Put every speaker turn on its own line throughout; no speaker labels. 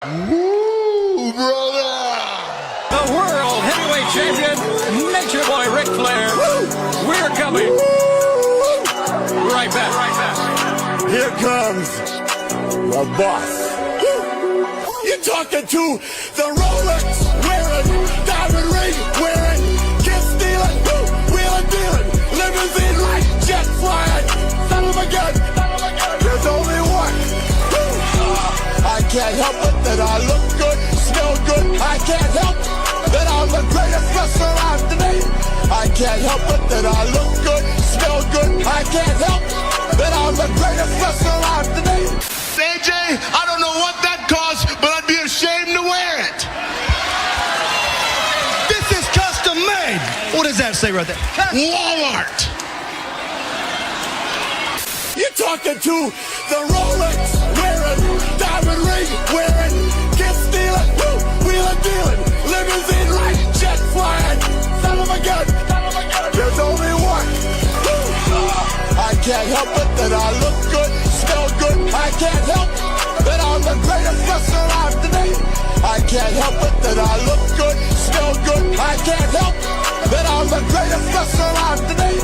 Woo, brother!
The world heavyweight champion, Nature Boy Ric Flair. Woo! We're coming. Woo! Right back.
Here comes the boss. Woo! You're talking to the Rolex wearing, diamond ring wearing, kiss stealing, wheeling dealing, limousine like jet flying, son of a gun. There's only one. I can't help it that I look good, smell good. I can't help that I'm the greatest wrestler alive today. I can't help it that I look good, smell good. I can't help that I'm the greatest wrestler alive today. AJ, I don't know what that costs, but I'd be ashamed to wear it.
This is custom made. What does that say right there?
Walmart. You're talking to the Rolex wearing, diamond ring wearing, kiss stealing, wheeling dealing, limousine like jet flying, son of a gun. There's only one. I can't help it that I look good, smell good. I can't help that I'm the greatest wrestler alive today. I can't help it that I look good, smell good. I can't help that I'm the greatest wrestler alive today.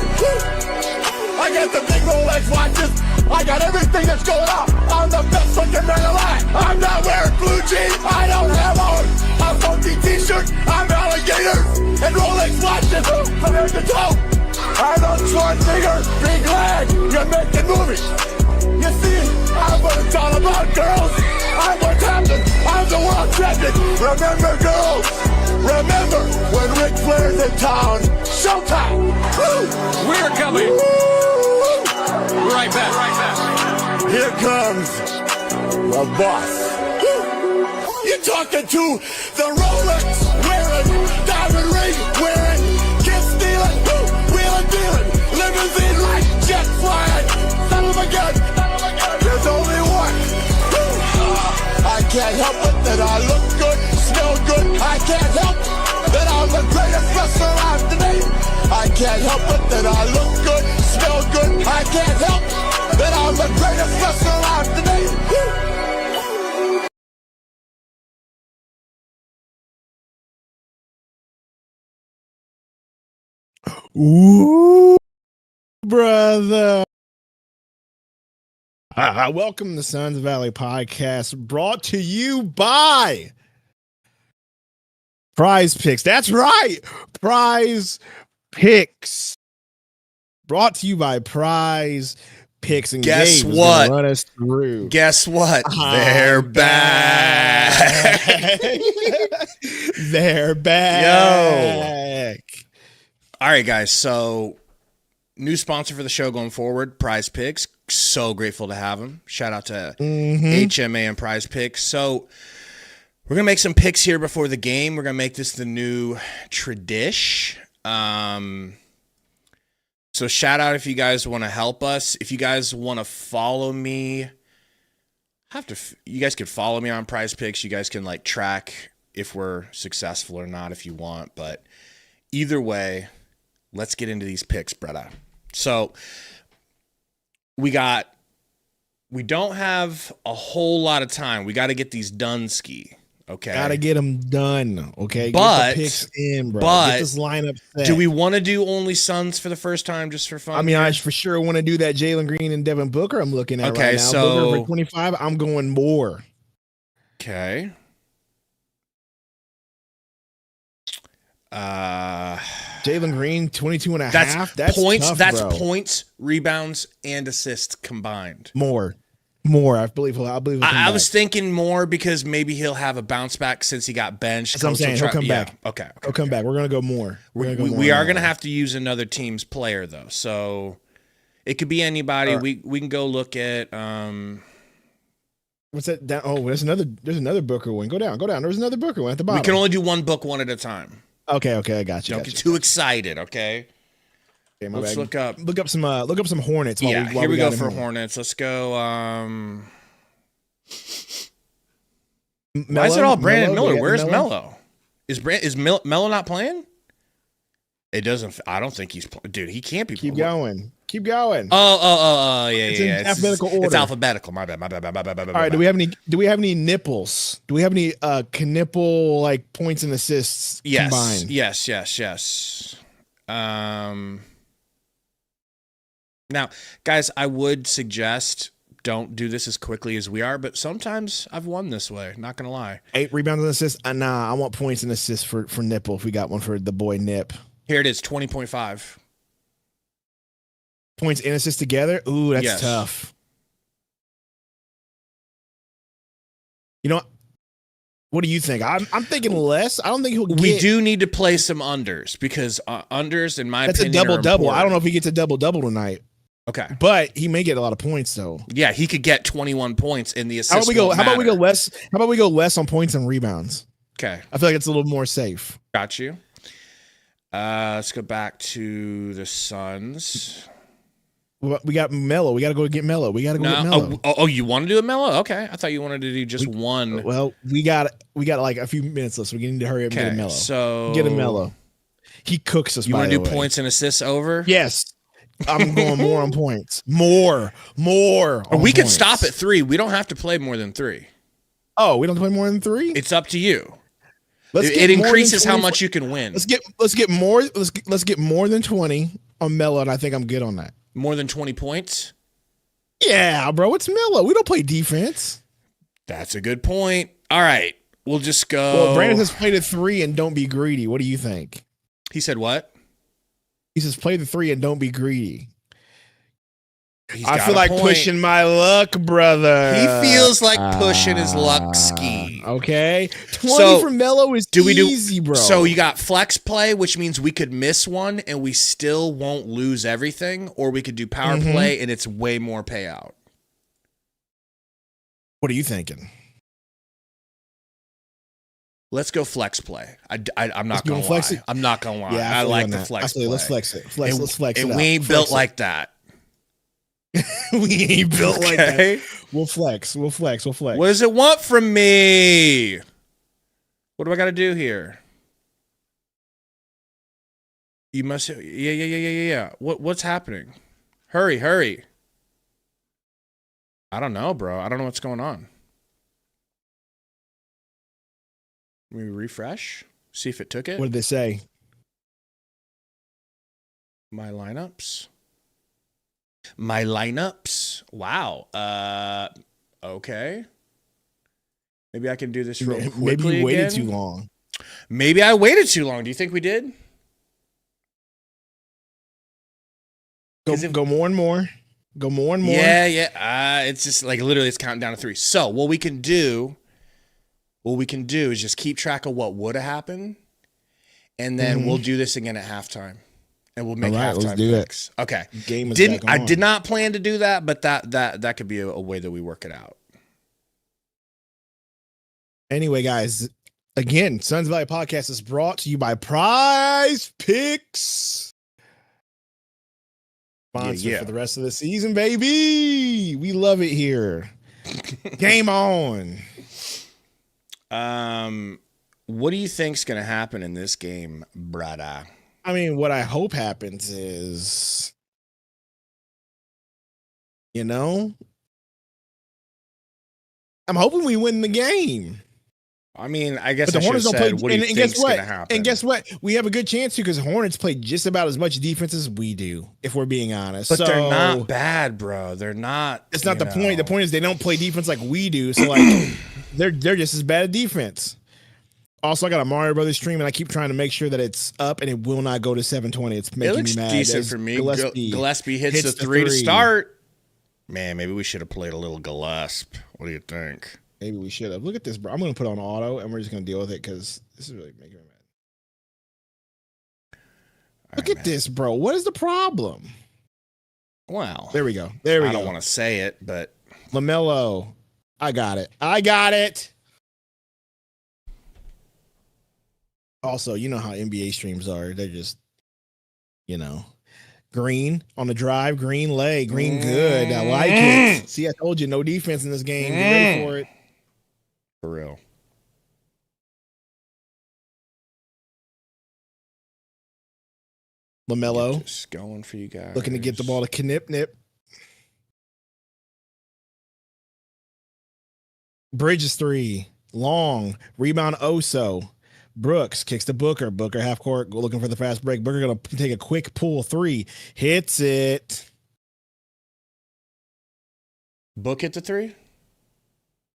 I got the big Rolex watches. I got everything that's going on. I'm the best looking man alive. I'm not wearing blue jeans. I don't have on a funky t-shirt. I'm alligators and Rolex watches from head to toe. I'm a Schwarzenegger, big leg. You're making movies. You see, I'm what it's all about, girls. I'm what's happening. I'm the world champion. Remember, girls. Remember when Ric Flair's in town. Showtime. Woo!
We're coming.
Woo!
Right back.
Here comes the boss. You're talking to the Rolex wearing, diamond ring wearing, kiss stealing, wheeling dealing, limousine like jet flying, son of a gun. There's only one. I can't help it that I look good, smell good. I can't help that I'm the greatest wrestler alive today. I can't help it that I look good, smell good. I can't help that I'm the greatest wrestler alive today.
Ooh, brother. Welcome to Sons Valley Podcast, brought to you by Prize Picks. That's right. Prize Picks. Brought to you by Prize Picks. And
Guess
Gabe is
what?
gonna run us through.
Guess what? They're back.
They're back.
All right, guys. So, new sponsor for the show going forward, Prize Picks. So grateful to have them. Shout out to HMA and Prize Picks. So, we're going to make some picks here before the game. We're going to make this the new tradition. So shout out if you guys want to help us. If you guys want to follow me, you guys can follow me on Prize Picks. You guys can like track if we're successful or not if you want. But either way, let's get into these picks, Bretta. So we don't have a whole lot of time. We got to get these done, Ski. Okay.
Gotta get them done. Okay.
But,
get the picks in, bro.
But
get this lineup set.
Do we want to do only Suns for the first time just for fun?
I mean, I for sure want to do that Jalen Green and Devin Booker I'm looking at
okay,
right now.
So
Booker for 25, I'm going more.
Okay.
Jalen Green, 22 and a half. That's
points.
tough,
that's
bro.
points, rebounds, and assists combined.
More. I believe he'll
I was thinking more because maybe he'll have a bounce back since he got benched.
That's what I'm saying. He'll come back.
Okay.
He'll come back. We're going to go more.
We are going to have to use another team's player, though. So it could be anybody. Right. We can go look at
what's that? Oh, there's another Booker one. Go down. There's another Booker one at the bottom.
We can only do one book one at a time.
Okay, I got you.
Don't get too excited, okay?
Okay,
let's look up
some Hornets.
Here we go for Hornets. Let's go. Why is it all Brandon Miller? Where's Melo? Is Melo not playing? It doesn't. I don't think he's. Dude, he can't be.
Keep going. Keep going.
Oh, yeah,
It's
yeah.
in alphabetical order.
It's alphabetical. My bad.
All right. Do we have any nipples? Do we have any knipple like points and assists combined?
Yes. Now, guys, I would suggest don't do this as quickly as we are, but sometimes I've won this way. Not gonna lie.
8 rebounds and assists. Nah, I want points and assists for nipple. If we got one for the boy Nip.
Here it is, 20.5.
Points and assists together. Ooh, that's
Yes.
tough. You know, what do you think? I'm thinking less. I don't think he'll get.
We do need to play some unders because unders, in my
That's a
opinion,
double-double.
are
I don't know
important.
if he gets a double-double tonight,
Okay.
but he may get a lot of points though.
Yeah, he could get 21 points in the assist.
How about we go less? How about we go less on points and rebounds?
Okay,
I feel like it's a little more safe.
got you. Let's go back to the Suns.
We got Melo. We got to go get Melo. We got to go get Melo.
Oh, you want to do a Melo? Okay, I thought you wanted to do just one.
Well, we got like a few minutes left, so we need to hurry up and get a Melo.
So
Get a Melo. He cooks us.
You
want to
do points and assists over?
Yes. I'm going more on points. More.
Or we could
points.
stop at 3. We don't have to play more than 3.
Oh, we don't play more than 3?
It's up to you.
Let's
It
get more than
increases how
20
much you can win.
Let's get more than 20 on Melo, and I think I'm good on that.
More than 20 points?
Yeah, bro. It's Melo. We don't play defense.
That's a good point. All right. We'll just go.
Well, Brandon has played a 3 and don't be greedy. What do you think?
He said what?
He says play the 3 and don't be greedy.
He's
I
got
feel
a
like
point.
pushing my luck, brother.
He feels like pushing his luck ski.
Okay. 20
So,
for Melo is easy, bro.
So you got flex play, which means we could miss one and we still won't lose everything, or we could do power play and it's way more payout.
What are you thinking?
Let's go flex play. I'm not
You
gonna
wanna flex
lie.
it?
I'm not gonna lie.
Yeah,
I
feel you
like
on
the
that.
flex
I feel
play.
you. Let's flex it. Let's flex it.
And
out.
we ain't
Flex
built
it.
like that.
We ain't built like
Okay.
that. We'll flex.
What does it want from me? What do I got to do here? You must. Yeah. What's happening? Hurry. I don't know, bro. I don't know what's going on. Let me refresh. See if it took it.
What did they say?
My lineups. Wow. Okay. Maybe I can do this real quickly.
Maybe you waited
again.
too long.
Maybe I waited too long. Do you think we did?
Go more and more. Go more and more.
Yeah. It's just like literally it's counting down to 3. So what we can do is just keep track of what would have happened, and then we'll do this again at halftime, and we'll make
All right,
halftime
let's do it.
picks. Okay.
Game is back
I
on.
did not plan to do that, but that could be a way that we work it out.
Anyway, guys, again, Sons Valley Podcast is brought to you by Prize Picks. Sponsor
Yeah.
for the rest of the season, baby. We love it here. Game on.
What do you think's gonna happen in this game, brada?
I mean, what I hope happens is, I'm hoping we win the game.
I mean, I guess
But the
I should have
Hornets don't
said,
play.
what do you
And
think's
guess what?
gonna happen?
And guess what? We have a good chance to because Hornets play just about as much defense as we do, if we're being honest.
But
so,
they're not bad, bro. They're not.
It's not the point.
know.
The point is they don't play defense like we do. So like they're just as bad at defense. Also, I got a Mario Brothers stream, and I keep trying to make sure that it's up, and it will not go to 720. It's
It
making
looks
me mad.
decent
As
for me.
Gillespie
Gillespie hits the 3 to start. Man, maybe we should have played a little Gillespie. What do you think?
Maybe we should have. Look at this, bro. I'm going to put on auto, and we're just going to deal with it because this is really making me mad. Look at this, bro. What is the problem?
Well,
There we go. There we
I
go.
don't want to say it, but
LaMelo. I got it. Also, you know how NBA streams are. They're just, green on the drive, green leg, green good. I like it. See, I told you, no defense in this game. Get ready for it.
for real.
LaMelo
Just going for you guys.
looking to get the ball to Knip. Bridges 3. Long. Rebound Oso. Brooks kicks to Booker. Booker half court looking for the fast break. Booker going to take a quick pull 3. Hits it.
Book it to 3?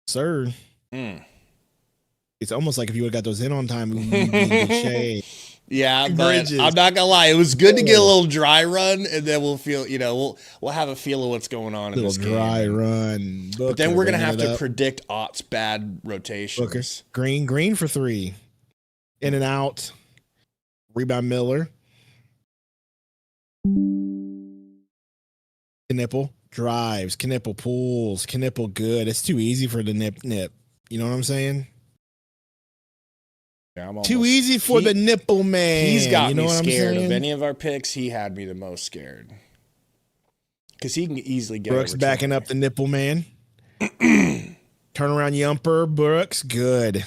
Sir.
Mm.
It's almost like if you would have got those in on time, you'd be in good shape.
Yeah, but
Bridges.
I'm not gonna lie. It was good to get a little dry run, and then we'll feel, we'll have a feel of what's going on in this game.
Dry run. Booker,
But then we're gonna have to
up.
predict Ott's bad rotations.
Booker. Green for 3. In and out. Rebound Miller. Knipple drives. Knipple pulls. Knipple good. It's too easy for the nip. You know what I'm saying?
Yeah,
Too easy for the nipple man.
He's got
you know
me
what
scared.
I'm saying?
Of any of our picks, he had me the most scared. Because he can easily get
Brooks
over
backing
20.
up the nipple man. Turnaround Yumper. Brooks. Good. I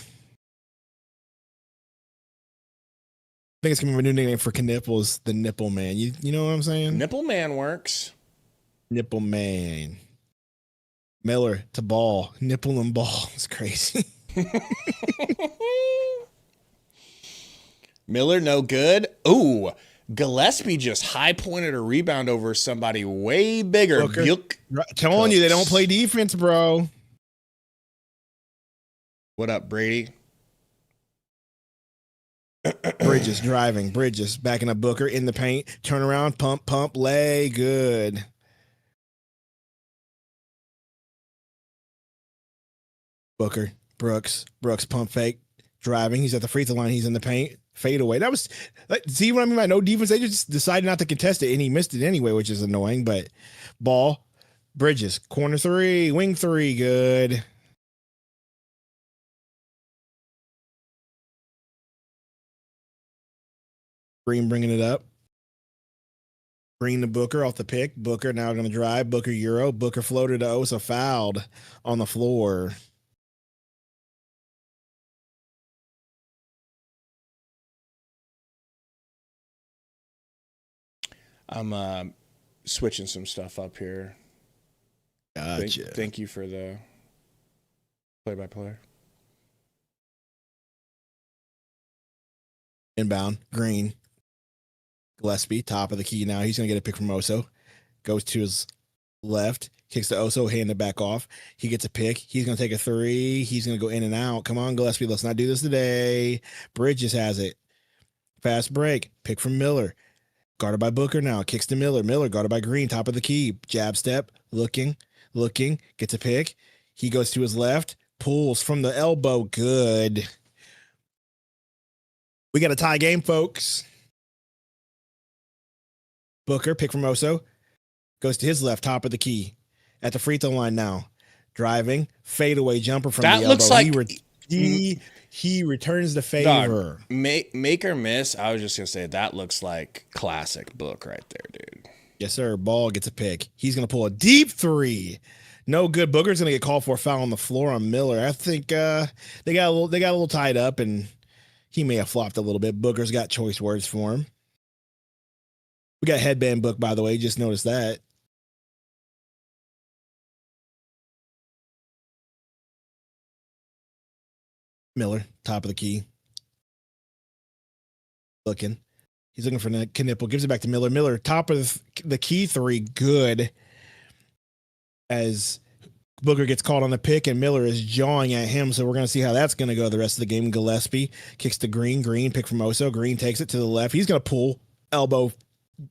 think it's going to be a new nickname for Knipples, the nipple man. You know what I'm saying?
Nipple man works.
Nipple man. Miller to Ball. Nipple and Ball. It's crazy.
Miller, no good. Ooh, Gillespie just high pointed a rebound over somebody way bigger. Buke.
Telling you, they don't play defense, bro.
What up, Brady?
Bridges driving. Bridges backing up Booker in the paint. Turn around, pump, lay. Good. Booker. Brooks, pump fake. Driving. He's at the free throw line. He's in the paint. Fade away. That was, see what I mean by no defense? They just decided not to contest it, and he missed it anyway, which is annoying. But Ball. Bridges. Corner 3. Wing 3. Good. Green bringing it up. Green to Booker off the pick. Booker now going to drive. Booker Euro. Booker floated to Osa. Fouled on the floor.
I'm switching some stuff up here.
Gotcha.
Thank you for the play-by-play.
Inbound. Green. Gillespie, top of the key now. He's going to get a pick from Oso. Goes to his left. Kicks to Oso, handed back off. He gets a pick. He's going to take a 3. He's going to go in and out. Come on, Gillespie. Let's not do this today. Bridges has it. Fast break. Pick from Miller. Guarded by Booker now. Kicks to Miller. Miller guarded by Green. Top of the key. Jab step. Looking. Gets a pick. He goes to his left. Pulls from the elbow. Good. We got a tie game, folks. Booker, pick from Oso. Goes to his left, top of the key. At the free throw line now. Driving. Fadeaway jumper from
That
the
looks
elbow.
like
He returns the favor.
Dog, make or miss. I was just gonna say that looks like classic Book right there, dude.
Yes, sir. Ball gets a pick. He's gonna pull a deep 3. No good. Booker's gonna get called for a foul on the floor on Miller. I think they got a little tied up, and he may have flopped a little bit. Booker's got choice words for him. We got headband Book, by the way. Just noticed that. Miller, top of the key. Looking. He's looking for Knipple. Gives it back to Miller. Miller, top of the key 3. Good. As Booker gets caught on the pick, and Miller is jawing at him. So we're going to see how that's going to go the rest of the game. Gillespie kicks to Green. Green, pick from Oso. Green takes it to the left. He's going to pull. Elbow.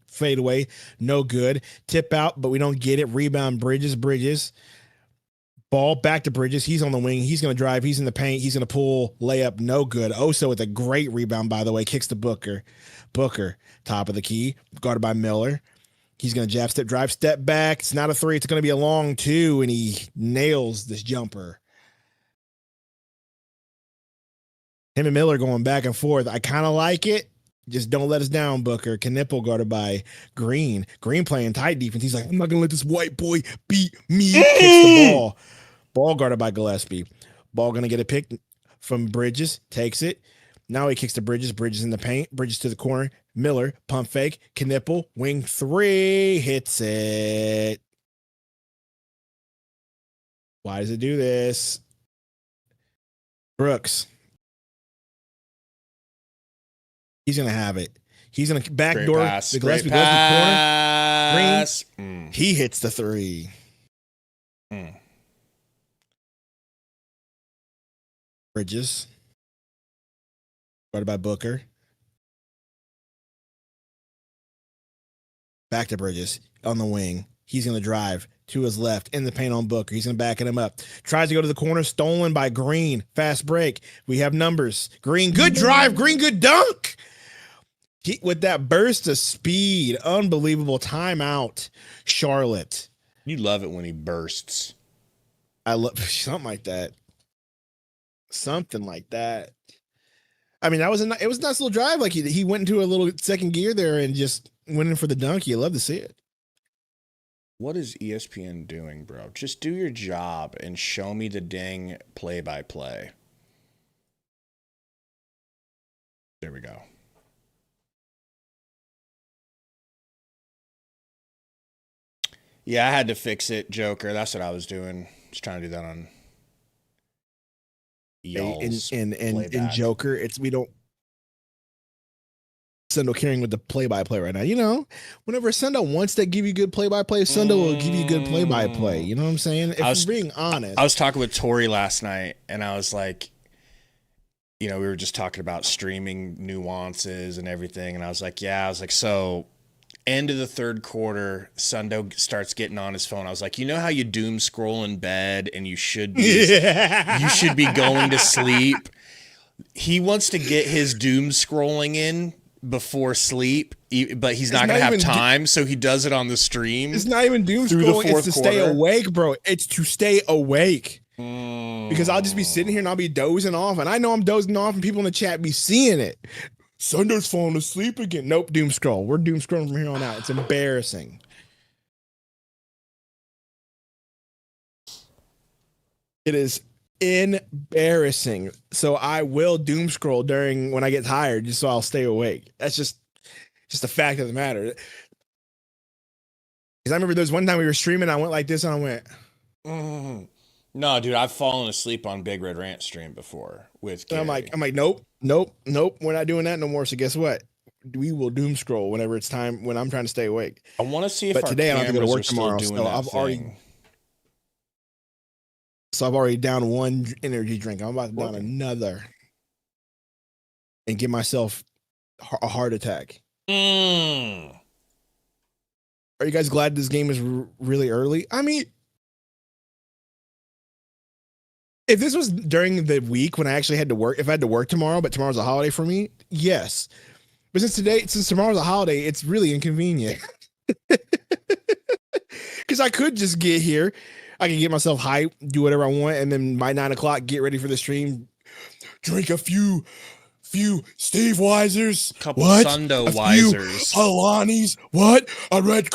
Fade away. No good. Tip out, but we don't get it. Rebound Bridges. Ball back to Bridges. He's on the wing. He's going to drive. He's in the paint. He's going to pull. Layup. No good. Oso with a great rebound, by the way. Kicks to Booker. Booker, top of the key. Guarded by Miller. He's going to jab step, drive, step back. It's not a 3. It's going to be a long 2, and he nails this jumper. Him and Miller going back and forth. I kind of like it. Just don't let us down, Booker. Knipple guarded by Green. Green playing tight defense. He's like, I'm not going to let this white boy beat me. Kicks the ball. Ball guarded by Gillespie. Ball going to get a pick from Bridges. Takes it. Now he kicks to Bridges. Bridges in the paint. Bridges to the corner. Miller, pump fake, Knipple, wing 3, hits it. Why does it do this? Brooks. He's going to have it. He's going to backdoor the Gillespie corner. Green. He hits the 3. Bridges. Started by Booker. Back to Bridges on the wing. He's going to drive to his left in the paint on Booker. He's going to back him up. Tries to go to the corner. Stolen by Green. Fast break. We have numbers. Green, good drive. Green, good dunk. With that burst of speed. Unbelievable timeout. Charlotte.
You love it when he bursts.
I love something like that. Something like that. I mean, it was a nice little drive. Like he went into a little second gear there and just went in for the dunk. You love to see it.
What is ESPN doing, bro? Just do your job and show me the dang play-by-play. There we go. Yeah, I had to fix it, Joker. That's what I was doing. Just trying to do that on y'all's
in Joker. We don't Sundo carrying with the play-by-play right now. You know, whenever Sundo wants to give you good play-by-play, Sundo will give you good play-by-play. You know what I'm saying? If you're being honest.
I was talking with Tori last night, and I was like, you know, we were just talking about streaming nuances and everything, and I was like, so end of the third quarter, Sundo starts getting on his phone. I was like, you know how you doom scroll in bed and you should be going to sleep? He wants to get his doom scrolling in before sleep, but he's not going to have time, so he does it on the stream.
It's not even doom scrolling, it's to stay awake, bro. It's to stay awake. Because I'll just be sitting here and I'll be dozing off, and I know I'm dozing off and people in the chat be seeing it. Sundo's falling asleep again. Nope, doom scroll. We're doom scrolling from here on out. It's embarrassing. It is embarrassing. So I will doom scroll when I get tired, just so I'll stay awake. That's just a fact of the matter. Because I remember there was one time we were streaming, I went like this and I went.
No, dude, I've fallen asleep on Big Red Rant stream before with Gary.
I'm like, nope. We're not doing that no more. So guess what? We will doom scroll whenever it's time when I'm trying to stay awake.
I want to see if
but
our
today I don't have to go to work
tomorrow.
So I've already down one energy drink. I'm about to down another and give myself a heart attack. Are you guys glad this game is really early? I mean, if this was during the week when I actually had to work, if I had to work tomorrow, but tomorrow's a holiday for me, yes. But since tomorrow's a holiday, it's really inconvenient. Because I could just get here, I can get myself hyped, do whatever I want, and then by 9 o'clock, get ready for the stream, drink a few Steve Weisers,
couple Sundo Weisers,
Alani's, what? A Red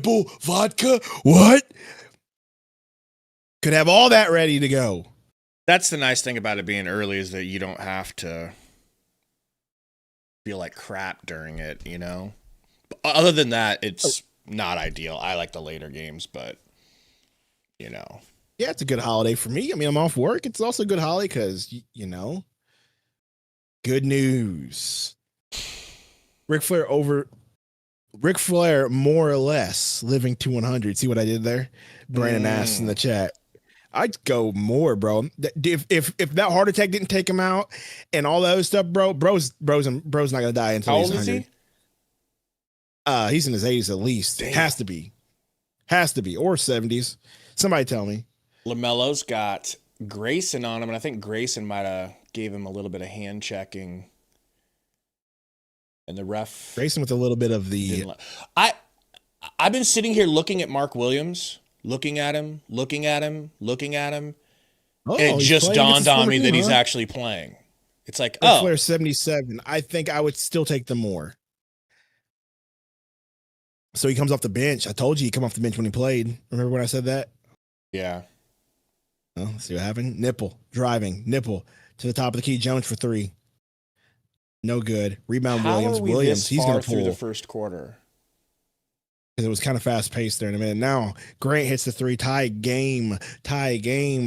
Bull vodka, what? Could have all that ready to go.
That's the nice thing about it being early, is that you don't have to feel like crap during it, you know? Other than that, it's not ideal. I like the later games, but, you know.
Yeah, it's a good holiday for me. I mean, I'm off work. It's also a good holiday because, you know, good news. Ric Flair more or less living to 100. See what I did there? Brandon asks in the chat. I'd go more, bro. If that heart attack didn't take him out and all that other stuff, bro's not gonna die until he's 100. How old is he? He's in his 80s at least. Damn. Has to be, or 70s. Somebody tell me.
LaMelo's got Grayson on him, and I think Grayson might have gave him a little bit of hand checking. And the ref,
Grayson with a little bit of the.
I've been sitting here looking at Mark Williams. Looking at him, and it just dawned on me that he's actually playing. It's like,
Flair 77. I think I would still take the more. So he comes off the bench. I told you he'd come off the bench when he played. Remember when I said that?
Yeah.
Well, see what happened? Nipple to the top of the key. Jones for 3. No good. Rebound
How
Williams.
are we
Williams,
this
he's
far
going to
through the
pull.
first quarter?
It was kind of fast paced there in a minute. Now Grant hits the three. Tie game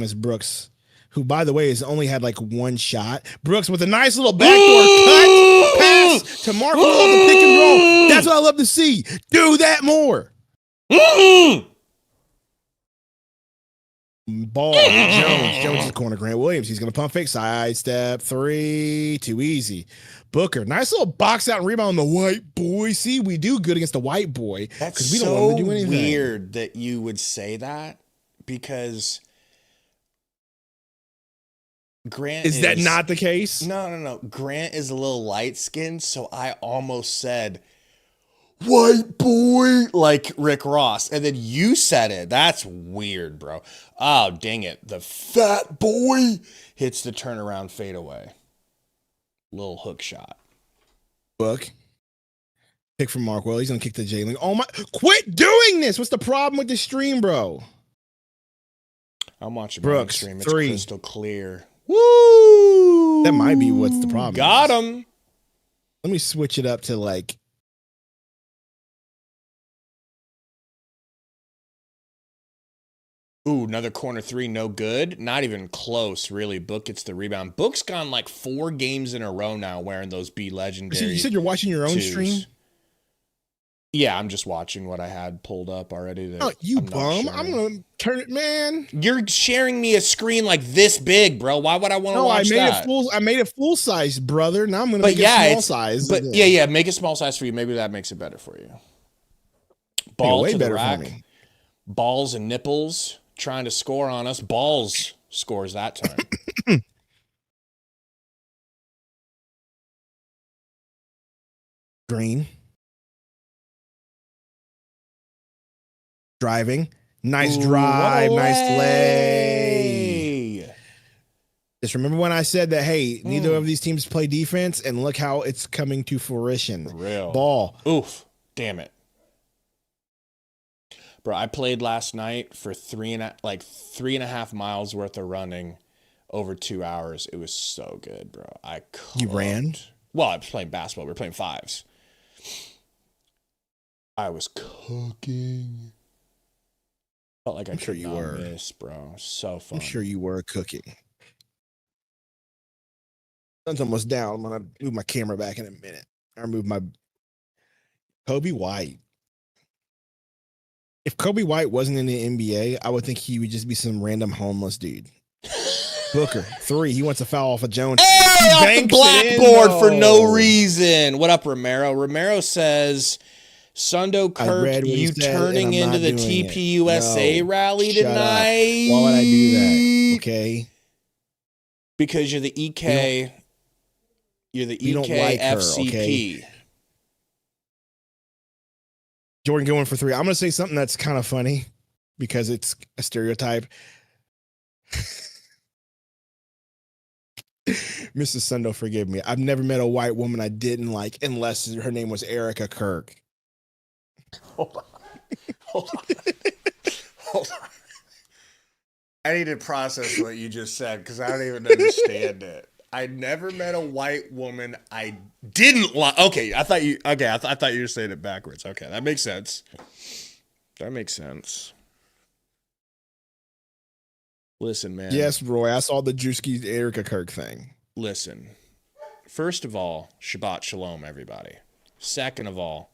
as Brooks, who by the way has only had like one shot. Brooks with a nice little backdoor cut pass to Marco off the pick and roll. That's what I love to see. Do that more. Ball. Jones is corner. Grant Williams. He's going to pump fake. Side step three. Too easy. Booker. Nice little box out and rebound on the white boy. See, we do good against the white boy.
That's
we don't
so
want him to do anything.
weird that you would say that, because Grant
is that not the case?
No. Grant is a little light skinned, so I almost said white boy like Rick Ross, and then you said it. That's weird, bro. Oh, dang it. The fat boy hits the turnaround fadeaway. Little hook shot.
Book. Pick from Mark Well. He's going to kick to Jalen. Oh, my. Quit doing this. What's the problem with the stream, bro?
I'm watching
Brooks,
stream. It's
three.
crystal clear. Woo!
That might be what's the problem.
Got him.
Let me switch it up to like.
Ooh, another corner three, no good. Not even close, really. Book gets the rebound. Book's gone like 4 games in a row now wearing those B legendary.
You said you're watching your own
twos.
stream?
Yeah, I'm just watching what I had pulled up already.
Oh, you bum. I'm going to turn it, man.
You're sharing me a screen like this big, bro. Why would I want to watch that?
I made it full size, brother. Now I'm going to make it small size.
But yeah, make it small size for you. Maybe that makes it better for you. Ball to the rack. Balls and nipples. Trying to score on us. Balls scores that time.
Green. Driving. Nice drive. Nice lay. Just remember when I said that, hey, neither of these teams play defense, and look how it's coming to fruition.
For real.
Ball.
Oof. Damn it. Bro, I played last night for 3.5 miles worth of running over 2 hours. It was so good, bro.
You ran?
Well, I was playing basketball. We were playing fives. I was cooking. Felt like I could not miss, bro. So fun.
I'm sure you were cooking. Sun's almost down. I'm going to move my camera back in a minute. I move my Kobe White. If Kobe White wasn't in the NBA, I would think he would just be some random homeless dude. Booker, 3. He wants a foul off of Jones.
Hey, off the blackboard for no reason. What up, Romero? Romero says, Sundo Kirk, you turning into the TPUSA rally tonight?
Why would I do that? Okay.
Because you're the EK. You're the EK FCP.
Okay? Jordan going for 3. I'm going to say something that's kind of funny because it's a stereotype. Mrs. Sundo, forgive me. I've never met a white woman I didn't like unless her name was Erica Kirk.
Hold on. Hold on. I need to process what you just said because I don't even understand it. I never met a white woman I didn't like. Okay, I thought you were saying it backwards. Okay, that makes sense. Listen, man.
Yes, Roy, I saw the Drewski Erica Kirk thing.
Listen. First of all, Shabbat Shalom, everybody. Second of all,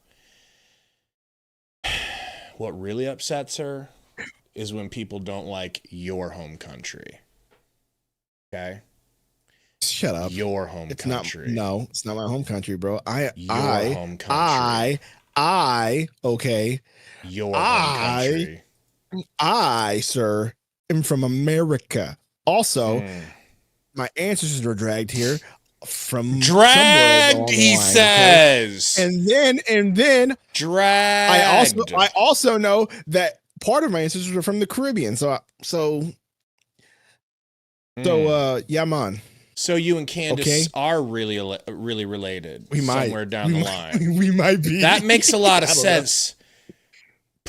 what really upsets her is when people don't like your home country. Okay?
Shut up.
Your home country.
It's not my home country, bro.
Home country.
Okay.
Your home country.
I, sir, am from America. Also, my ancestors were dragged here from
dragged, he says.
Okay? And then
dragged.
I also know that part of my ancestors are from the Caribbean. Yeah, man.
So you and Candace are really related. Somewhere down the line.
We might be.
That makes a lot of sense.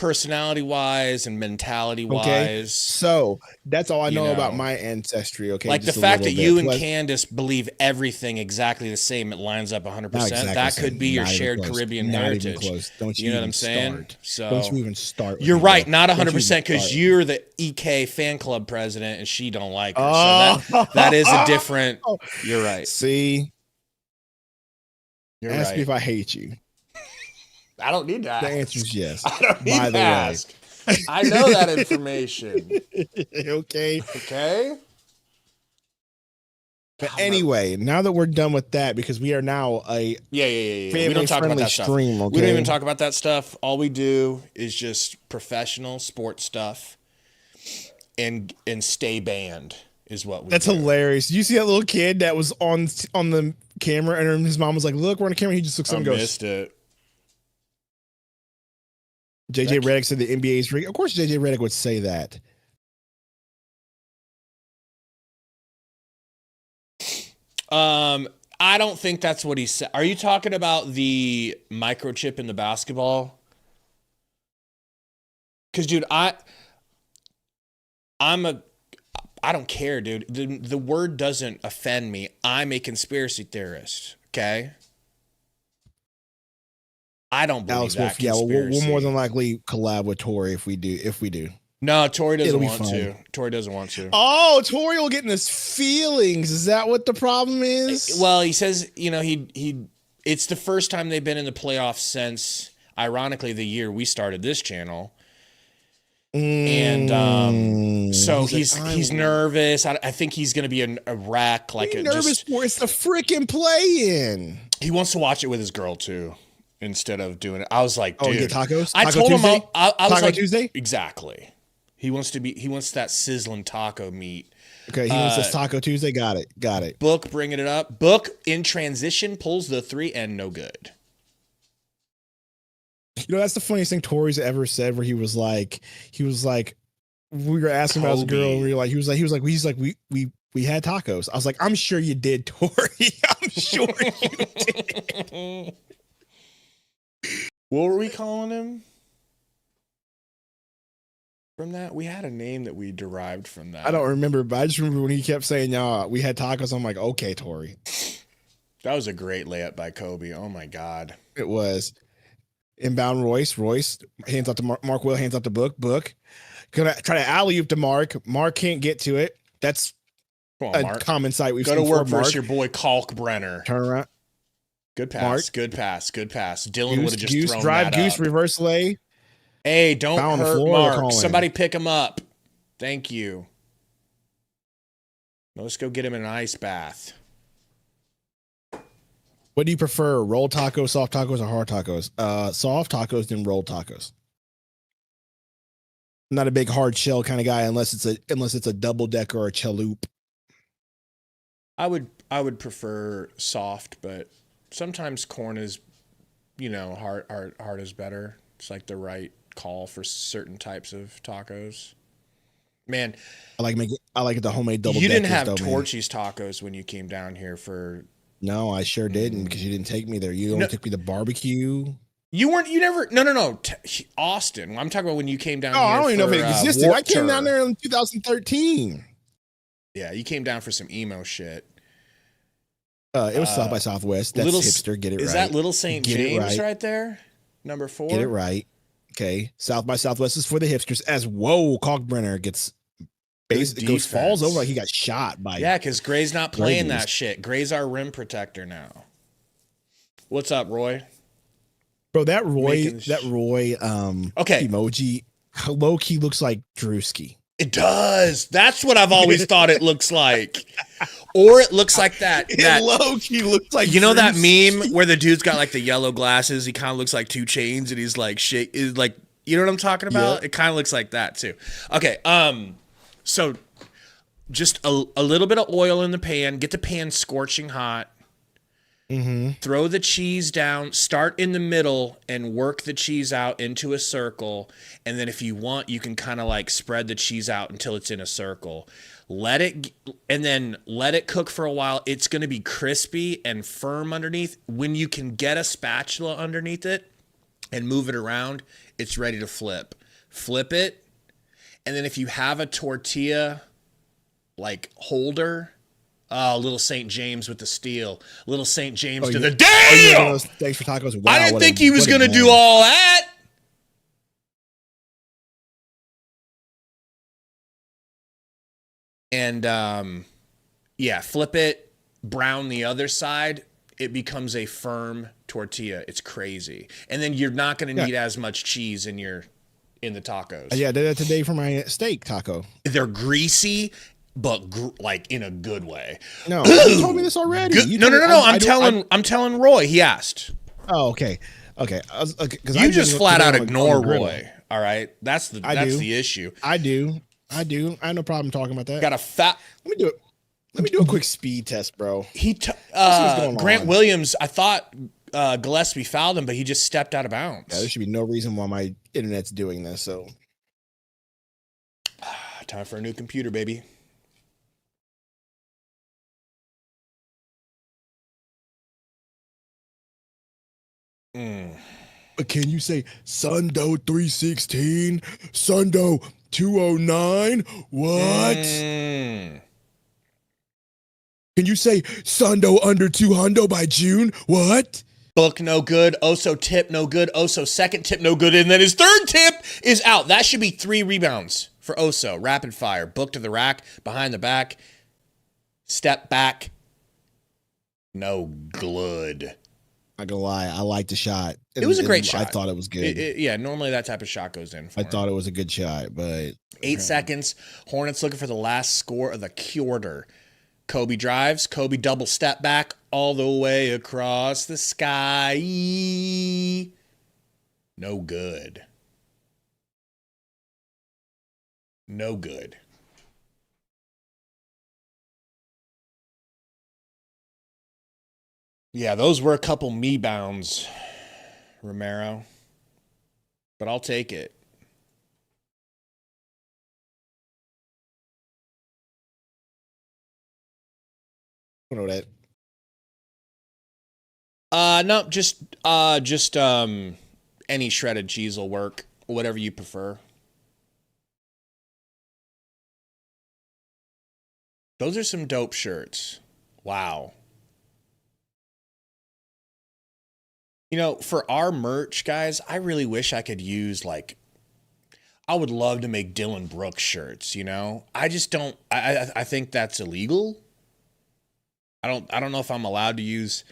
personality wise and mentality
Okay,
wise.
so that's all I know about
know.
my ancestry. Okay,
Like the
just a
fact that
little
you
bit.
and
Plus-
Candace believe everything exactly the same, it lines up 100%.
not exactly
That
the
could
same.
be your
Not even
shared
close.
Caribbean
Not
heritage.
even close. Don't you
know what
even
I'm saying?
start.
So
Don't you even start. With
you're
me,
right,
bro.
not
Don't you
100%
even
because
start.
you're the EK fan club president and she don't like her.
Oh.
So that is a different. You're right.
See,
You're
ask
right.
me if I hate you.
I don't need to ask.
The answer is yes.
I don't need
By
to
the
ask. I know that information.
way, okay.
Okay.
But anyway, now that we're done with that, because we are now a
Yeah. We don't talk about
family
that stuff.
stream, okay?
We don't even talk about that stuff. All we do is just professional sports stuff and stay banned is what we
That's
do.
hilarious. You see that little kid that was on the camera, and his mom was like, "Look, we're on the camera." He just looks up
I
and goes,
missed it.
JJ Redick said the NBA is rigged. Of course, JJ Redick would say that.
I don't think that's what he said. Are you talking about the microchip in the basketball? Because, dude, I don't care, dude. The word doesn't offend me. I'm a conspiracy theorist. Okay. I don't believe
Alex
that
Wolf, yeah,
conspiracy.
we'll more than likely collab with Tori if we do.
No, Tori doesn't
It'll be
want
fun.
to. Tori doesn't want to.
Oh, Tori will get in his feelings. Is that what the problem is?
Well, he says, he it's the first time they've been in the playoffs since, ironically, the year we started this channel. And so he's nervous. I think he's going to be a wreck. Like
nervous for it's the freaking play-in.
He wants to watch it with his girl too, instead of doing it. I was like, dude,
get tacos.
I
Taco
told
Tuesday?
him I was
Taco
like,
Tuesday?
Exactly. He wants that sizzling taco meat.
Okay, he wants this Taco Tuesday. Got it.
Book bringing it up. Book in transition pulls the 3 and no good.
You know, that's the funniest thing Tori's ever said. Where he was like, we were asking about his girl. And we were like, he was like, we had tacos. I was like, I'm sure you did, Tori. I'm sure you did.
What were we calling him? From that, we had a name that we derived from that.
I don't remember, but I just remember when he kept saying, "Yeah, we had tacos." I'm like, okay, Tori.
That was a great layup by Kobe. Oh my God.
It was. Inbound Royce hands out to Mark Will, hands out to Book. Gonna try to alley-oop to Mark. Mark can't get to it. That's a
Mark.
common sight we've
Go
seen
to work
before,
versus
Mark.
your boy Kalkbrenner.
Turn around.
Good pass.
Mark.
Good pass. Dylan would have just thrown
drive,
that
goose,
up.
reverse lay.
Hey, don't
Foul on the
hurt
floor, they're
Mark.
calling.
Somebody pick him up. Thank you. Now let's go get him in an ice bath.
What do you prefer, rolled tacos, soft tacos, or hard tacos? Soft tacos, then rolled tacos. I'm not a big hard shell kind of guy unless it's a double decker or a chalup.
I would prefer soft, but sometimes corn is, hard is better. It's like the right call for certain types of tacos. Man,
I like it the homemade double.
You didn't have
though,
Torchy's tacos when you came down here for.
No, I sure didn't because you didn't take me there. You only took me to barbecue.
You never. No. Austin. I'm talking about when you came down.
Oh,
here
I don't even know if it existed. I came down
there.
there in 2013.
Yeah, you came down for some emo shit.
It was South by Southwest. That's hipster. Get it right.
Is that Little St. James right there? Number 4.
Get it right. Okay. South by Southwest is for the hipsters. As Kalkbrenner gets basically falls over like he got shot by.
Yeah, because Gray's not playing
Gray's.
that shit. Gray's our rim protector now. What's up, Roy?
Bro, that Roy
okay.
emoji low key looks like Drewski.
It does. That's what I've always thought it looks like. Or it looks like that.
Low key looks like
that meme where the dude's got like the yellow glasses. He kind of looks like 2 Chainz, and he's like you know what I'm talking about? Yep. It kind of looks like that too. Okay. So just a little bit of oil in the pan. Get the pan scorching hot.
Mm-hmm.
Throw the cheese down, start in the middle and work the cheese out into a circle. And then if you want, you can kind of like spread the cheese out until it's in a circle. Let it cook for a while. It's going to be crispy and firm underneath. When you can get a spatula underneath it, and move it around, it's ready to flip. Flip it, and then if you have a tortilla like holder, little St. James with the steel, little St. James to the damn.
Thanks for tacos. Wow,
I didn't think he was gonna do all that. And flip it, brown the other side. It becomes a firm tortilla. It's crazy. And then you're not going to need as much cheese in the tacos.
Yeah, I did that today for my steak taco.
They're greasy, but like in a good way.
No, you told me this already.
No. I'm telling Roy. He asked.
Oh, okay. Okay.
You just flat out ignore Roy. All right. That's the issue.
I do. I have no problem talking about that.
Got a fat.
Let me do it. Let me do a quick speed test, bro.
Grant Williams, I thought Gillespie fouled him, but he just stepped out of bounds.
Yeah, there should be no reason why my internet's doing this. So,
time for a new computer, baby.
But can you say Sundo 316, Sundo 209? What? Can you say Sundo under 200 by June? What?
Book no good. Oso tip no good. Oso second tip no good. And then his third tip is out. That should be 3 rebounds for Oso. Rapid fire. Book to the rack. Behind the back. Step back. No good.
Not gonna lie. I liked the shot.
It was a great shot.
I thought it was good.
Normally that type of shot goes in.
I thought it was a good shot, but
8 seconds. Hornets looking for the last score of the quarter. Kobe drives. Kobe double step back all the way across the sky. No good. No good. Yeah, those were a couple me bounds, Romero. But I'll take it.
I don't know that.
No, just any shredded cheese will work. Whatever you prefer. Those are some dope shirts. Wow. You know, for our merch, guys, I really wish I could use I would love to make Dylan Brooks shirts, you know? I just don't I think that's illegal. I don't know if I'm allowed to use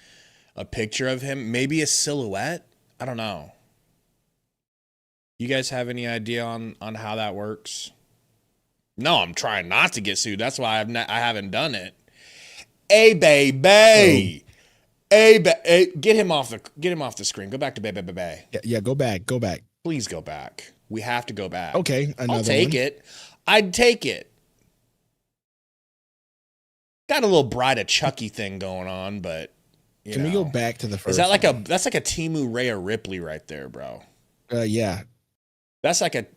a picture of him. Maybe a silhouette. I don't know. You guys have any idea on how that works? No, I'm trying not to get sued. That's why I haven't done it. Hey, baby. Hey, get him off the screen. Go back to baby.
Yeah, go back.
Please go back. We have to go back.
Okay,
I'll take it. I'd take it. Got a little Bride of Chucky thing going on, but
can we go back to the first?
Is that that's like a Timu Rhea Ripley right there, bro?
Yeah.
That's like a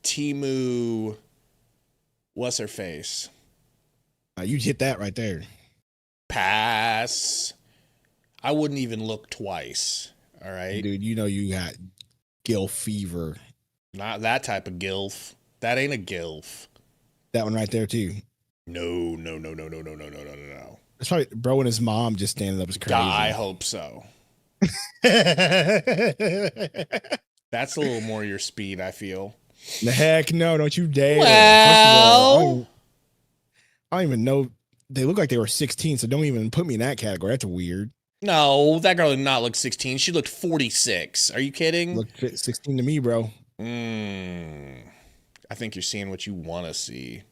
Timu. What's her face?
You hit that right there.
Pass. I wouldn't even look twice. All right,
dude. You know you got gilf fever.
Not that type of gilf. That ain't a gilf.
That one right there too.
No.
That's probably bro and his mom just standing up is crazy.
I hope so. That's a little more your speed, I feel.
The heck no, don't you dare.
Well,
First of all, I don't even know. They look like they were 16, so don't even put me in that category. That's weird.
No, that girl did not look 16. She looked 46. Are you kidding?
Looked 16 to me, bro.
I think you're seeing what you want to see.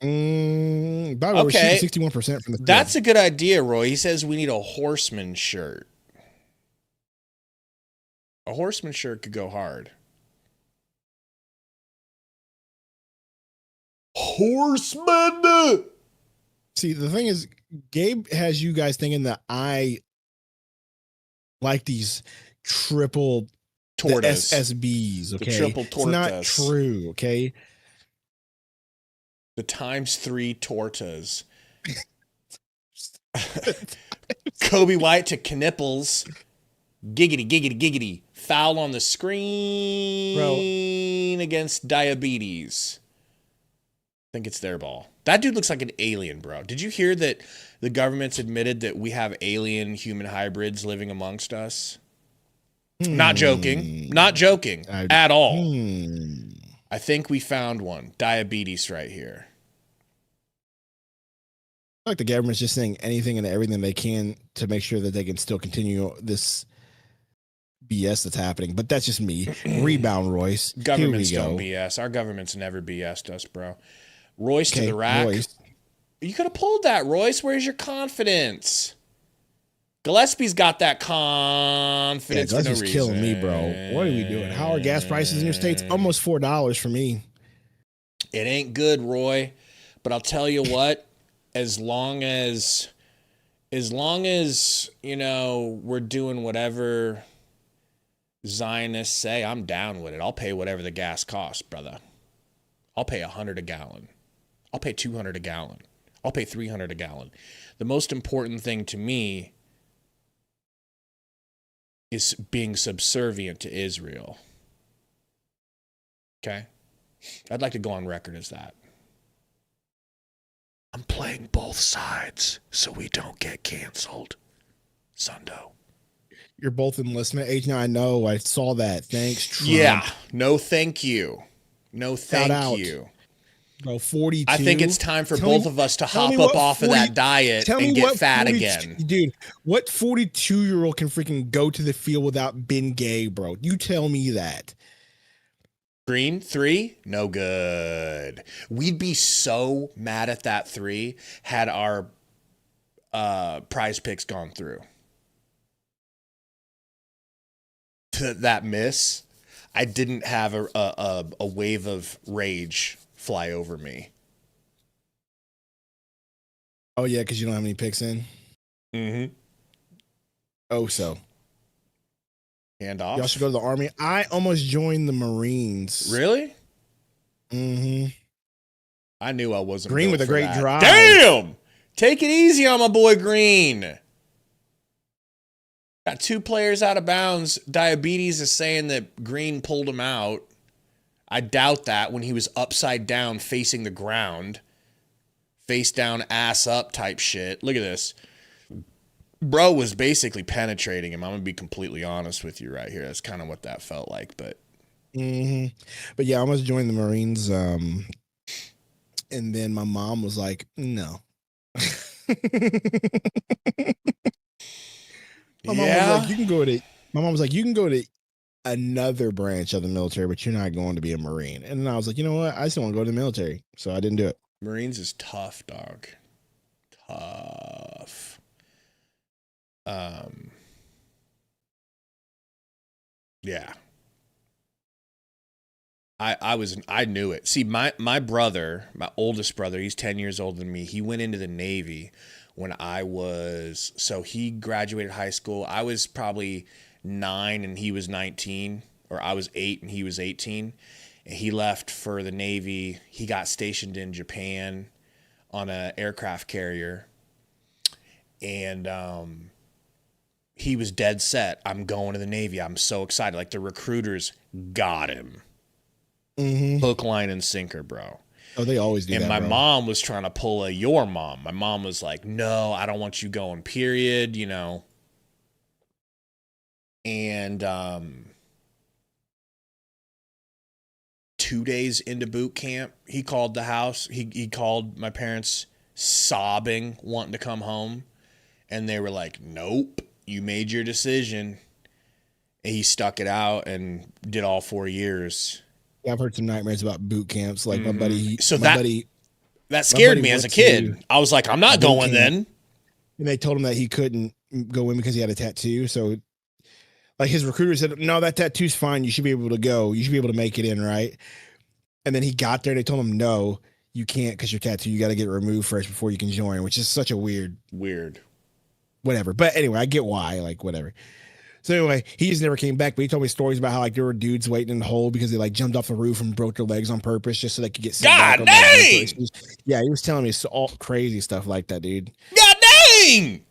By the way, we're shooting 61% from the field.
That's a good idea, Roy. He says we need a Horseman shirt. A Horseman shirt could go hard. Horseman!
See, the thing is, Gabe has you guys thinking that I like these triple
tortas.
SSBs, okay?
The triple tortas.
It's not true, okay?
The ×3 tortas. Kobe White to Knipples. Giggity, giggity, giggity. Foul on the screen against Diabetes. I think it's their ball. That dude looks like an alien, bro. Did you hear that the government's admitted that we have alien human hybrids living amongst us? Not joking. Not joking at all. I think we found one. Diabetes right here.
I like the government's just saying anything and everything they can to make sure that they can still continue this BS that's happening. But that's just me. Rebound, Royce.
Governments don't BS. Our government's never BS'd us, bro. Royce to the rack. Royce. You could have pulled that, Royce. Where's your confidence? Gillespie's got that confidence for no reason.
Killing me, bro. What are we doing? How are gas prices in your states? Almost $4 for me.
It ain't good, Roy. But I'll tell you what, as long as you know, we're doing whatever Zionists say, I'm down with it. I'll pay whatever the gas costs, brother. I'll pay $100 a gallon. I'll pay $200 a gallon. I'll pay $300 a gallon. The most important thing to me is being subservient to Israel. Okay? I'd like to go on record as that. I'm playing both sides so we don't get canceled. Sundo.
You're both enlistment age now. I know. I saw that. Thanks, Trump.
Yeah. No, thank you. No, thank you.
Bro, 42.
I think it's time for both of us to hop up off of that diet and get fat again.
Dude, what 42-year-old can freaking go to the field without being gay, bro? You tell me that.
Green, 3, no good. We'd be so mad at that 3 had our prize picks gone through. To that miss, I didn't have a wave of rage fly over me.
Oh, yeah, because you don't have any picks in?
Mm-hmm.
Oh, so.
Hand off.
Y'all should go to the Army. I almost joined the Marines.
Really?
Mm-hmm.
I knew I wasn't
Green with a great drive.
Damn! Take it easy on my boy Green. Got 2 players out of bounds. Diabetes is saying that Green pulled him out. I doubt that when he was upside down facing the ground. Face down, ass up type shit. Look at this. Bro was basically penetrating him. I'm going to be completely honest with you right here. That's kind of what that felt like. But
But yeah, I almost joined the Marines. And then my mom was like, no. My mom was like, you can go to another branch of the military, but you're not going to be a Marine. And then I was like, you know what? I just want to go to the military. So I didn't do it.
Marines is tough, dog. Tough. Yeah. I knew it. See, my brother, my oldest brother, he's 10 years older than me. He went into the Navy when so he graduated high school. I was probably 9 and he was 19, or I was 8 and he was 18. And he left for the Navy. He got stationed in Japan on an aircraft carrier. And he was dead set. I'm going to the Navy. I'm so excited. Like, the recruiters got him.
Mm-hmm.
Hook, line, and sinker, bro.
Oh, they always do that,
and my
bro.
mom was trying to pull your mom. My mom was like, no, I don't want you going, period, you know. And 2 days into boot camp, he called the house. He called my parents sobbing, wanting to come home. And they were like, nope, you made your decision. And he stuck it out and did all 4 years.
Yeah, I've heard some nightmares about boot camps. Like my buddy.
That scared me as a kid. I was like, I'm not going then.
And they told him that he couldn't go in because he had a tattoo. So, like, his recruiter said, no, that tattoo's fine. You should be able to go. You should be able to make it in, right? And then he got there and they told him, no, you can't because your tattoo, you got to get it removed first before you can join, which is such a weird. Whatever. But anyway, I get why, like, whatever. So anyway, he just never came back, but he told me stories about how, like, there were dudes waiting in the hole because they, like, jumped off the roof and broke their legs on purpose just so they could get sent back.
God dang!
Yeah, he was telling me all crazy stuff like that, dude.
God dang!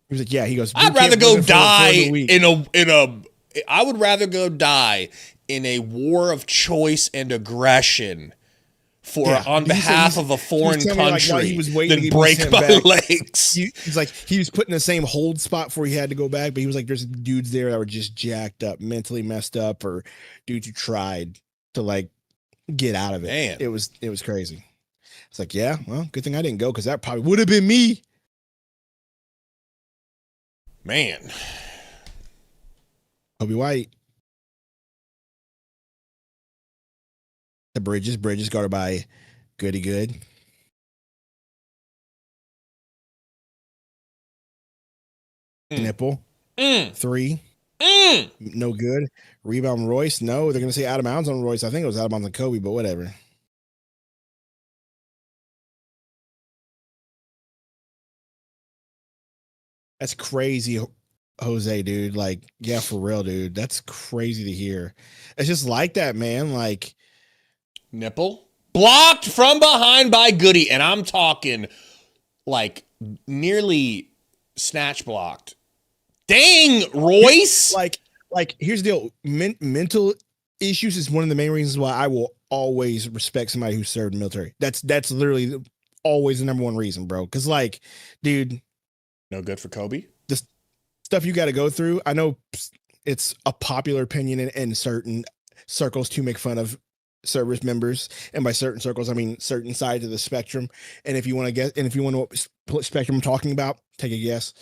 He was like, yeah, he goes,
I'd
boot
rather
camp
go
wasn't for
die
the week.
I would rather go die in a war of choice and aggression on behalf of a foreign country than break my legs.
He's like, he was put in the same hold spot before he had to go back, but he was like, there's dudes there that were just jacked up, mentally messed up, or dudes who tried to like get out of it.
Man.
It was crazy. It's like, yeah, well, good thing I didn't go because that probably would have been me.
Man.
Kobe White. The Bridges guarded by Goody Good. Nipple. 3. No good. Rebound Royce. No, they're going to say out of bounds on Royce. I think it was out of bounds on Kobe, but whatever. That's crazy, Jose, dude. Like, yeah, for real, dude. That's crazy to hear. It's just like that, man. Like,
Nipple blocked from behind by Goody, and I'm talking like nearly snatch blocked. Dang, Royce!
Like here's the deal. Mental issues is one of the main reasons why I will always respect somebody who served in the military. That's literally always the number one reason, bro. Because, like, dude,
no good for Kobe.
The stuff you got to go through. I know it's a popular opinion in certain circles to make fun of service members, and by certain circles I mean certain sides of the spectrum. And if you want to guess, and if you want to know what spectrum I'm talking about, take a guess.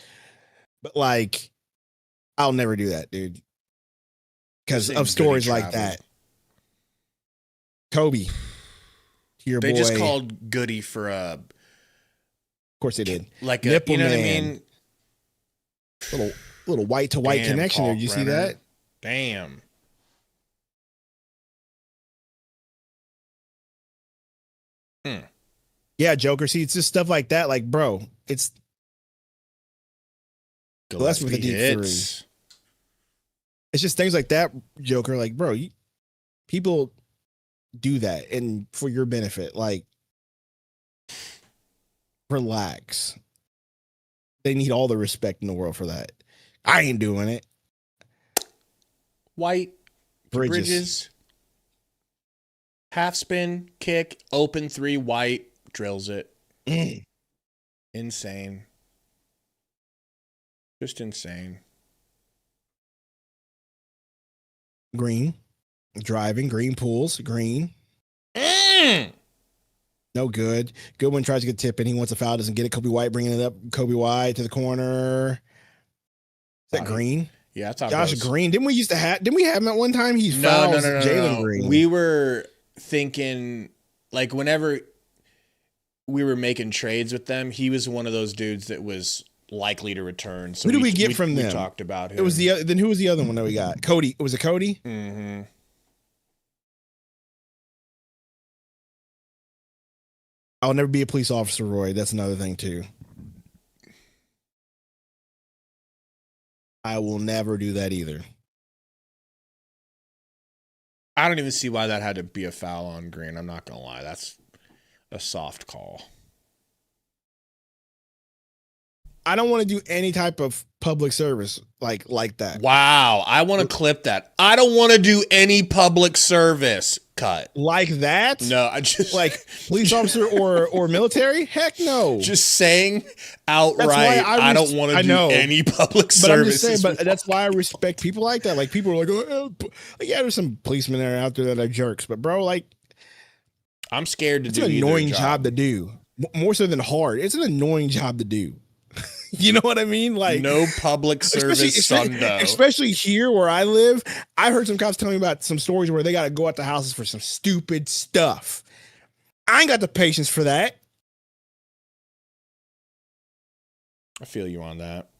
But like, I'll never do that, dude, because of stories like that. Kobe, your boy.
They just called Goody for
Of course they did.
Like
a nipple,
you know
man. What I mean? Little white to white connection there. Did you see that?
Damn.
Yeah, Joker. See, it's just stuff like that. Like, bro, it's Gillespie with a deep hits. 3. It's just things like that, Joker. Like, bro, people do that, and for your benefit. Like, relax. They need all the respect in the world for that. I ain't doing it.
White Bridges. Half spin, kick, open 3, White drills it. Insane. Just insane.
Green. Driving. Green pulls. Green. No good. Goodwin tries to get tip in. He wants a foul. Doesn't get it. Kobe White bringing it up. Kobe White to the corner. Is that Green?
Yeah, that's how
Josh Green. Didn't we have him at one time? He fouls Jalen Green.
We were thinking, like, whenever we were making trades with them, he was one of those dudes that was likely to return. So
who did we get from them?
We talked about him.
It was then who was the other one that we got? Cody. Was it Cody?
Mm-hmm.
I'll never be a police officer, Roy. That's another thing too. I will never do that either.
I don't even see why that had to be a foul on Green. I'm not going to lie. That's a soft call.
I don't want to do any type of public service like that.
Wow. I want to clip that. I don't want to do any public service. Cut.
Like that?
No, I just
like police officer or military? Heck no.
Just saying outright, I don't want to do any public service.
I'm just saying, but that's why I respect people like that. Like, people are like, yeah, there's some policemen that are out there that are jerks, but bro, like,
I'm scared to do
an annoying job to do. More so than hard. It's an annoying job to do. You know what I mean? Like,
no public service Sundo.
Especially here where I live. I heard some cops tell me about some stories where they got to go out to houses for some stupid stuff. I ain't got the patience for that.
I feel you on that.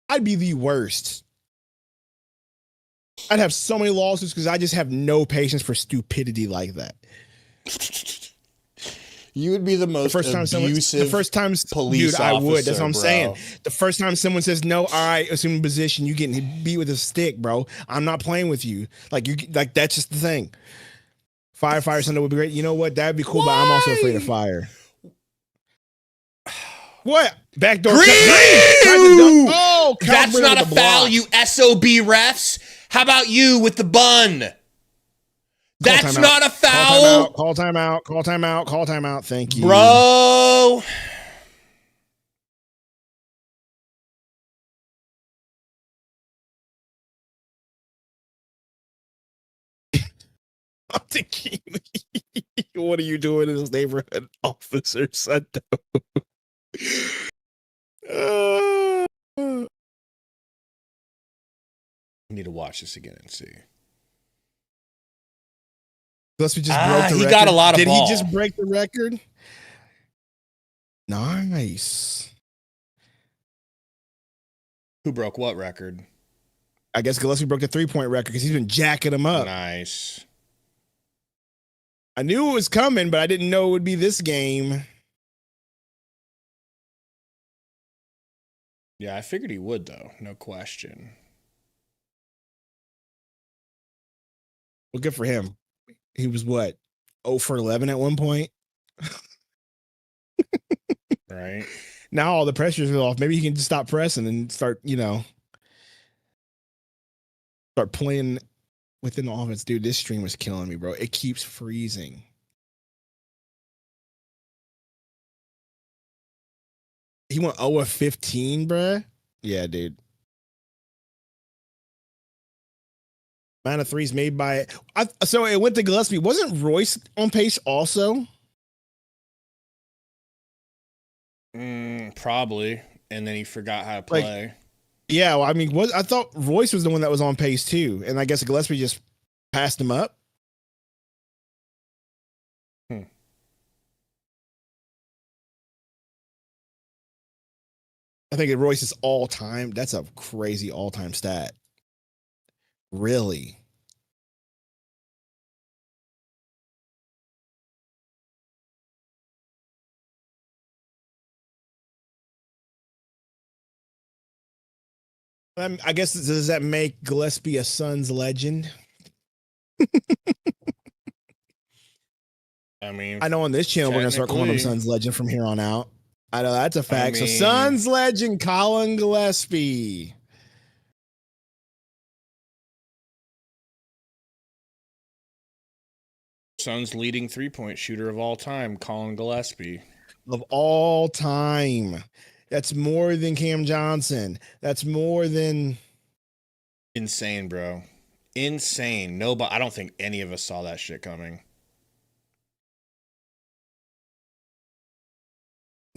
I'd be the worst. I'd have so many lawsuits because I just have no patience for stupidity like that.
You would be the most abusive
the first time
police
dude, I would.
officer,
That's what I'm saying. The first time someone says no, all right, assume position, you getting beat with a stick, bro. I'm not playing with you. Like, that's just the thing. Fire Sunday would be great. You know what? That'd be cool, but I'm also afraid of fire. What? Backdoor.
Green!
Oh,
that's not a foul, you SOB refs. How about you with the bun? That's not a foul.
Call timeout. Thank you.
Bro.
I'm thinking, what are you doing in this neighborhood, Officer Sundo?
I need to watch this again and see.
Unless we just broke the record.
He got a lot of
Did
ball.
he just break the record? Nice.
Who broke what record?
I guess Gillespie broke the 3-point record because he's been jacking him up.
Nice.
I knew it was coming, but I didn't know it would be this game.
Yeah, I figured he would, though. No question.
Well, good for him. He was what? 0 for 11 at one point.
Right.
Now all the pressure's off. Maybe he can just stop pressing and start, start playing within the offense. Dude, this stream was killing me, bro. It keeps freezing. He went 0 of 15, bruh. Yeah, dude. Amount of threes made by so it went to Gillespie. Wasn't Royce on pace also?
Probably. And then he forgot how to play.
Yeah, well, I mean, I thought Royce was the one that was on pace too, and I guess Gillespie just passed him up. I think Royce's all time. That's a crazy all time stat. Really? I guess, does that make Gillespie a Suns legend?
I mean,
I know on this channel we're gonna start calling him Suns legend from here on out. I know that's a fact. So Suns legend Colin Gillespie.
Suns leading 3-point shooter of all time, Colin Gillespie.
Of all time. That's more than Cam Johnson. That's more than
insane, bro. Insane. Nobody, I don't think any of us saw that shit coming.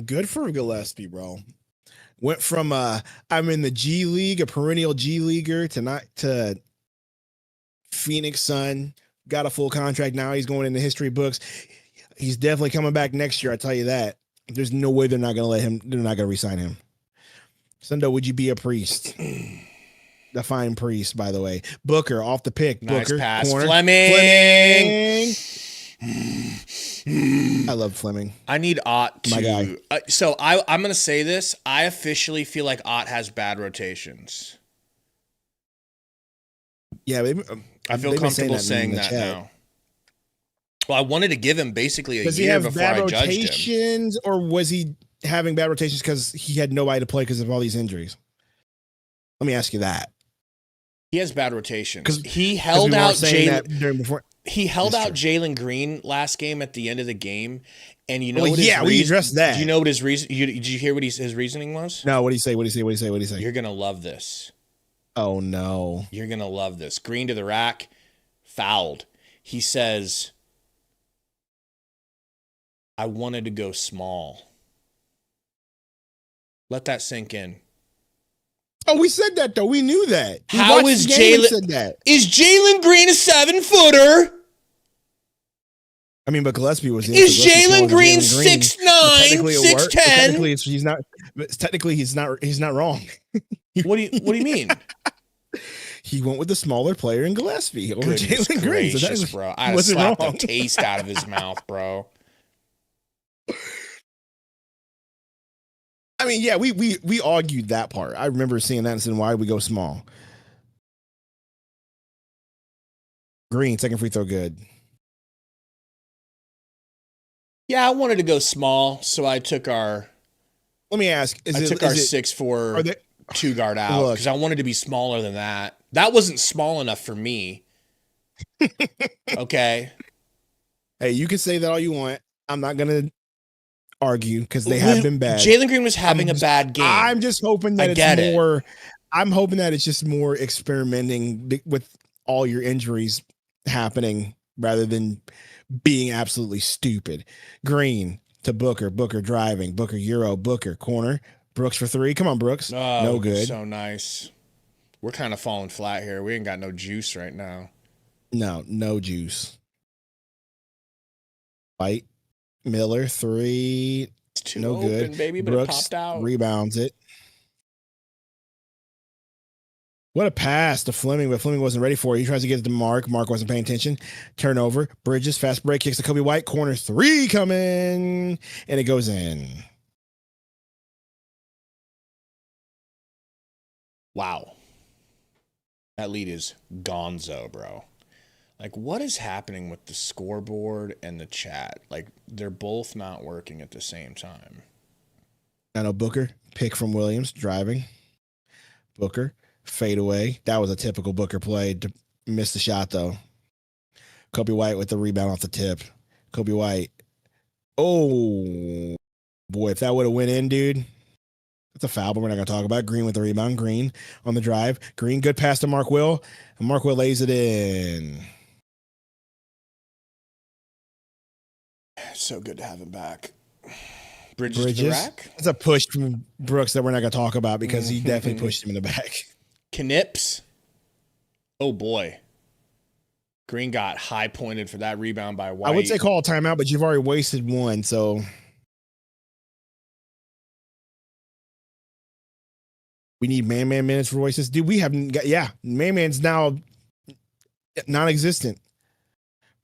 Good for Gillespie, bro. Went from I'm in the G League, a perennial G leaguer, to Phoenix Sun. Got a full contract now. He's going into history books. He's definitely coming back next year. I tell you that. There's no way they're not going to let him. They're not going to re-sign him. Sundo, would you be a priest? The fine priest, by the way. Booker off the pick.
Nice
Booker
pass.
corner.
Fleming.
I love Fleming.
I need Ott to.
My guy.
So I'm going to say this. I officially feel like Ott has bad rotations.
Yeah,
I feel comfortable saying that now. Well, I wanted to give him basically a year before I judged him.
Does he have bad rotations, or was he having bad rotations because he had nobody to play because of all these injuries? Let me ask you that.
He has bad rotations. He held out Jalen. He held out
true.
Jalen Green last game at the end of the game, and you know
well,
what?
Yeah, we addressed that.
Do you know what his reason? Did you hear what his reasoning was?
No. What did he say? What did he say?
You're gonna love this.
Oh no!
You're gonna love this. Green to the rack, fouled. He says, "I wanted to go small." Let that sink in.
Oh, we said that though. We knew that.
How is Jalen? Is Jalen Green a 7-footer?
I mean, but Gillespie was.
Is Jalen Green 6'9", 6'10"?
Technically, he's not. Technically, he's not wrong.
What do you mean?
He went with the smaller player in Gillespie over Jalen Green. So that was,
bro. I slapped the taste out of his mouth, bro.
I mean, yeah, we argued that part. I remember seeing that and saying, why we go small? Green, second free throw, good.
Yeah, I wanted to go small, so I took our
Let me ask:
I took our 6'4" 2-guard out because I wanted to be smaller than that. That wasn't small enough for me. Okay.
Hey, you can say that all you want. I'm not gonna argue because they have been bad.
Jalen Green was having a bad game.
I'm just hoping that it's more. I'm hoping that it's just more experimenting with all your injuries happening rather than being absolutely stupid. Green to Booker, Booker driving, Booker Euro, Booker corner, Brooks for 3. Come on, Brooks.
Oh,
no good.
So nice. We're kind of falling flat here. We ain't got no juice right now.
No juice. White, Miller 3.
It's too
no
open,
good.
Baby, but
Brooks
it popped out.
Rebounds it. What a pass to Fleming, but Fleming wasn't ready for it. He tries to get it to Mark. Mark wasn't paying attention. Turnover. Bridges, fast break, kicks to Kobe White. Corner 3 coming. And it goes in.
Wow. That lead is gonzo, bro. Like, what is happening with the scoreboard and the chat? Like, they're both not working at the same time.
I know Booker. Pick from Williams. Driving. Booker. Fade away. That was a typical Booker play. To miss the shot, though. Kobe White with the rebound off the tip. Kobe White. Oh, boy. If that would have went in, dude. That's a foul, but we're not going to talk about it. Green with the rebound. Green on the drive. Green, good pass to Mark Will. And Mark Will lays it in.
So good to have him back. Bridges to the rack.
That's a push from Brooks that we're not going to talk about because he definitely pushed him in the back.
Knips. Oh, boy. Green got high pointed for that rebound by White.
I would say call a timeout, but you've already wasted one, so. We need man-man minutes for Royces. Dude, we haven't got, man-man's now non-existent.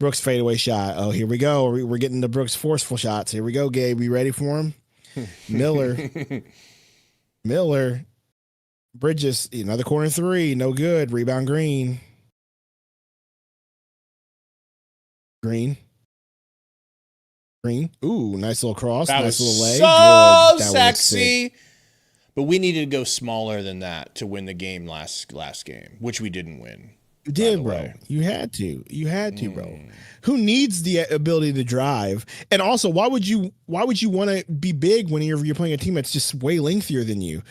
Brooks fadeaway shot. Oh, here we go. We're getting the Brooks forceful shots. Here we go, Gabe. You ready for him? Miller. Bridges, another corner 3. No good. Rebound Green. Green. Ooh, nice little cross.
That
nice
was
little leg.
So
good.
sexy. But we needed to go smaller than that to win the game last game, which we didn't win.
You did, bro. You had to, bro. Who needs the ability to drive? And also, why would you want to be big when you're playing a team that's just way lengthier than you?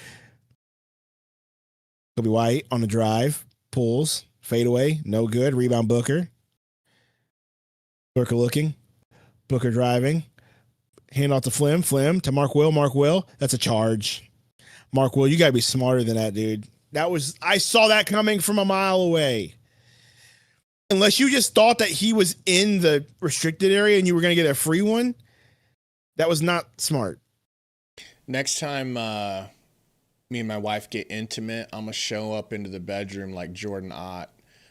Kobe White on the drive, pulls, fade away, no good. Rebound Booker. Booker looking. Booker driving. Hand off to Flim to Mark Will. That's a charge. Mark Will, you got to be smarter than that, dude. I saw that coming from a mile away. Unless you just thought that he was in the restricted area and you were going to get a free one, that was not smart.
Next time me and my wife get intimate, I'm going to show up into the bedroom like Jordan Ott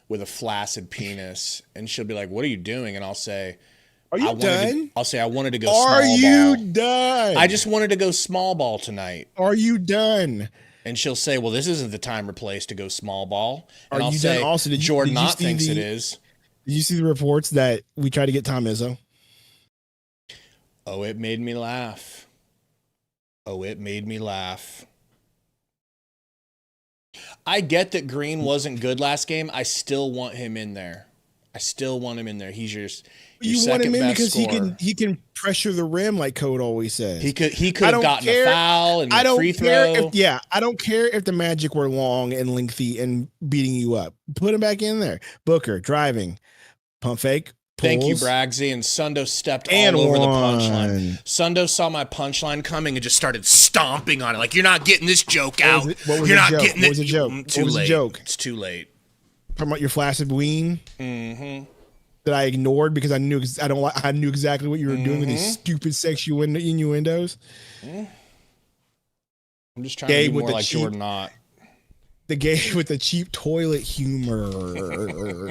with a flaccid penis, and she'll be like, "What are you doing?" And I'll say,
"Are you done?"
I'll say, "I wanted to go small ball."
Are you done?
I just wanted to go small ball tonight.
Are you done?
And she'll say, "Well, this isn't the time or place to go small ball." And
Are
I'll
you
say,
done? Also,
Jordan Ott thinks it is.
Did you see the reports that we tried to get Tom Izzo?
Oh, it made me laugh. I get that Green wasn't good last game. I still want him in there. He's your
you want him in because
scorer.
he can pressure the rim like Code always says.
He could have gotten a foul and a free throw.
I don't care if the Magic were long and lengthy and beating you up. Put him back in there. Booker driving, pump fake. Pulls.
Thank you, Bragsy. And Sundo stepped all over the punchline. Sundo saw my punchline coming and just started stomping on it. Like, you're not getting this joke out. You're not getting it.
What was the joke?
Too late. It's too late.
Talking about your flaccid ween.
Mm-hmm.
That I ignored because I knew exactly what you were doing with these stupid sexual innuendos.
I'm just trying to be more like Jordan Ott.
The Gabe with the cheap toilet humor.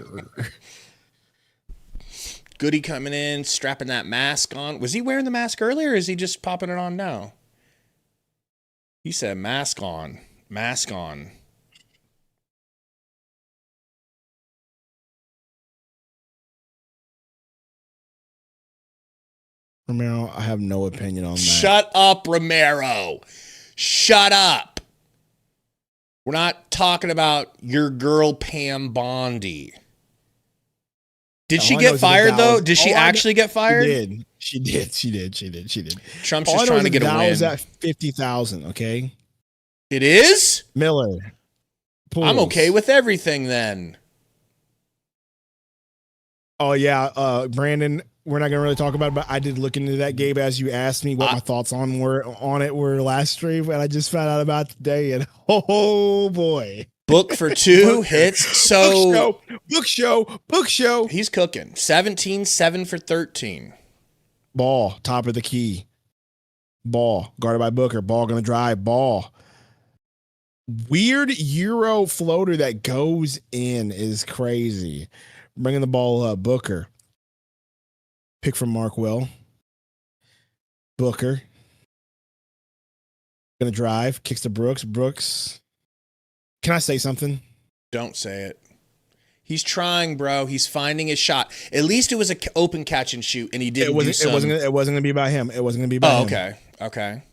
Goody coming in, strapping that mask on. Was he wearing the mask earlier, or is he just popping it on now? He said mask on. Mask on.
Romero, I have no opinion on that.
Shut up, Romero. Shut up. We're not talking about your girl, Pam Bondi. Did she get fired, though? Did she actually get fired?
She did.
Trump's just trying to get a win.
Is at 50,000, okay?
It is?
Miller. Pools.
I'm okay with everything then.
Oh, yeah. Brandon, we're not going to really talk about it, but I did look into that, Gabe, as you asked me what my thoughts on it were last stream, and I just found out about today, and oh, boy.
Book for 2 hits. So
book show.
He's cooking. 17, 7 for 13.
Ball, top of the key. Ball, guarded by Booker. Ball going to drive. Ball. Weird Euro floater that goes in is crazy. Bringing the ball up. Booker. Pick from Mark Will. Booker. Going to drive. Kicks to Brooks. Brooks. Can I say something?
Don't say it. He's trying, bro. He's finding his shot. At least it was an open catch and shoot, and he didn't do some.
It wasn't going to be by him. It wasn't going to be by him. Okay.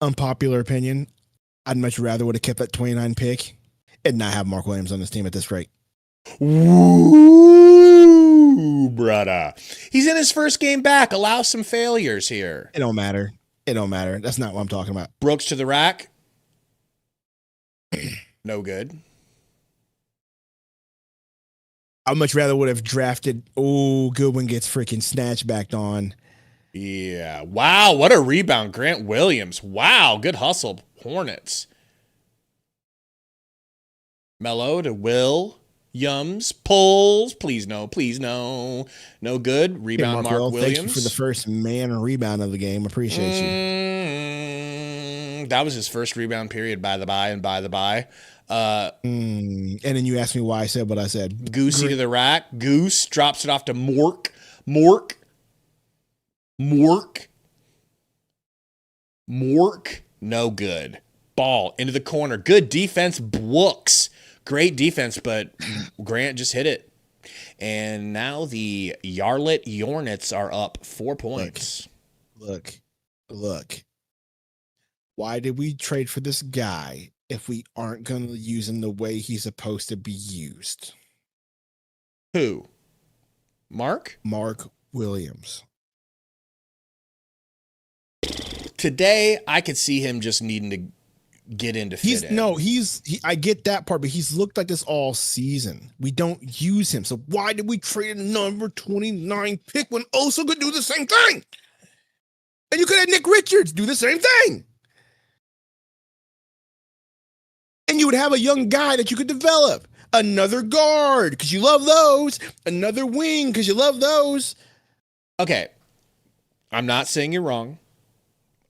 Unpopular opinion. I'd much rather would have kept that 29 pick and not have Mark Williams on this team at this rate.
Woo, brother. He's in his first game back. Allow some failures here.
It don't matter. That's not what I'm talking about.
Brooks to the rack. No good.
I much rather would have drafted. Oh, Goodwin gets freaking snatch backed on.
Yeah. Wow. What a rebound. Grant Williams. Wow. Good hustle. Hornets. Mello to Williams. Pulls. Please no. No good. Rebound Mark Williams.
Thank you for the first man rebound of the game. Appreciate you.
That was his first rebound period, by the by. And
then you asked me why I said what I said.
Goosey to the rack. Goose drops it off to Mork. No good. Ball into the corner. Good defense. Brooks. Great defense, but Grant just hit it. And now the Yarlet Hornets are up 4 points.
Look. Why did we trade for this guy if we aren't going to use him the way he's supposed to be used?
Who? Mark
Williams.
Today, I could see him just needing to get into fit in.
I get that part, but he's looked like this all season. We don't use him. So why did we trade a number 29 pick when Oso could do the same thing? And you could have Nick Richards do the same thing. And you would have a young guy that you could develop. Another guard, because you love those. Another wing, because you love those.
Okay. I'm not saying you're wrong.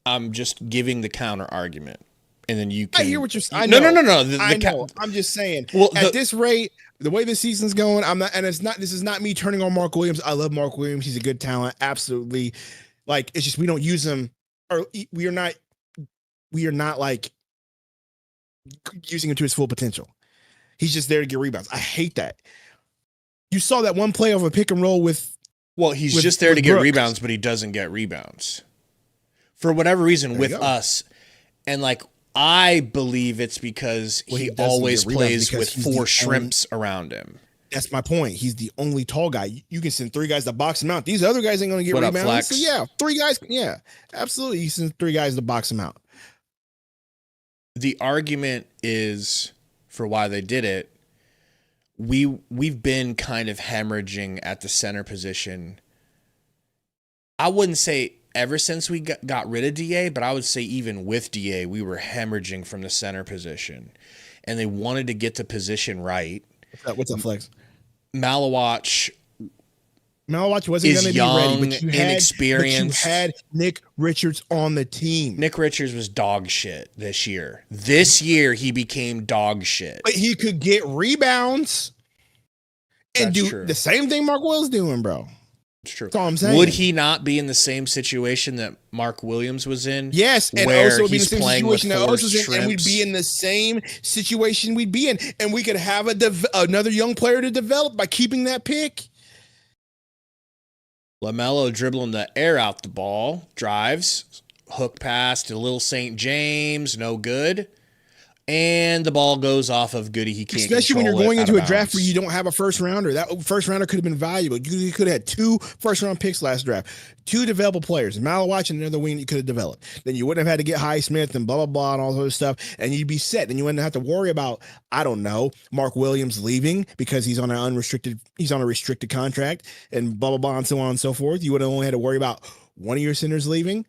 I'm just giving the counter argument. And then you can...
I hear what you're saying.
No.
I know. I'm just saying. Well, at this rate, the way the season's going, I'm not... And this is not me turning on Mark Williams. I love Mark Williams. He's a good talent. Absolutely. Like, it's just we don't use him... Or we are not like... using him to his full potential. He's just there to get rebounds. I hate that. You saw that one play of a pick and roll with...
Well, he's just there to get rebounds, but he doesn't get rebounds. For whatever reason with us. And like, I believe it's because he always plays with 4 shrimps around him.
That's my point. He's the only tall guy. You can send 3 guys to box him out. These other guys ain't going to get rebounds. So yeah, 3 guys. Yeah, absolutely. You send 3 guys to box him out.
The argument is for why they did it. We've been kind of hemorrhaging at the center position. I wouldn't say ever since we got rid of DA, but I would say even with DA, we were hemorrhaging from the center position. And they wanted to get the position right.
What's up, Flex?
Malawatch
wasn't going to be ready, but
inexperienced.
You had Nick Richards on the team.
Nick Richards was dog shit this year. This year, he became dog shit.
But he could get rebounds and do the same thing Mark Will's doing, bro.
It's true.
That's all I'm saying.
Would he not be in the same situation that Mark Williams was in?
Yes, and
where
also be in the
he's
same
playing with
situation that
4
Oso was in, and we'd be in the same situation we'd be in, and we could have another young player to develop by keeping that pick.
LaMelo dribbling the air out the ball, drives, hook pass to Little St. James, no good. And the ball goes off of Goody. He can't
Especially when you're
control
going
it
into a
out of
draft where
bounds.
you don't have a first rounder. That first rounder could have been valuable. You could have had 2 first-round picks last draft. 2 developable players, Malawach and another wing that you could have developed. Then you wouldn't have had to get Highsmith and blah, blah, blah, and all those stuff. And you'd be set. And you wouldn't have to worry about, I don't know, Mark Williams leaving because he's on a restricted contract and blah, blah, blah, and so on and so forth. You would have only had to worry about one of your centers leaving.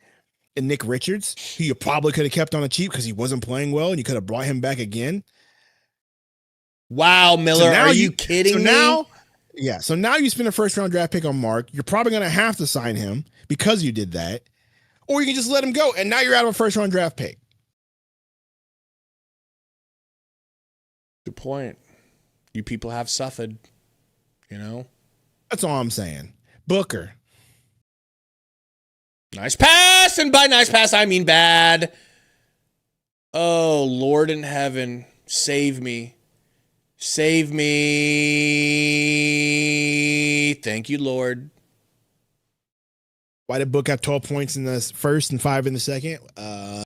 And Nick Richards, who you probably could have kept on a cheap because he wasn't playing well, and you could have brought him back again.
Wow, Miller, are you kidding me?
So now you spend a first-round draft pick on Mark. You're probably going to have to sign him because you did that. Or you can just let him go, and now you're out of a first-round draft pick.
Good point. You people have suffered,
That's all I'm saying. Booker.
Nice pass, and by nice pass, I mean bad. Oh, Lord in heaven, save me. Save me. Thank you, Lord.
Why did Book have 12 points in the first and 5 in the second? I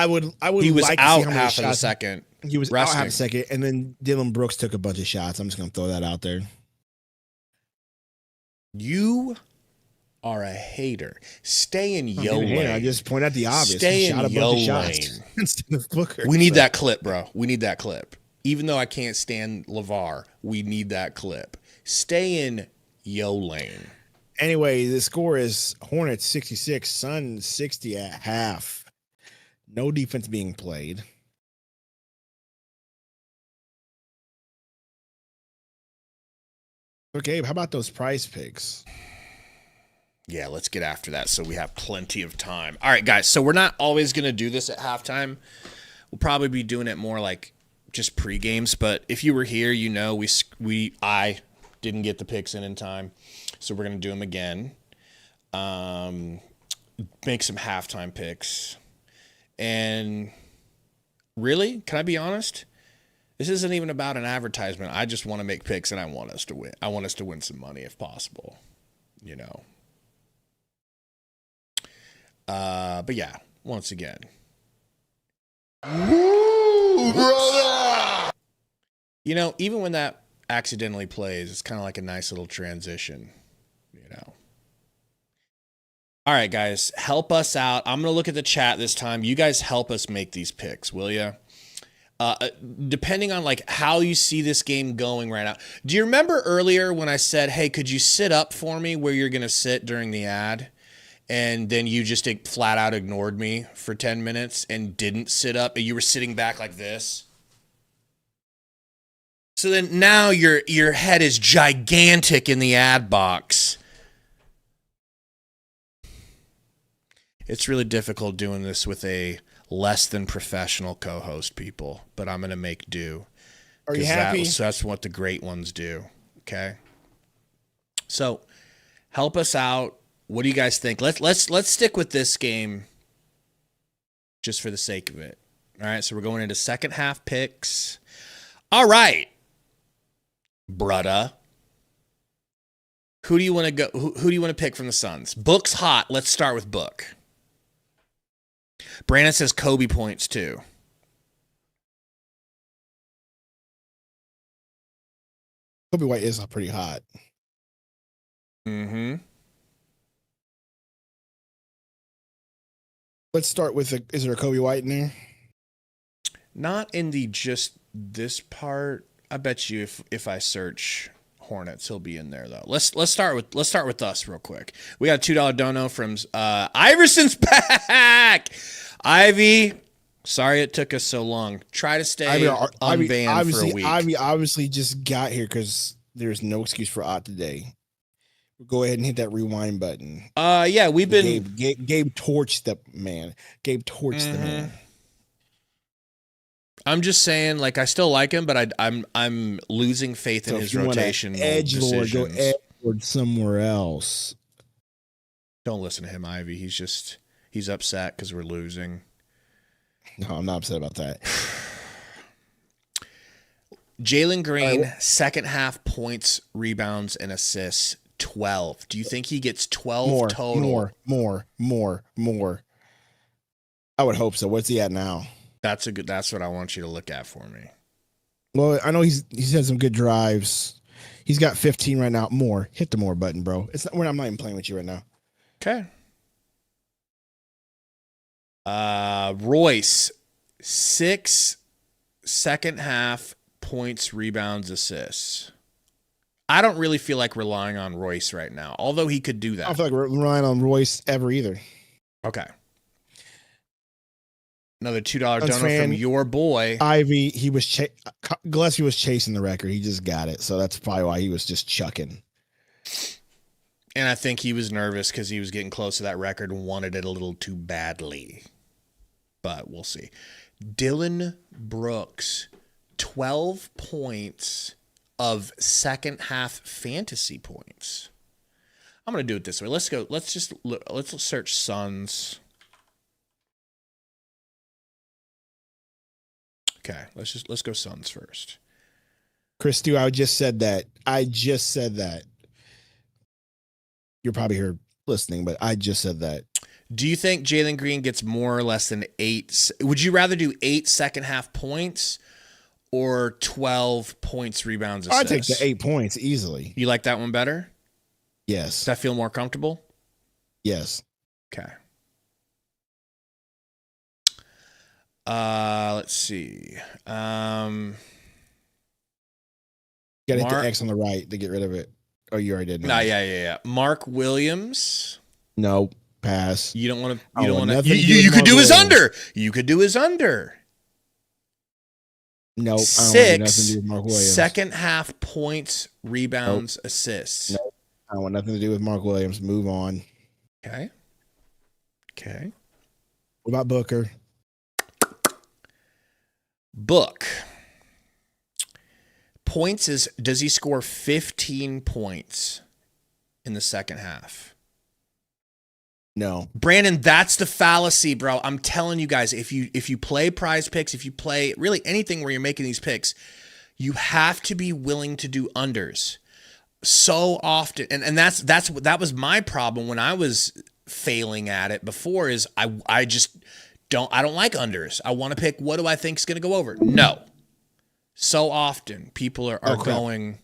would.
He was
like
out
to see how many
half of the
shots.
second.
He was
resting.
out half a second, and then Dylan Brooks took a bunch of shots. I'm just going to throw that out there.
You are a hater. Stay in yo lane.
I just point out the obvious.
Stay
He shot
in
a
yo
bunch of shots
lane.
instead of Booker.
We need that clip, bro. We need that clip. Even though I can't stand LeVar, we need that clip. Stay in yo lane.
Anyway, the score is Hornets 66, Suns 60 at half. No defense being played. Okay, how about those prize picks?
Yeah, let's get after that so we have plenty of time. All right, guys, so we're not always going to do this at halftime. We'll probably be doing it more like just pre-games, but if you were here, I didn't get the picks in time, so we're going to do them again. Make some halftime picks. And really, can I be honest? This isn't even about an advertisement. I just want to make picks, and I want us to win. I want us to win some money if possible, But yeah, once again.
Woo, brother!
Even when that accidentally plays, it's kind of like a nice little transition, All right, guys, help us out. I'm going to look at the chat this time. You guys help us make these picks, will you? Depending on how you see this game going right now. Do you remember earlier when I said, hey, could you sit up for me where you're going to sit during the ad? And then you just flat out ignored me for 10 minutes and didn't sit up. And you were sitting back like this. So then now your head is gigantic in the ad box. It's really difficult doing this with a less than professional co-host, people, but I'm going to make do.
Are you happy?
That's what the great ones do, okay? So help us out. What do you guys think? Let's stick with this game just for the sake of it. All right, so we're going into second half picks. All right, brudda. Who do you want to go? Who do you want to pick from the Suns? Book's hot. Let's start with Book. Brandon says Kobe points too.
Kobe White is pretty hot.
Mm-hmm.
Let's start with is there a Kobe White in there?
Not in the just this part. I bet you if I search Hornets, he'll be in there though. Let's start with us real quick. We got a $2 dono from Iverson's back. Ivy, sorry it took us so long. Try to stay unbanned for a week.
Ivy obviously just got here because there's no excuse for Ott today. Go ahead and hit that rewind button.
Yeah, we've been
Gabe torched the man. Gabe torched the man.
I'm just saying, I still like him, but I'm losing faith in his rotation decisions.
Go edgelord somewhere else.
Don't listen to him, Ivy. He's upset because we're losing.
No, I'm not upset about that.
Jalen Green, second half points, rebounds, and assists, 12. Do you think he gets 12 total?
More. I would hope so. What's he at now?
That's what I want you to look at for me.
Well, I know he's had some good drives. He's got 15 right now. More. Hit the more button, bro. I'm not even playing with you right now.
Okay. Royce, 6 second half points, rebounds, assists. I don't really feel like relying on Royce right now, although he could do that.
I don't feel like we're relying on Royce ever either.
Okay. Another $2 donor from your boy.
Ivy, Gillespie was chasing the record. He just got it. So that's probably why he was just chucking.
And I think he was nervous because he was getting close to that record and wanted it a little too badly. But we'll see. Dylan Brooks, 12 points of second half fantasy points. I'm going to do it this way. Let's go. Let's search Suns. Okay, let's go Suns first.
Chris Stu, I just said that. You're probably here listening, but I just said that.
Do you think Jalen Green gets more or less than 8? Would you rather do 8 second half points or 12 points, rebounds, assists?
I take the 8 points easily.
You like that one better?
Yes.
Does that feel more comfortable?
Yes.
Okay. Let's see.
You gotta hit the X on the right to get rid of it. Oh, you already did.
No, yeah. Mark Williams.
No, pass.
You don't want to.
You don't want to.
You could do his under. You could do his under.
Nope.
6
Williams.
Second half points, rebounds, assists.
Nope. I want nothing to do with Mark Williams. Move on.
Okay.
What about Booker?
Book. Points does he score 15 points in the second half?
No.
Brandon, that's the fallacy, bro. I'm telling you guys, if you play prize picks, if you play really anything where you're making these picks, you have to be willing to do unders. So often, and that was my problem when I was failing at it before, is I just don't like unders. I want to pick what do I think is going to go over. No. So often people are going.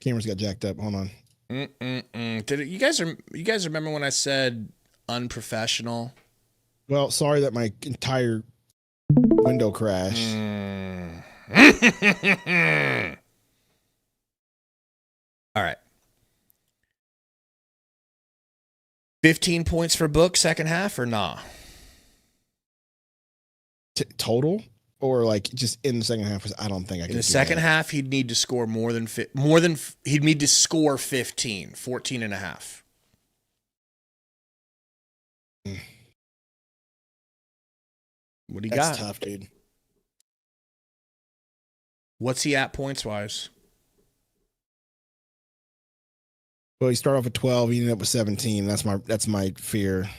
Cameras got jacked up. Hold on.
Did you guys remember when I said unprofessional?
Well, sorry that my entire window crashed.
All right. 15 points for Book second half or nah?
Total? Or like just in the second half? I don't think I can.
In the second half, he'd need to score he'd need to score 15, 14 and a half. What do you got?
That's tough, dude.
What's he at points wise?
Well, he started off with 12. He ended up with 17. That's my fear.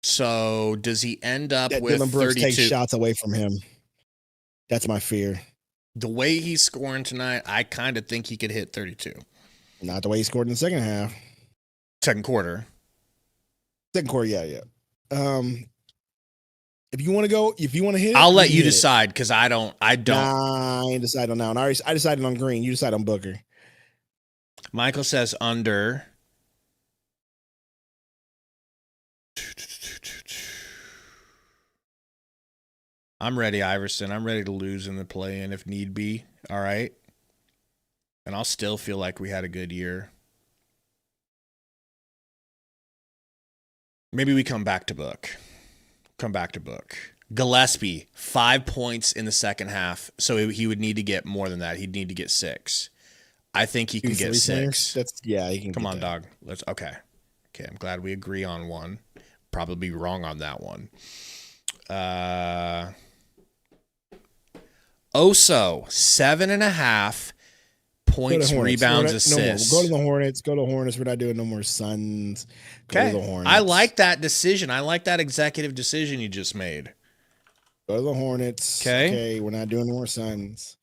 So does he end up with
Dylan Brooks
32?
Takes shots away from him. That's my fear.
The way he's scoring tonight, I kind of think he could hit 32.
Not the way he scored in the second half.
Second quarter,
yeah. If you want to hit it,
I'll let you decide because I don't.
Nah, I ain't decided on that one. I decided on Green. You decide on Booker.
Michael says under. I'm ready, Iverson. I'm ready to lose in the play-in if need be. All right. And I'll still feel like we had a good year. Maybe we come back to Book. Gillespie, 5 points in the second half. So he would need to get more than that. He'd need to get 6. I think he can get 6.
He can.
Come on, dog. Okay. I'm glad we agree on one. Probably wrong on that one. Oso, 7.5 points, rebounds, assists.
Go to the Hornets. We're not doing no more Suns. Go to the Hornets.
I like that decision. I like that executive decision you just made.
Go to the Hornets. Okay. We're not doing more Suns.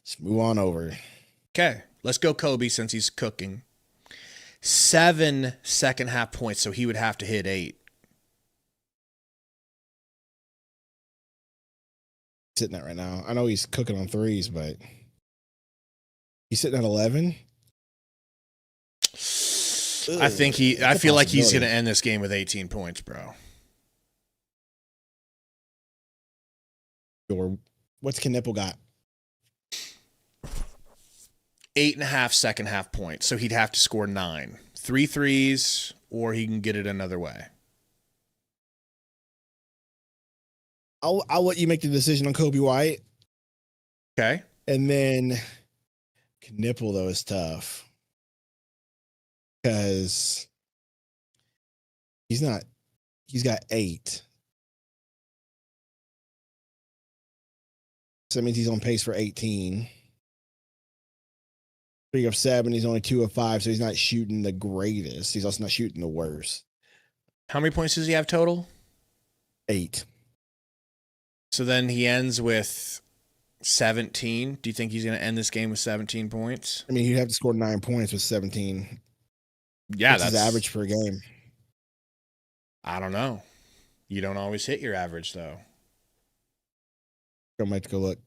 Just move on over.
Okay. Let's go Kobe since he's cooking. 7 second half points, so he would have to hit 8.
Sitting at right now. I know he's cooking on threes, but he's sitting at 11.
I feel like he's going to end this game with 18 points, bro.
Or what's Knipple got?
8.5 second half points. So he'd have to score 9. 3 threes, or he can get it another way.
I'll let you make the decision on Kobe White.
Okay.
And then Knipple, though, is tough. Because he's got 8. So that means he's on pace for 18. 3 of 7. He's only 2 of 5, so he's not shooting the greatest. He's also not shooting the worst.
How many points does he have total?
8.
So then he ends with 17. Do you think he's going to end this game with 17 points?
I mean, he'd have to score 9 points with 17.
Yeah,
that's his average per game.
I don't know. You don't always hit your average, though.
I might go look.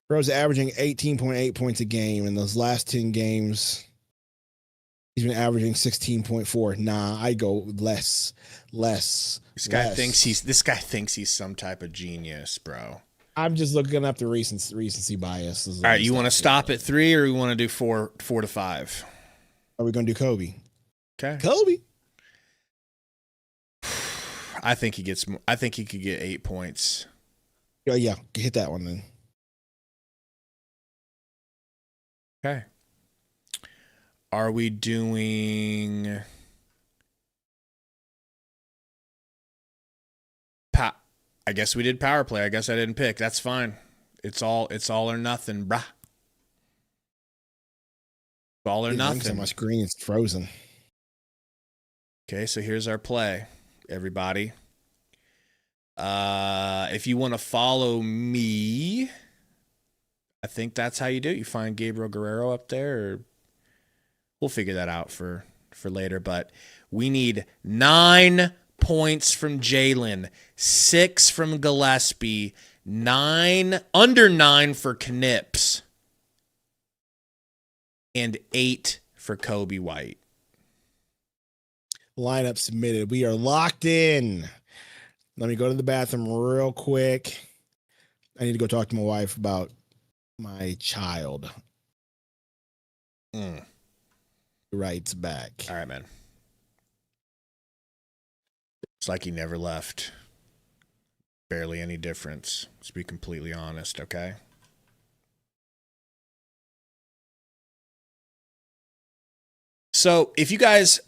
Bro's averaging 18.8 points a game. In those last 10 games, he's been averaging 16.4. Nah, I go less.
This guy thinks he's some type of genius, bro.
I'm just looking up the recency bias.
All right, you want to stop at 3, or you want to do 4 to 5?
Are we going to do Kobe?
Okay.
Kobe.
I think he could get 8 points.
Oh yeah, hit that one then.
Okay. Are we doing I guess we did power play. I guess I didn't pick. That's fine. It's all or nothing, bruh. All or nothing.
My screen is frozen.
Okay, so here's our play, everybody. If you want to follow me, I think that's how you do it. You find Gabriel Guerrero up there, or we'll figure that out for later. But we need 9 points from Jalen, 6 from Gillespie, under 9 for Knips, and 8 for Kobe White.
Lineup submitted. We are locked in. Let me go to the bathroom real quick. I need to go talk to my wife about my child. Writes back.
All right, man. It's like he never left. Barely any difference. Let's be completely honest, okay? So if you guys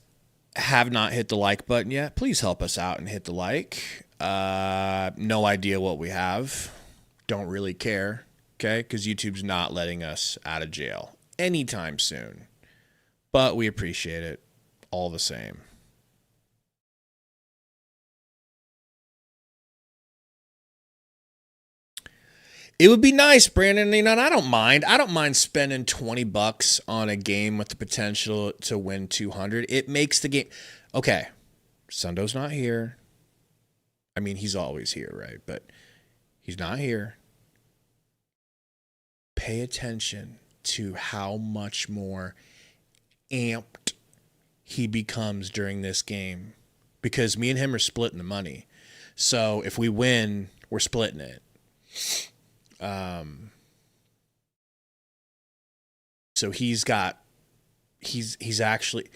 have not hit the like button yet, please help us out and hit the like. No idea what we have. Don't really care, okay? Because YouTube's not letting us out of jail anytime soon. But we appreciate it all the same. It would be nice, Brandon. You know, and I don't mind. I don't mind spending $20 on a game with the potential to win 200. It makes the game. Okay, Sundo's not here. I mean, he's always here, right? But he's not here. Pay attention to how much more amped he becomes during this game, because me and him are splitting the money. So if we win, we're splitting it. So he's actually,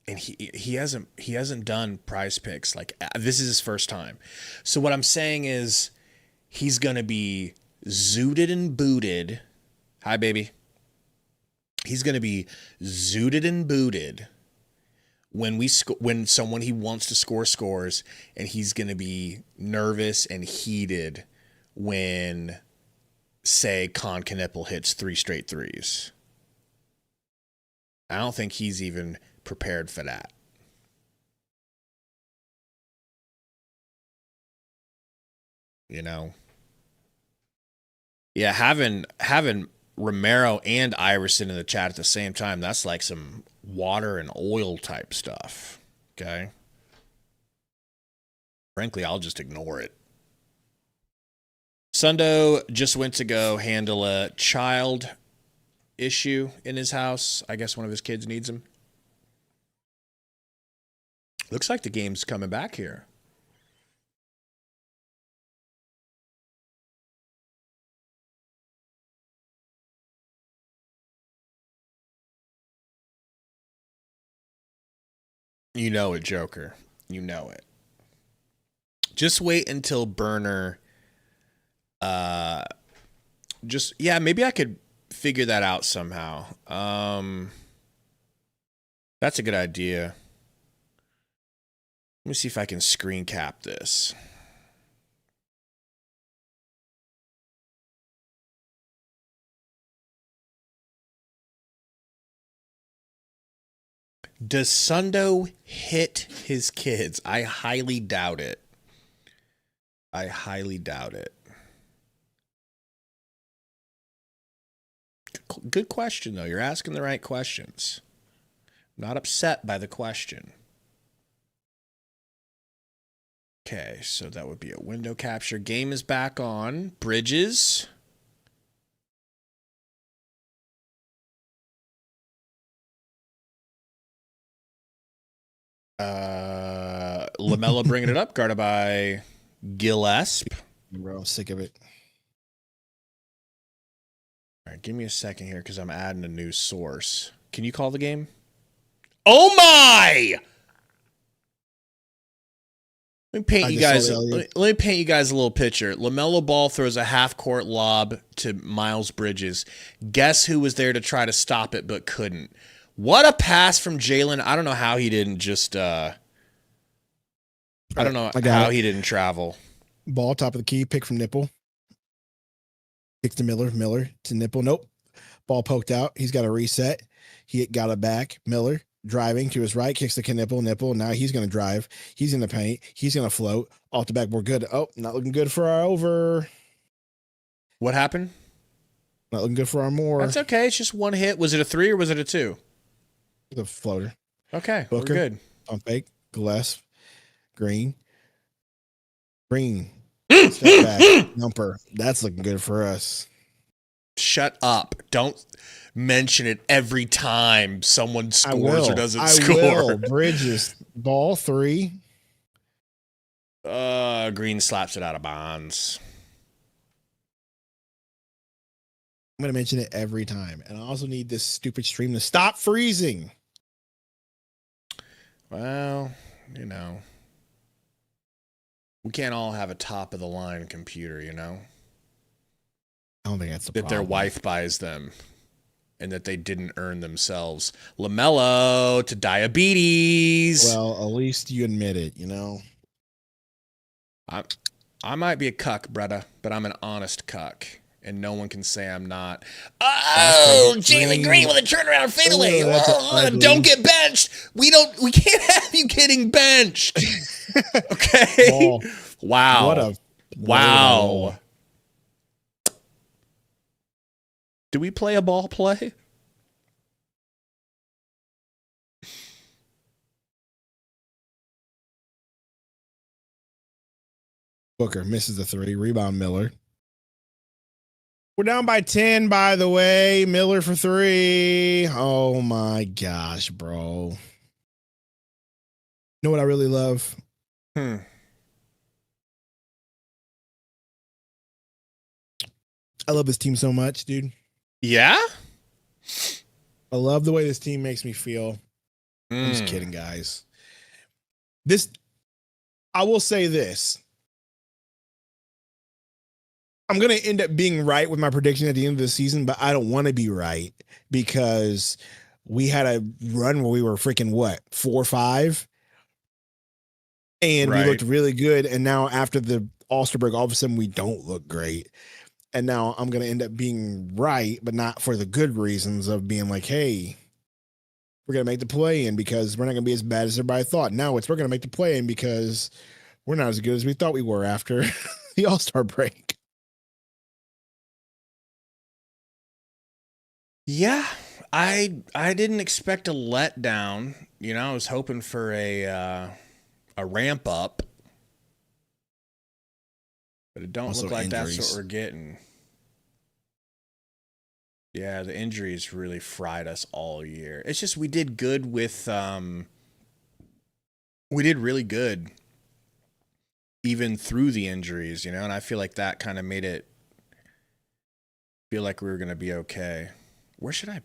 and he hasn't done prize picks. Like, this is his first time. So what I'm saying is he's going to be zooted and booted. Hi, baby. He's going to be zooted and booted when someone he wants to score scores, and he's going to be nervous and heated when, say, Con Knipple hits 3 straight threes. I don't think he's even prepared for that. You know? Yeah, having Romero and Iverson in the chat at the same time, that's like some water and oil type stuff. Okay. Frankly, I'll just ignore it. Sundo just went to go handle a child issue in his house. I guess one of his kids needs him. Looks like the game's coming back here. You know it, Joker. You know it. Just wait until Burner. Maybe I could figure that out somehow. That's a good idea. Let me see if I can screen cap this. Does Sundo hit his kids? I highly doubt it. I highly doubt it. Good question, though. You're asking the right questions. Not upset by the question. Okay, so that would be a window capture. Game is back on. Bridges. LaMelo bringing it up, guarded by Gillespie.
Bro, I'm sick of it.
All right, give me a second here because I'm adding a new source. Can you call the game? Oh my! Let me paint you guys. Let me paint you guys a little picture. LaMelo Ball throws a half-court lob to Miles Bridges. Guess who was there to try to stop it but couldn't? What a pass from Jalen! I don't know how he didn't just. I don't know how he didn't travel.
Ball top of the key, pick from Nipple. Kicks to Miller. Miller to Nipple. Nope. Ball poked out. He's got a reset. He got it back. Miller driving to his right, kicks to Nipple. Nipple. Now he's going to drive. He's in the paint. He's going to float off the backboard. Good. Oh, not looking good for our over.
What happened?
Not looking good for our more.
That's okay. It's just one hit. Was it a 3 or was it a 2?
The floater.
Okay.
Booker,
we're good.
On fake. Gillespie. Green. Step back. Numper. That's looking good for us.
Shut up. Don't mention it every time someone scores or doesn't score.
Will. Bridges. Ball 3.
Green slaps it out of bounds.
I'm going to mention it every time. And I also need this stupid stream to stop freezing.
Well, you know. We can't all have a top-of-the-line computer, you know?
I don't think that's the
that
problem.
Their wife buys them and that they didn't earn themselves. LaMelo to diabetes.
Well, at least you admit it, you know?
I might be a cuck, brother, but I'm an honest cuck. And no one can say I'm not. Oh, Jalen Green with a turnaround fadeaway. Don't get benched. We can't have you getting benched. Okay.
Ball.
Wow. Wow. Do we play a ball play?
Booker misses the 3. Rebound Miller. We're down by 10, by the way. Miller for 3. Oh my gosh, bro. You know what I really love? I love this team so much, dude.
Yeah?
I love the way this team makes me feel. I'm just kidding, guys. I will say this. I'm going to end up being right with my prediction at the end of the season, but I don't want to be right because we had a run where we were freaking 4-5 and we looked really good. And now after the All-Star break, all of a sudden we don't look great. And now I'm going to end up being right, but not for the good reasons of being like, hey, we're going to make the play in because we're not going to be as bad as everybody thought. Now we're going to make the play in because we're not as good as we thought we were after the All-Star break.
Yeah, I didn't expect a letdown. I was hoping for a ramp up, but it don't
Also
look like
injuries.
that's what we're getting. Yeah, the injuries really fried us all year. It's just we did good with we did really good even through the injuries, and I feel like that kind of made it feel like we were going to be okay. Where should I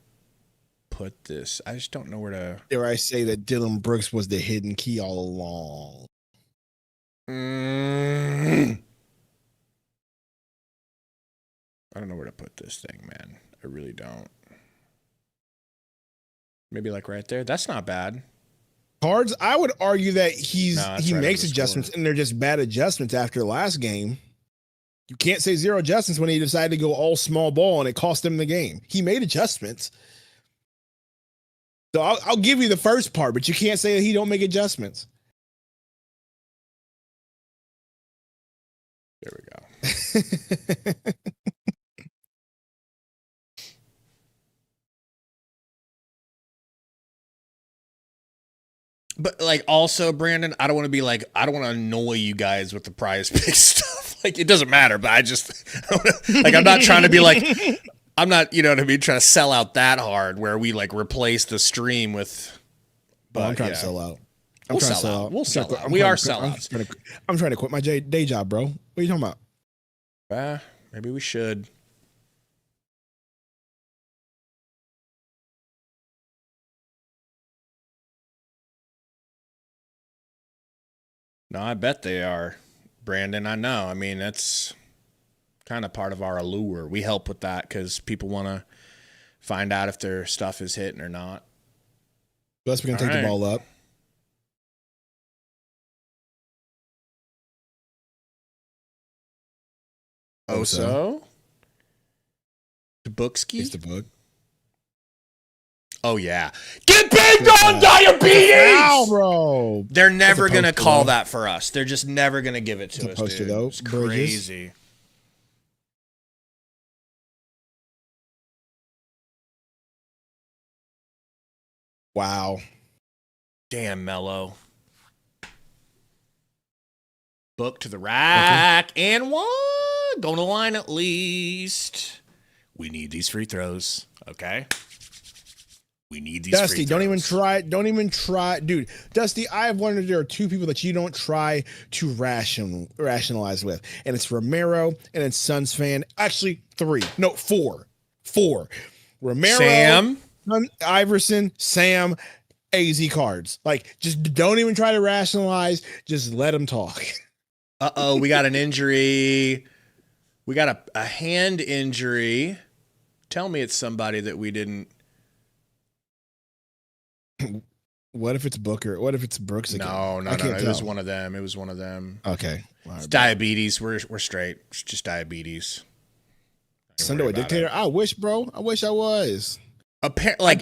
put this? I just don't know where to.
Dare I say that Dylan Brooks was the hidden key all along?
I don't know where to put this thing, man. I really don't. Maybe like right there. That's not bad.
Cards, I would argue that he
right
makes
over the
adjustments,
score.
and they're just bad adjustments after last game. You can't say zero adjustments when he decided to go all small ball and it cost him the game. He made adjustments. So I'll give you the first part, but you can't say that he don't make adjustments.
There we go. But like also, Brandon, I don't want to annoy you guys with the prize pick stuff. Like it doesn't matter, but I'm not trying to be like, I'm not, you know what I mean, trying to sell out that hard where we like replace the stream with. But
I'm trying to sell out.
We'll sell out. We'll sell out. We are sellouts.
I'm trying to quit my day job, bro. What are you talking about?
Maybe we should. No, I bet they are, Brandon. I know. I mean, that's kind of part of our allure. We help with that because people want to find out if their stuff is hitting or not.
Plus, we're going to take the ball up.
Oso? Tabukski?
It's the book.
Oh, yeah. Get banged on diabetes!
Wow, bro.
They're never going to call that for us. They're just never going to give it to us,
poster,
dude.
though.
It's crazy.
Wow.
Damn, Mello. Book to the rack and one. Going to line at least. We need these free throws. Okay. We need these
Dusty,
free throws.
Don't even try. Dude, Dusty, I've learned that there are two people that you don't try to rationalize with. And it's Romero and it's Suns fan. Actually, four. Romero,
Sam,
Iverson, Sam, AZ cards. Like, just don't even try to rationalize. Just let them talk.
Uh-oh, we got an injury. We got a hand injury. Tell me it's somebody that we didn't.
What if it's Booker? What if it's Brooks again?
No. It was one of them.
Okay.
It's diabetes. We're straight. It's just diabetes.
Sundo a dictator? I wish, bro. I wish I was.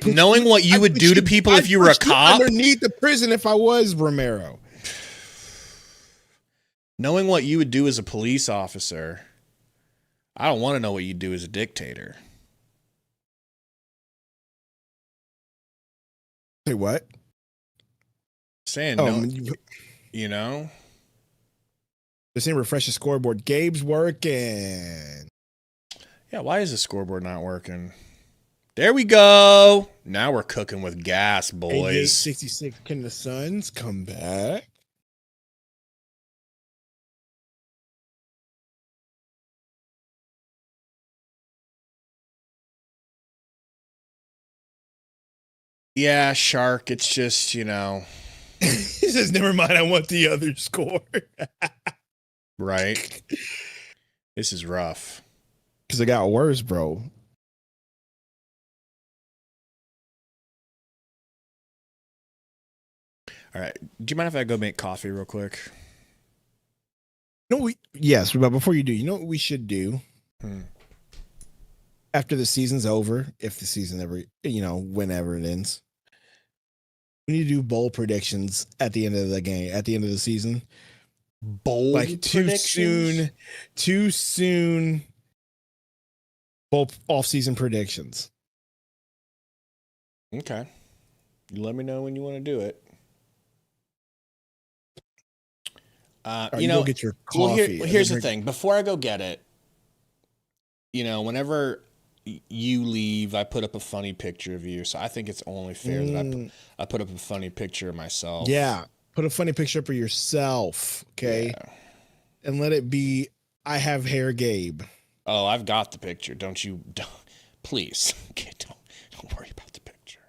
Knowing what you would do to people if you were a cop.
Underneath the prison if I was Romero.
Knowing what you would do as a police officer. I don't want to know what you'd do as a dictator.
Say what?
Saying you know.
Just saying refresh the scoreboard. Gabe's working.
Yeah, why is the scoreboard not working? There we go. Now we're cooking with gas, boys.
66. Can the Suns come back?
Yeah, Shark. It's just,
He says, never mind. I want the other score.
Right. This is rough.
Because it got worse, bro.
All right. Do you mind if I go make coffee real quick?
Yes, but before you do, you know what we should do? After the season's over, if the season ever, whenever it ends, we need to do bowl predictions at the end of the game, at the end of the season.
Bowl
too soon. Bowl off-season predictions.
Okay. You let me know when you want to do it.
You go get your coffee.
Here's the thing. Before I go get it, whenever you leave, I put up a funny picture of you. So I think it's only fair that I put up a funny picture of myself.
Yeah. Put a funny picture up for yourself. Okay. Yeah. And let it be, I have hair, Gabe.
Oh, I've got the picture. Please. Okay, don't worry about the picture.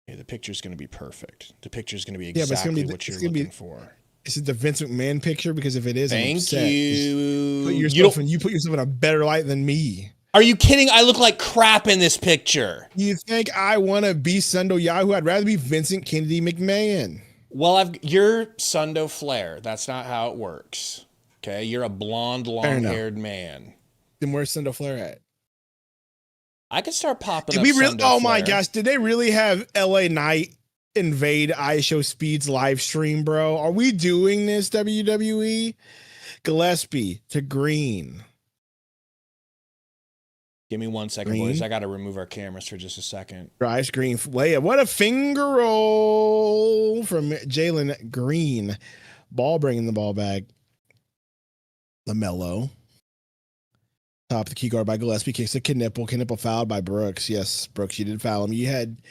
Okay, the picture's going to be perfect. The picture's going to be exactly what you're looking for.
Is it the Vince McMahon picture? Because if it is,
thank you.
You put yourself in a better light than me.
Are you kidding? I look like crap in this picture.
You think I want to be Sundo Yahoo? I'd rather be Vincent Kennedy McMahon.
Well, you're Sundo Flair. That's not how it works. Okay, you're a blonde, long-haired man.
Then where's Sundo Flair at?
I could start popping up Sundo
Oh
Flair.
my gosh, did they really have LA Knight invade iShow Speed's live stream, bro? Are we doing this, WWE? Gillespie to Green.
Give me 1 second, boys. I got to remove our cameras for just a second.
Drives Green. What a finger roll from Jalen Green. Ball bringing the ball back. LaMelo. Top of the key guard by Gillespie. Kicks to Knipple. Knipple fouled by Brooks. Yes, Brooks, you did foul him. You had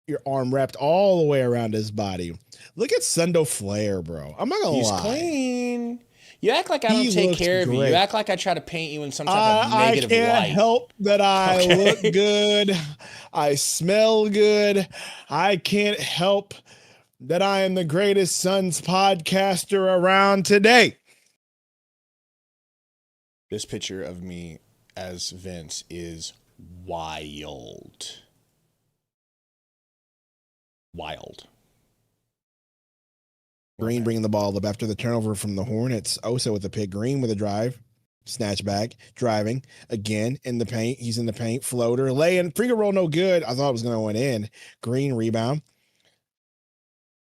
your arm wrapped all the way around his body. Look at Sundo Flair, bro. I'm not going to lie.
He's clean. You act like I don't take care of you. You act like I try to paint you in some type of negative light.
I can't help that I look good. I smell good. I can't help that I am the greatest Suns podcaster around today.
This picture of me as Vince is wild. Wild.
Green bringing the ball up after the turnover from the Hornets. Oso with the pick. Green with a drive. Snatch back. Driving. Again in the paint. He's in the paint. Floater. Laying. Free roll no good. I thought it was going to went in. Green rebound.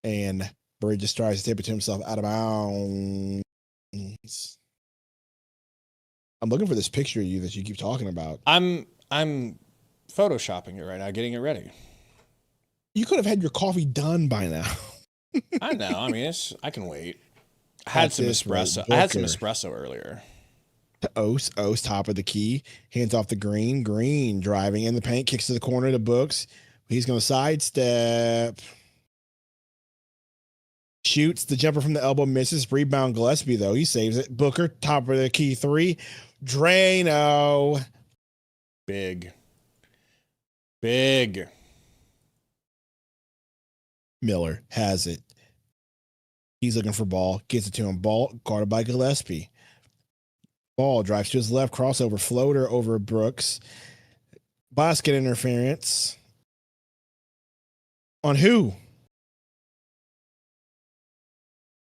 And Bridges tries to tip it to himself out of bounds. I'm looking for this picture of you that you keep talking about.
I'm photoshopping it right now, getting it ready.
You could have had your coffee done by now.
I know. I mean, I can wait. I had some espresso earlier.
Ose, top of the key. Hands off the Green. Green driving in the paint. Kicks to the corner to Books. He's going to sidestep. Shoots the jumper from the elbow. Misses. Rebound Gillespie, though. He saves it. Booker, top of the key. 3. Drano.
Big.
Miller has it. He's looking for ball. Gets it to him. Ball guarded by Gillespie. Ball drives to his left. Crossover. Floater over Brooks. Basket interference. On who?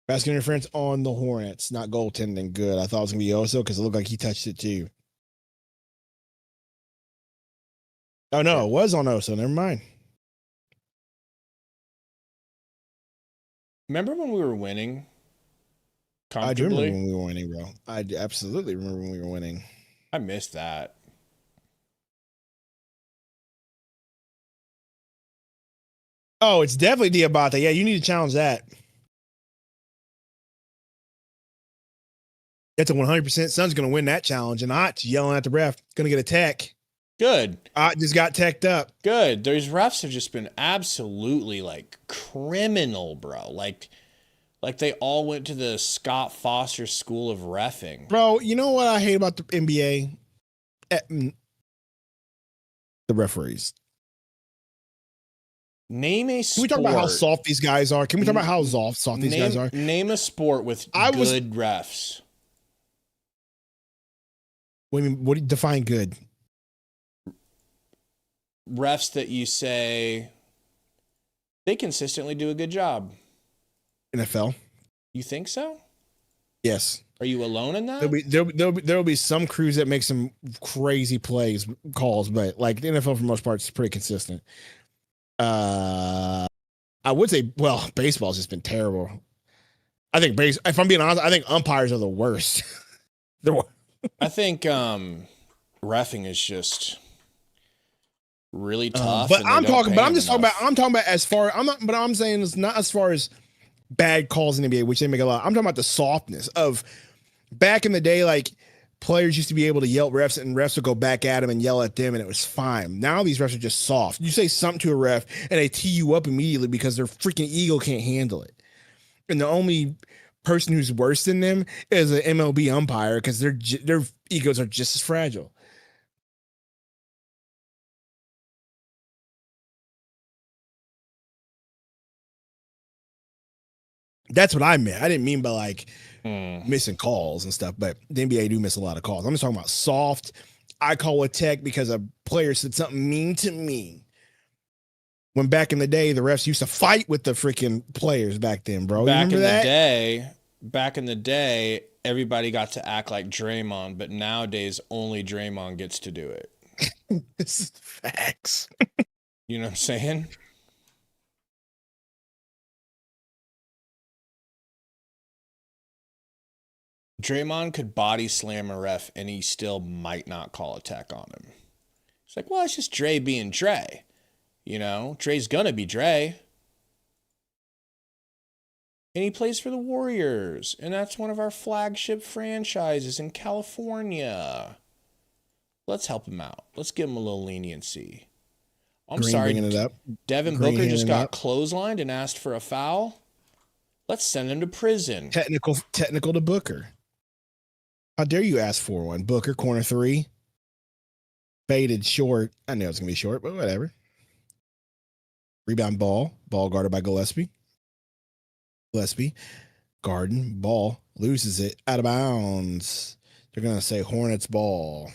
Basket interference on the Hornets. Not goaltending. Good. I thought it was going to be Oso because it looked like he touched it too. Oh, no. It was on Oso. Never mind.
Remember when we were winning?
I do remember when we were winning, bro. I absolutely remember when we were winning.
I missed that.
Oh, it's definitely Diabate. Yeah, you need to challenge that. That's a 100%. Suns going to win that challenge. And Ott's yelling at the ref. Going to get a tech.
Good.
Ott just got teched up.
Good. Those refs have just been absolutely like criminal, bro. Like they all went to the Scott Foster School of Reffing.
Bro, you know what I hate about the NBA? The referees.
Name a sport.
Can we talk about how soft these guys are? Can we talk about how soft these guys are?
Name a sport with good refs.
What do you mean? What do you define good?
Refs that you say they consistently do a good job.
NFL.
You think so?
Yes.
Are you alone in that?
There'll be some crews that make some crazy calls, but like the NFL for the most part is pretty consistent. I would say, well, baseball's just been terrible. I think if I'm being honest, I think umpires are the worst.
I think reffing is just really tough.
But
and they
I'm
don't
talking.
pay
But I'm
him
just talking
enough.
about. I'm talking about as far. I'm not. But I'm saying it's not as far as bad calls in the NBA, which they make a lot. I'm talking about the softness of back in the day, like players used to be able to yell at refs, and refs would go back at them and yell at them, and it was fine. Now these refs are just soft. You say something to a ref, and they tee you up immediately because their freaking ego can't handle it. And the only person who's worse than them is an MLB umpire because their egos are just as fragile. That's what I meant. I didn't mean by like missing calls and stuff, but the NBA do miss a lot of calls. I'm just talking about soft. I call a tech because a player said something mean to me. When back in the day, the refs used to fight with the freaking players back then, bro. You remember that?
Back in the day, everybody got to act like Draymond, but nowadays only Draymond gets to do it.
This is facts.
You know what I'm saying? Draymond could body slam a ref and he still might not call a tech on him. It's like, well, it's just Dre being Dre. You know, Dre's gonna be Dre. And he plays for the Warriors. And that's one of our flagship franchises in California. Let's help him out. Let's give him a little leniency. I'm
Green
sorry,
bringing it up.
Devin
Green
Booker just
handing it
got
up.
clotheslined and asked for a foul. Let's send him to prison.
Technical to Booker. How dare you ask for one? Booker, corner three. Faded short. I knew it was going to be short, but whatever. Rebound ball. Ball guarded by Gillespie. Gillespie. Garden. Ball. Loses it. Out of bounds. They're going to say Hornets ball.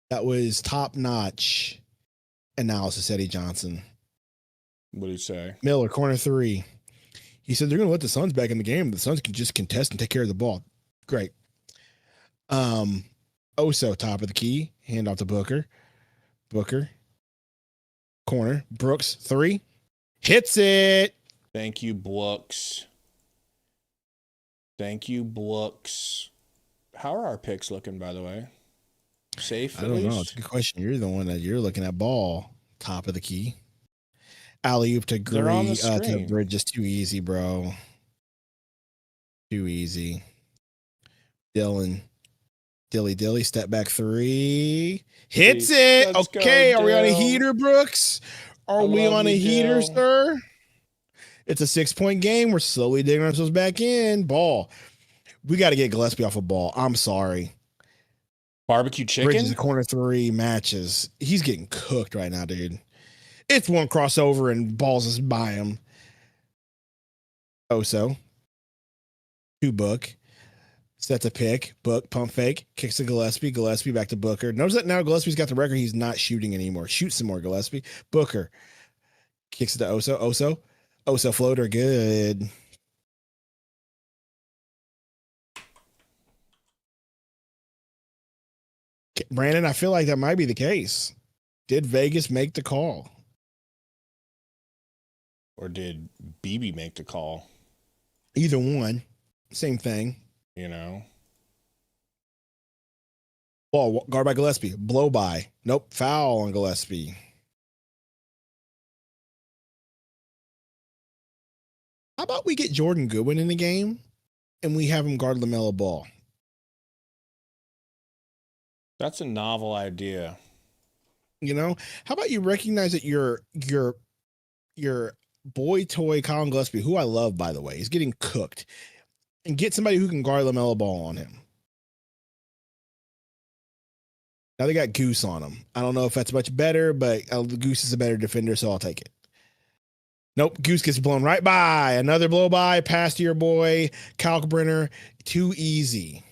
That was top-notch analysis, Eddie Johnson.
What did he say?
Miller, corner three. He said they're going to let the Suns back in the game. The Suns can just contest and take care of the ball. Great. Oso, top of the key. Hand off to Booker. Booker. Corner. Brooks, three. Hits it.
Thank you, Brooks. Thank you, Brooks. How are our picks looking, by the way? Safe,
I don't know. It's a good question. You're the one that you're looking at ball. Top of the key. Alley-oop to
They're on the
to
screen.
Bridge. Just too easy, bro. Too easy. Dylan. Dilly. Step back three. Hits it.
Let's go,
Okay. Are we on a
Dill.
heater, Brooks? Are
I
we
love
on a
you,
heater,
Dill.
sir? It's a 6-point game. We're slowly digging ourselves back in. Ball. We got to get Gillespie off a ball. I'm sorry.
Barbecue
Bridges
chicken?
a corner three matches. He's getting cooked right now, dude. It's one crossover and balls us by him. Oso. Two Book. Sets a pick. Book, pump fake. Kicks to Gillespie. Gillespie back to Booker. Notice that now Gillespie's got the record. He's not shooting anymore. Shoot some more, Gillespie. Booker. Kicks it to Oso. Oso floater. Good. Brandon, I feel like that might be the case. Did Vegas make the call?
Or did BB make the call?
Either one. Same thing.
You know?
Ball guard by Gillespie. Blow by. Nope. Foul on Gillespie. How about we get Jordan Goodwin in the game and we have him guard LaMelo Ball?
That's a novel idea.
You know, how about you recognize that your boy toy Colin Gillespie, who I love by the way, is getting cooked, and get somebody who can guard LaMelo Ball on him. Now they got Goose on him. I don't know if that's much better, but Goose is a better defender, so I'll take it. Nope, Goose gets blown right by. Another blow by, pass to your boy Kalkbrenner. Too easy.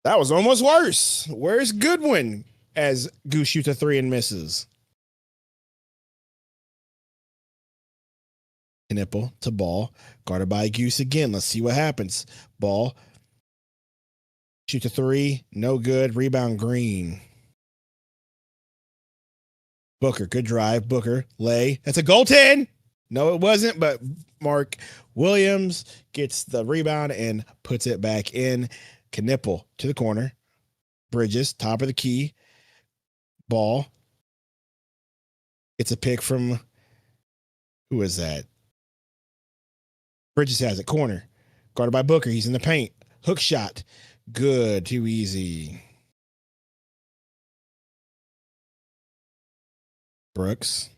That was almost worse. Where's Goodwin as Goose shoots a three and misses? Knipple to Ball. Guarded by Goose again. Let's see what happens. Ball. Shoots a three. No good. Rebound Green. Booker. Good drive. Booker. Lay. That's a goaltend. No, it wasn't, but Mark Williams gets the rebound and puts it back in. Knipple to the corner. Bridges, top of the key. Ball. It's a pick from, who is that? Bridges has it. Corner. Guarded by Booker. He's in the paint. Hook shot. Good. Too easy. Brooks.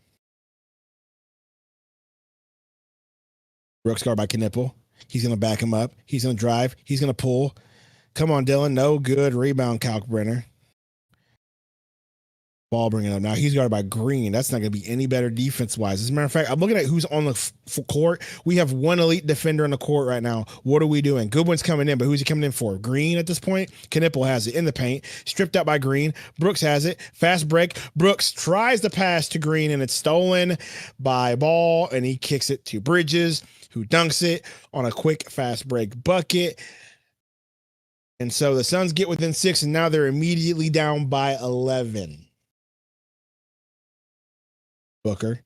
Brooks guarded by Knipple. He's going to back him up. He's going to drive. He's going to pull. Come on, Dylan. No good. Rebound, Kalkbrenner. Ball bringing up now. He's guarded by Green. That's not going to be any better defense-wise. As a matter of fact, I'm looking at who's on the court. We have one elite defender on the court right now. What are we doing? Goodwin's coming in, but who's he coming in for? Green at this point? Knipple has it in the paint. Stripped out by Green. Brooks has it. Fast break. Brooks tries to pass to Green, and it's stolen by Ball, and he kicks it to Bridges, who dunks it on a quick fast break bucket. And so the Suns get within 6, and now they're immediately down by 11. Booker,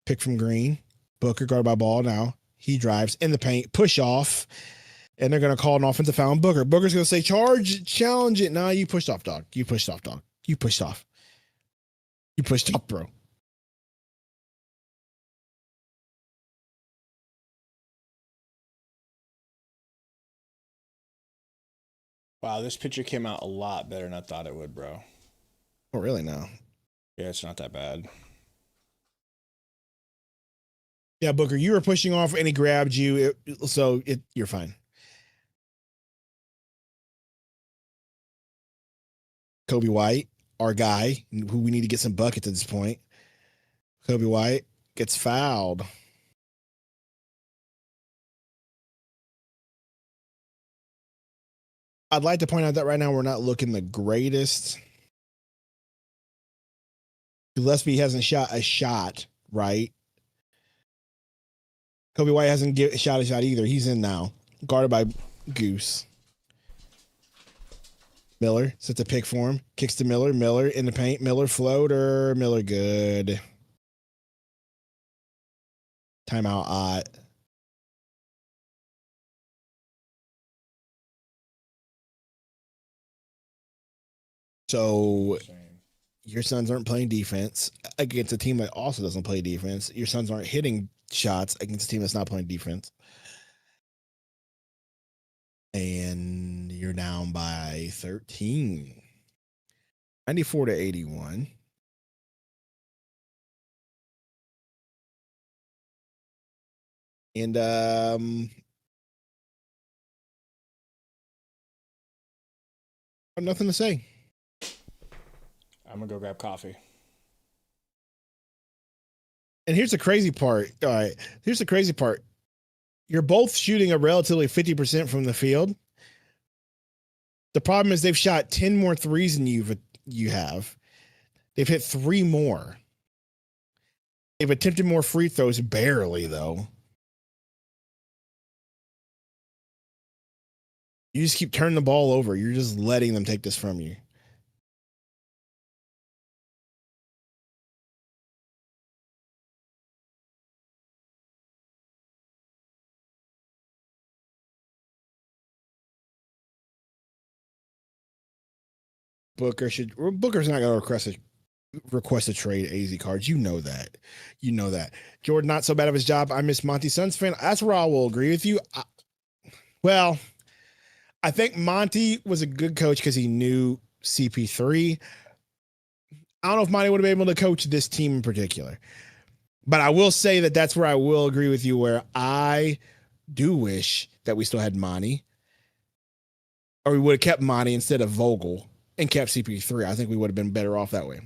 pick from Green. Booker guarded by Ball now. He drives in the paint, push off, and they're going to call an offensive foul on Booker. Booker's going to say, challenge it. Nah, you pushed off, dog. You pushed off, dog. You pushed off. You pushed off, bro.
Wow, this picture came out a lot better than I thought it would, bro.
Oh, really now?
Yeah, it's not that bad.
Yeah, Booker, you were pushing off and he grabbed you, you're fine. Kobe White, our guy, who we need to get some buckets at this point. Kobe White gets fouled. I'd like to point out that right now we're not looking the greatest. Gillespie hasn't shot a shot, right? Kobe White hasn't shot a shot either. He's in now. Guarded by Goose. Miller sets a pick for him. Kicks to Miller. Miller in the paint. Miller floater. Miller good. Timeout Ott. So your Suns aren't playing defense against a team that also doesn't play defense. Your Suns aren't hitting shots against a team that's not playing defense. And you're down by 13. 94-81. And I have nothing to say.
I'm going to go grab coffee.
And here's the crazy part. All right. Here's the crazy part. You're both shooting a relatively 50% from the field. The problem is they've shot 10 more threes than you have. They've hit 3 more. They've attempted more free throws, barely, though. You just keep turning the ball over. You're just letting them take this from you. Booker's not going to request a trade AZ cards. You know that. Jordan, not so bad of his job. I miss Monty Suns fan. That's where I will agree with you. I think Monty was a good coach because he knew CP3. I don't know if Monty would have been able to coach this team in particular. But I will say that that's where I will agree with you, where I do wish that we still had Monty. Or we would have kept Monty instead of Vogel and kept CP3. I think we would have been better off that way.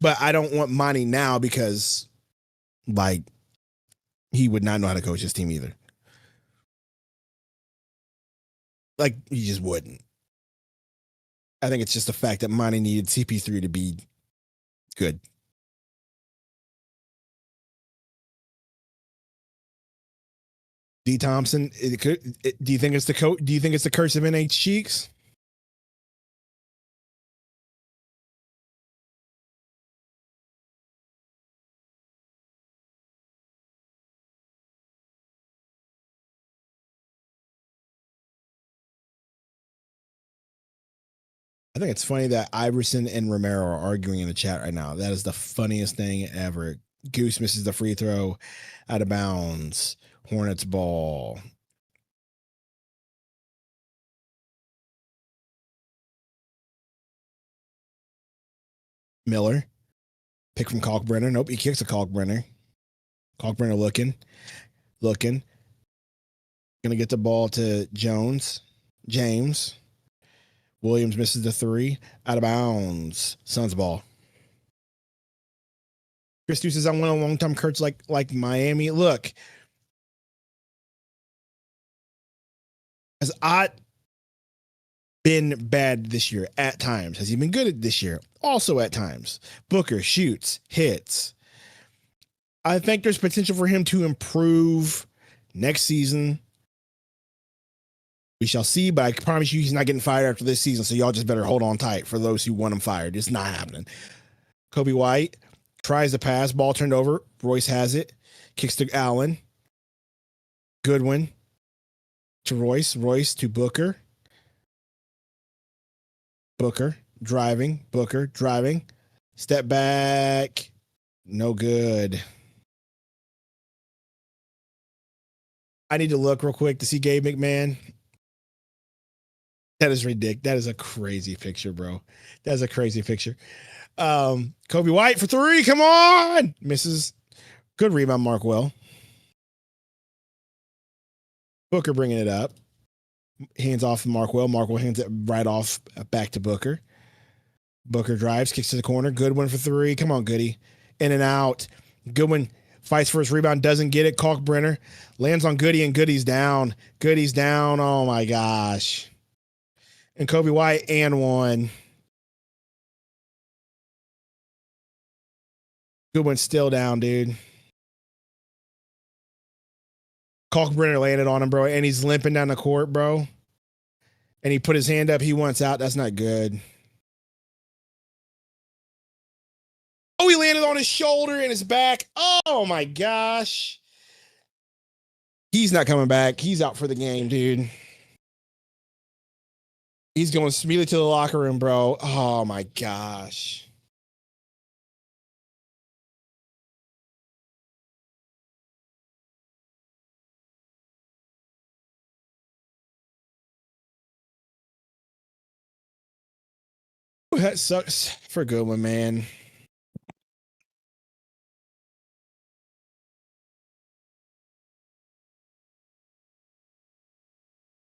But I don't want Monty now because, he would not know how to coach his team either. He just wouldn't. I think it's just the fact that Monty needed CP3 to be good. D. Thompson, do you think it's the curse of NH Cheeks? I think it's funny that Iverson and Romero are arguing in the chat right now. That is the funniest thing ever. Goose misses the free throw out of bounds. Hornets ball. Miller. Pick from Kalkbrenner. Nope, he kicks a Kalkbrenner. Kalkbrenner looking. Gonna get the ball to Jones. James. Williams misses the three. Out of bounds. Suns ball. Chris Stu says, I want a long-time Kurtz like Miami. Look, has Ott been bad this year at times? Has he been good at this year? Also at times. Booker shoots, hits. I think there's potential for him to improve next season. We shall see, but I promise you he's not getting fired after this season, so y'all just better hold on tight for those who want him fired. It's not happening. Kobe White tries to pass, ball turned over. Royce has it. Kicks to Allen. Goodwin to Royce. Royce to Booker. Booker driving. Booker driving. Step back. No good. I need to look real quick to see Gabe McMahon. That is ridiculous. That is a crazy picture, bro. That's a crazy picture. Kobe White for three. Come on. Misses. Good rebound, Markwell. Booker bringing it up. Hands off Markwell. Markwell hands it right off back to Booker. Booker drives, kicks to the corner. Goodwin for three. Come on, Goody. In and out. Goodwin fights for his rebound. Doesn't get it. Kalkbrenner lands on Goody, and Goody's down. Goody's down. Oh, my gosh. And Kobe White and one. Goodwin's still down, dude. Kalkbrenner landed on him, bro, and he's limping down the court, bro. And he put his hand up. He wants out. That's not good. Oh, he landed on his shoulder and his back. Oh, my gosh. He's not coming back. He's out for the game, dude. He's going immediately to the locker room, bro. Oh, my gosh. That sucks for Goodwin, man.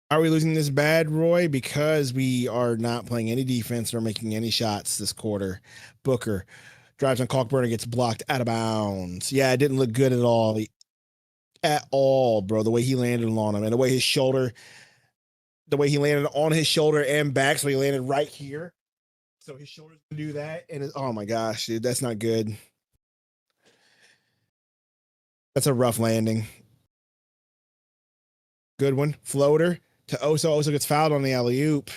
Are we losing this bad, Roy? Because we are not playing any defense or making any shots this quarter. Booker drives on Kalkbrenner, gets blocked out of bounds. Yeah, it didn't look good at all. At all, bro. The way he landed on him and the way his shoulder, the way he landed on his shoulder and back. So he landed right here. So his shoulders can do that. And oh my gosh, dude, that's not good. That's a rough landing. Good one. Floater to Oso. Oso gets fouled on the alley-oop.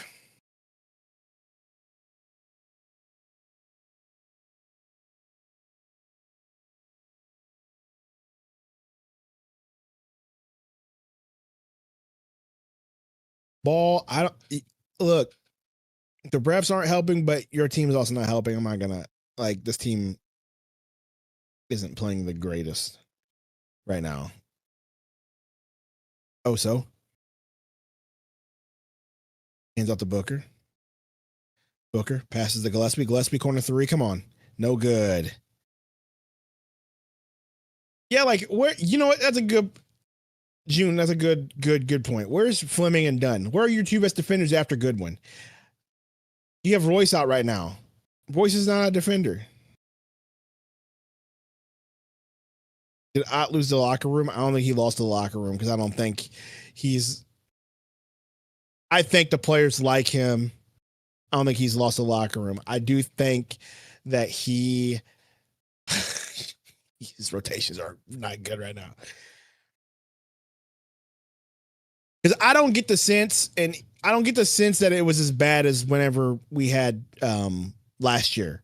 Ball. I don't look. The refs aren't helping, but your team is also not helping. I'm not gonna like this team isn't playing the greatest right now. Oso. Hands off to Booker. Booker passes to Gillespie. Gillespie corner three. Come on. No good. Yeah, like where you know what? That's a good June. That's a good point. Where's Fleming and Dunn? Where are your two best defenders after Goodwin? You have Royce out right now. Royce is not a defender. Did Ott lose the locker room? I don't think he lost the locker room because I don't think he's. I think the players like him. I don't think he's lost the locker room. I do think that his rotations are not good right now. Because I don't get the sense, and I don't get the sense that it was as bad as whenever we had last year.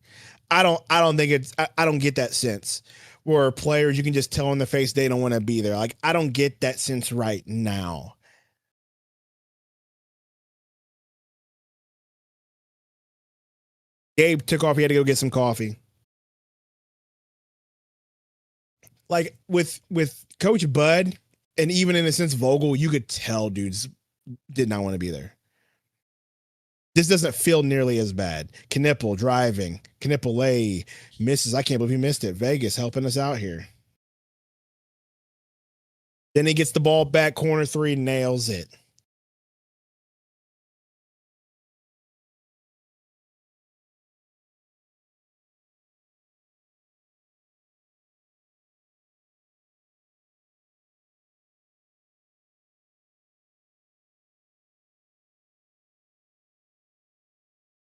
I don't get that sense where players you can just tell in the face they don't want to be there. Like I don't get that sense right now. Gabe took off. He had to go get some coffee. Like with Coach Bud, and even in a sense Vogel, you could tell dudes did not want to be there. This doesn't feel nearly as bad. Knipple driving. Knipple misses. I can't believe he missed it. Vegas helping us out here. Then he gets the ball back, corner three, nails it.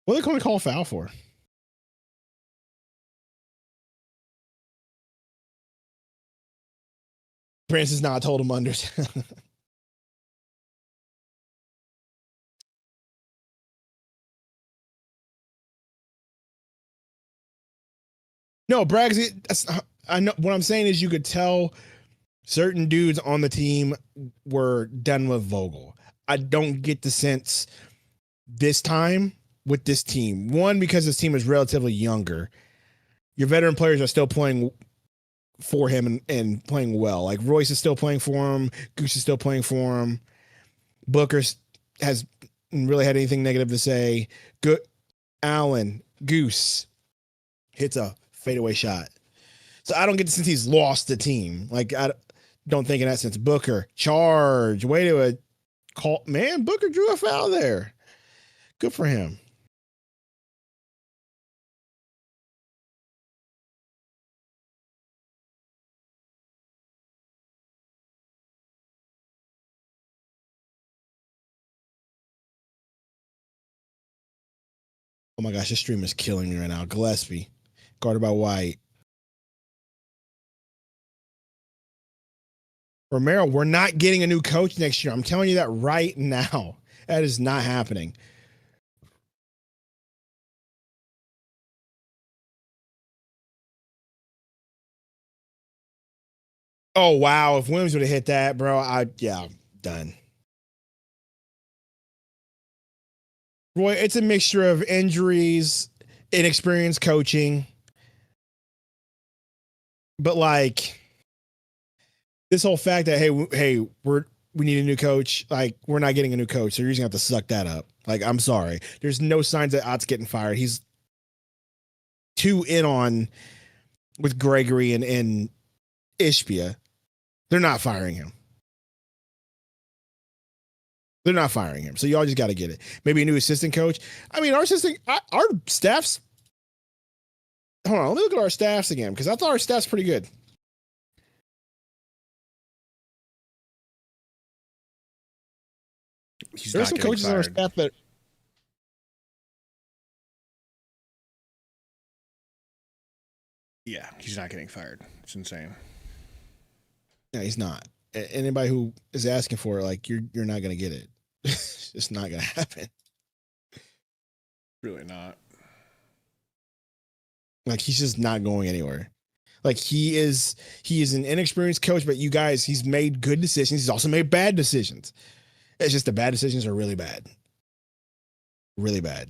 What are they going to call a foul for? Francis not told him unders. No, Braggs. I know what I'm saying is you could tell certain dudes on the team were done with Vogel. I don't get the sense this time with this team. One, because this team is relatively younger. Your veteran players are still playing for him and playing well. Like Royce is still playing for him. Goose is still playing for him. Booker has really had anything negative to say. Good. Allen, Goose hits a fadeaway shot. So I don't get the sense he's lost the team. Like I don't think in that sense. Booker, charge, way to a call. Man, Booker drew a foul there. Good for him. Oh my gosh, this stream is killing me right now. Gillespie, guarded by White. Romero, we're not getting a new coach next year. I'm telling you that right now. That is not happening. Oh, wow. If Williams would have hit that, bro, I'm done. Roy, it's a mixture of injuries, inexperienced coaching. But like this whole fact that, hey, we need a new coach. Like, we're not getting a new coach. So you're just gonna have to suck that up. Like, I'm sorry. There's no signs that Ott's getting fired. He's too in on with Gregory and Ishbia. They're not firing him. They're not firing him. So y'all just got to get it. Maybe a new assistant coach. I mean, our staff's. Hold on, let me look at our staffs again because I thought our staff's pretty good. There's some coaches on our staff that.
Yeah, he's not getting fired. It's insane.
Yeah, he's not. Anybody who is asking for it, like you're not gonna get it. It's not gonna happen.
Really not.
Like he's just not going anywhere. Like he is an inexperienced coach, but you guys, he's made good decisions. He's also made bad decisions. It's just the bad decisions are really bad. Really bad.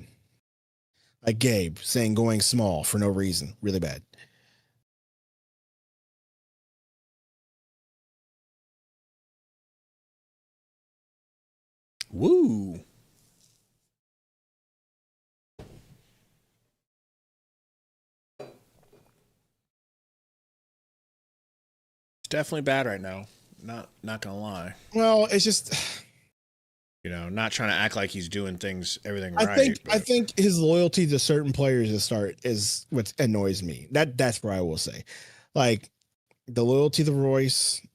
Like Gabe saying going small for no reason. Really bad.
Woo. It's definitely bad right now. Not gonna lie.
Well, it's just
not trying to act like he's doing everything
I
right.
I think his loyalty to certain players is what annoys me. That's where I will say. Like the loyalty to Royce,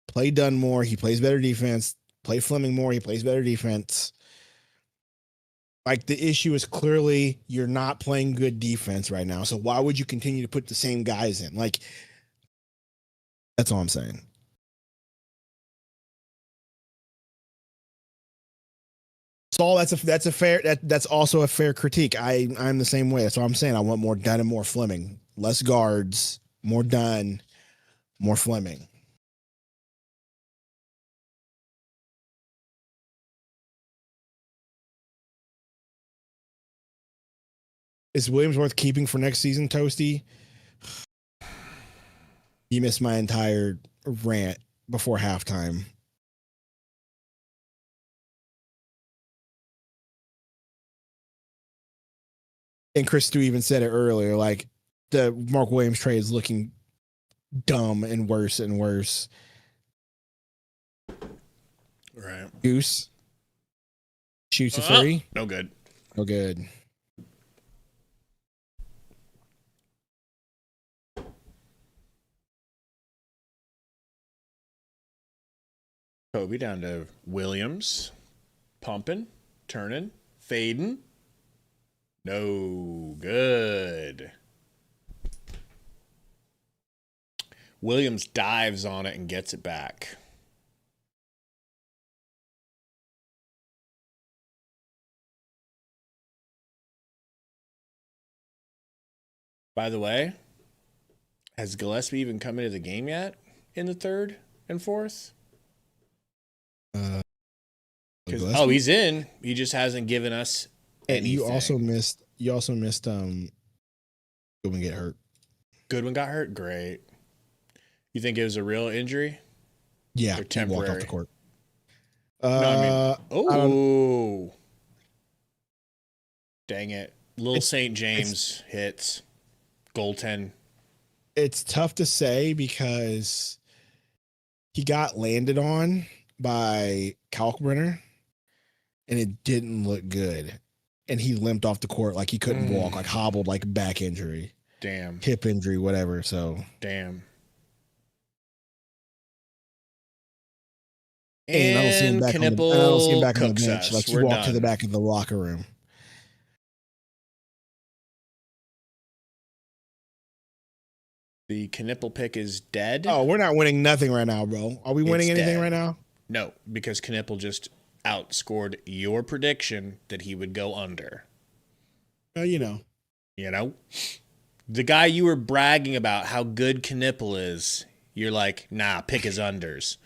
play Dunmore, he plays better defense. Play Fleming more, he plays better defense. Like the issue is clearly you're not playing good defense right now. So why would you continue to put the same guys in? Like that's all I'm saying. Saul, that's also a fair critique. I'm the same way. That's what I'm saying. I want more Dunn and more Fleming. Less guards, more Dunn, more Fleming. Is Williams worth keeping for next season, Toasty? You missed my entire rant before halftime. And Chris Stu even said it earlier, like the Mark Williams trade is looking dumb and worse and worse.
Right.
Goose shoots a three.
No good.
No good.
Kobe down to Williams. Pumping, turning, fading. No good. Williams dives on it and gets it back. By the way, has Gillespie even come into the game yet in the third and fourth? He's in. He just hasn't given us anything.
You also missed Goodwin get hurt.
Goodwin got hurt? Great. You think it was a real injury?
Yeah,
or temporary?
He walked off the court.
Dang it. Little St. James hits. Goaltend.
It's tough to say because he got landed on by Kalkbrenner and it didn't look good. And he limped off the court like he couldn't walk, like hobbled, like back injury.
Damn.
Hip injury, whatever. So
damn.
And I don't see him back on the bench. Like he walked to the back of the locker room.
The Knipple pick is dead.
Oh, we're not winning nothing right now, bro. Are we winning anything right now?
No, because Knipple just outscored your prediction that he would go under.
You know.
You know? The guy you were bragging about how good Knipple is, you're like, nah, pick his unders.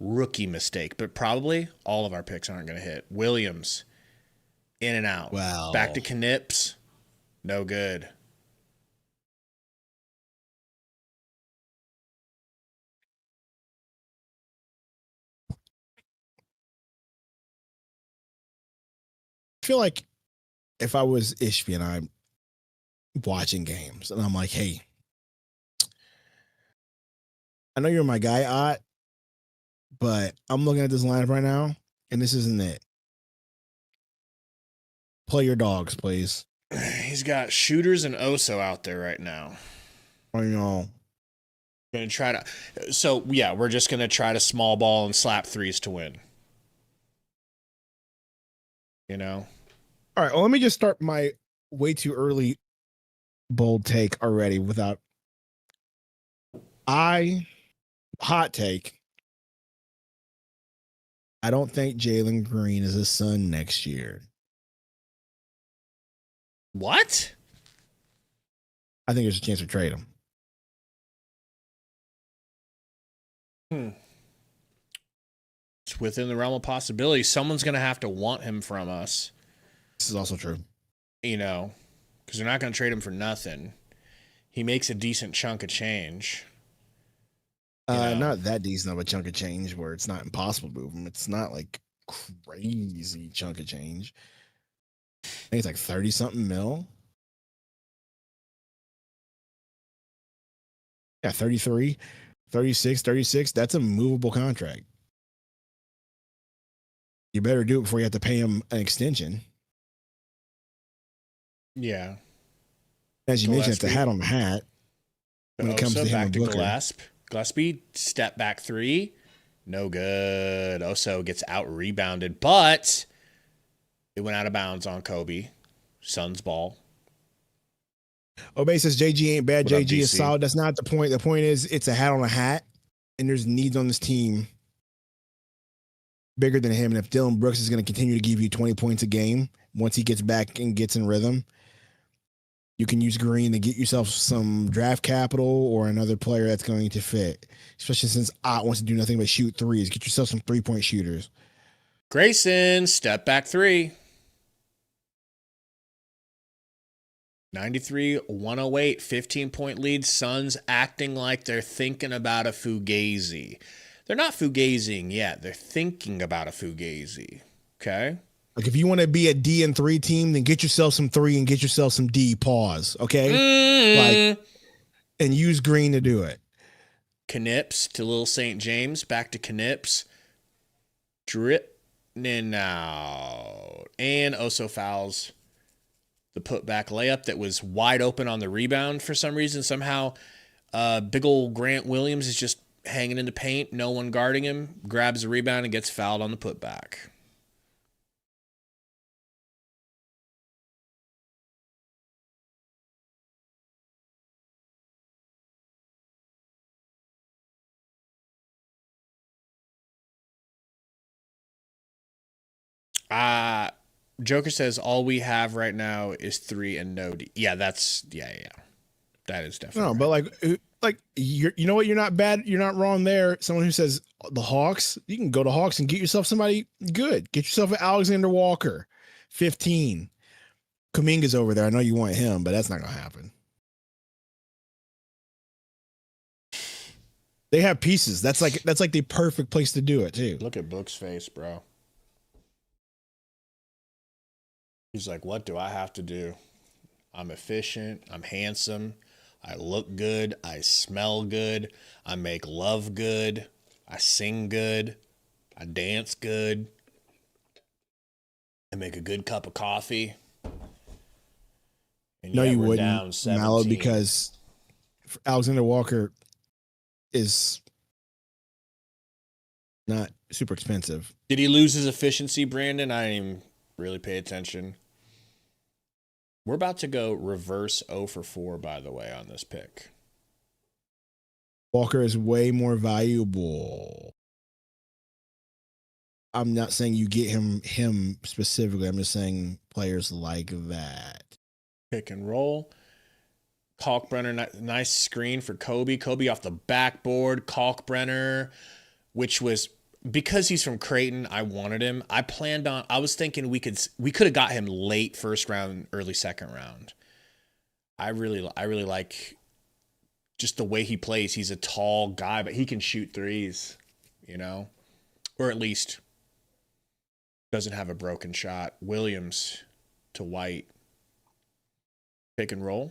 Rookie mistake, but probably all of our picks aren't going to hit. Williams, in and out.
Wow.
Back to Knips, no good.
I feel like if I was Ishvi and I'm watching games and I'm like, hey, I know you're my guy, Ott, but I'm looking at this lineup right now and this isn't it. Play your dogs, please.
He's got Shooters and Oso out there right now.
I know.
Gonna try to. So yeah, we're just gonna try to small ball and slap threes to win. You know.
All right. Well, let me just start my way too early bold take already without. Hot take. I don't think Jalen Green is a Sun next year.
What?
I think there's a chance to trade him.
It's within the realm of possibility. Someone's going to have to want him from us.
This is also true.
You know, because they're not going to trade him for nothing. He makes a decent chunk of change.
Not that decent of a chunk of change where it's not impossible to move him. It's not like crazy chunk of change. I think it's like 30-something mil. Yeah, 33, 36. That's a movable contract. You better do it before you have to pay him an extension.
Yeah.
As you mentioned, it's a hat on the hat. When it comes to him
back
and
to
Booker.
Gillespie, step back three. No good. Oso gets out rebounded, but it went out of bounds on Kobe. Suns ball.
Obey says JG ain't bad.
What up,
JG is
DC?
solid. That's not the point. The point is it's a hat on a hat, and there's needs on this team bigger than him. And if Dylan Brooks is going to continue to give you 20 points a game once he gets back and gets in rhythm, you can use Green to get yourself some draft capital or another player that's going to fit, especially since Ott wants to do nothing but shoot threes. Get yourself some 3-point shooters.
Grayson, step back three. 93-108, 15-point lead. Suns acting like they're thinking about a fugazi. They're not fugazing yet. They're thinking about a fugazi. Okay?
Like if you want to be a D and 3 team, then get yourself some 3 and get yourself some D. Pause. Okay? Like, and use Green to do it.
Knips to Little St. James. Back to Knips. Dripping out. And Oso fouls the putback layup that was wide open on the rebound for some reason. Somehow, big old Grant Williams is just hanging in the paint. No one guarding him. Grabs the rebound and gets fouled on the putback. Joker says all we have right now is 3 and no D. Yeah, that's yeah. That is definitely.
No,
right.
but like you know what? You're not bad. You're not wrong there. Someone who says the Hawks, you can go to Hawks and get yourself somebody good. Get yourself an Alexander Walker, 15. Kuminga's over there. I know you want him, but that's not gonna happen. They have pieces. That's like the perfect place to do it too.
Look at Book's face, bro. He's like, what do I have to do? I'm efficient. I'm handsome. I look good. I smell good. I make love good. I sing good. I dance good. I make a good cup of coffee. And
No,
yet
you
we're
wouldn't,
down 17.
Mallow, because Alexander Walker is not super expensive.
Did he lose his efficiency, Brandon? I didn't even really pay attention. We're about to go reverse 0 for 4, by the way, on this pick.
Walker is way more valuable. I'm not saying you get him specifically. I'm just saying players like that.
Pick and roll. Kalkbrenner, nice screen for Kobe. Kobe off the backboard. Kalkbrenner, which was because he's from Creighton. I wanted him. I was thinking we could have got him late first round, early second round. I really like just the way he plays. He's a tall guy, but he can shoot threes, or at least doesn't have a broken shot. Williams to White. Pick and roll.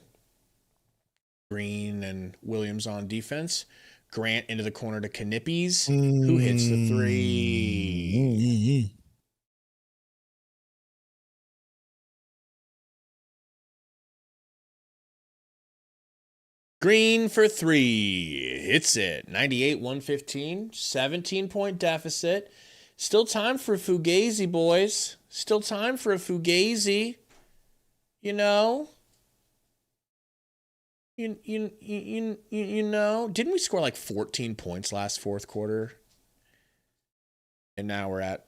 Green and Williams on defense. Grant into the corner to Knippes, who hits the 3. Green for 3. Hits it. 98-115. 17-point deficit. Still time for a Fugazi, boys. Still time for a Fugazi. You know, didn't we score like 14 points last fourth quarter? And now we're at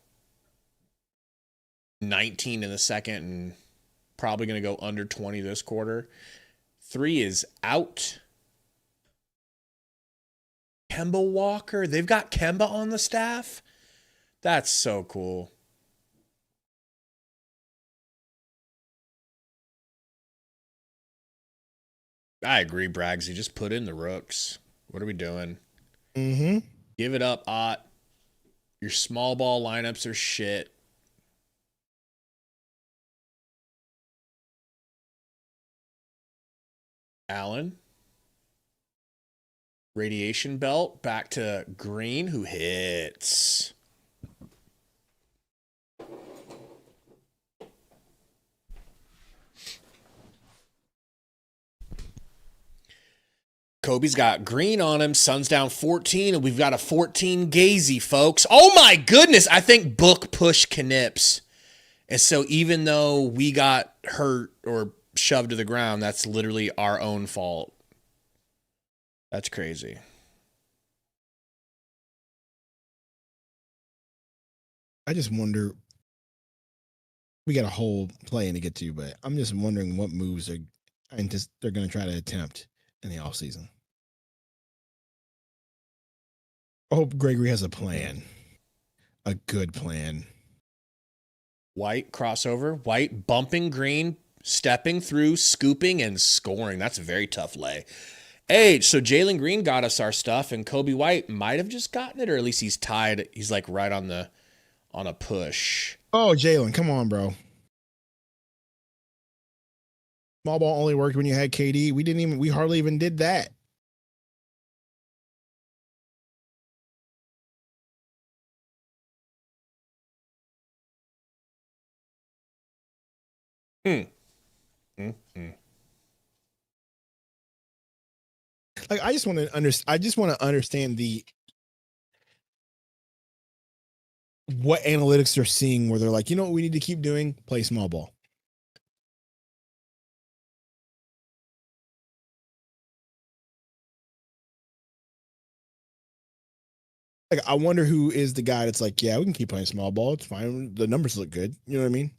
19 in the second and probably going to go under 20 this quarter. 3 is out. Kemba Walker. They've got Kemba on the staff. That's so cool. I agree, Braggsy. Just put in the rooks. What are we doing?
Mm-hmm.
Give it up, Ott. Your small ball lineups are shit. Allen. Radiation belt. Back to Green, who hits. Kobe's got Green on him. Sun's down 14, and we've got a 14 Gazy, folks. Oh, my goodness. I think Book pushed Knips. And so even though we got hurt or shoved to the ground, that's literally our own fault. That's crazy.
I just wonder. We got a whole play-in to get to, but I'm just wondering what moves they're going to try to attempt in the offseason. I hope Gregory has a plan. A good plan.
White crossover. White bumping Green. Stepping through, scooping, and scoring. That's a very tough lay. Hey, so Jalen Green got us our stuff, and Kobe White might have just gotten it, or at least he's tied. He's like right on a push.
Oh, Jalen, come on, bro. Small ball only worked when you had KD. We hardly even did that. Like, I just want to understand what analytics they're seeing where they're like, you know what we need to keep doing? Play small ball. Like, I wonder who is the guy that's like, yeah, we can keep playing small ball. It's fine. The numbers look good. You know what I mean?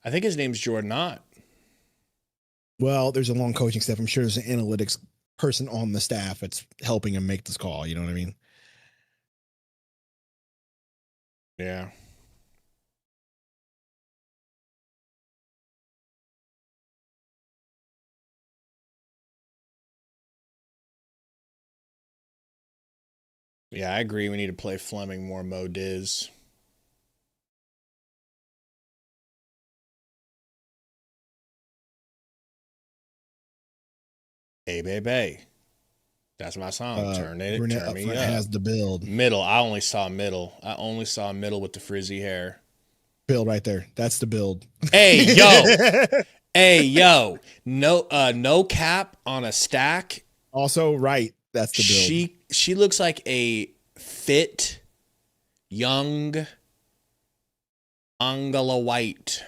I think his name's Jordan Knott.
Well, there's a long coaching staff. I'm sure there's an analytics person on the staff that's helping him make this call. You know what I mean?
Yeah. Yeah, I agree. We need to play Fleming more Mo Diz. Hey, baby. That's my song. Turn it.
Burnett
Turn
up
me
front
up.
has the build.
Middle. I only saw middle with the frizzy hair.
Build right there. That's the build.
Hey, yo. Hey, yo. No cap on a stack.
Also, right. That's the build.
She looks like a fit, young Angela White,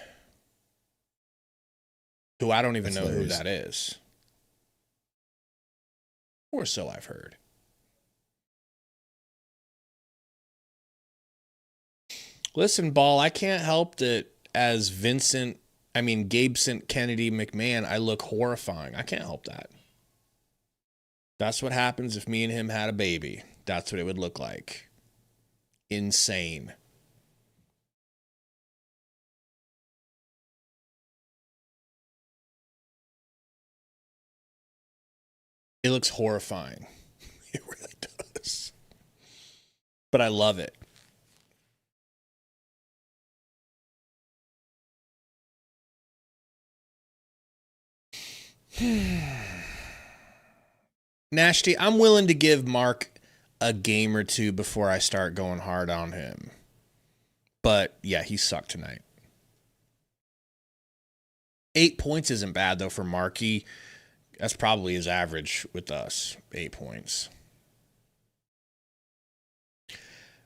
who I don't even know who that is. Or so I've heard. Listen, Ball, I can't help that as Gabe Kennedy McMahon, I look horrifying. I can't help that. That's what happens if me and him had a baby. That's what it would look like. Insane. It looks horrifying. It really does. But I love it. Nashty, I'm willing to give Mark a game or two before I start going hard on him. But, yeah, he sucked tonight. 8 points isn't bad, though, for Marky. That's probably his average with us, 8 points.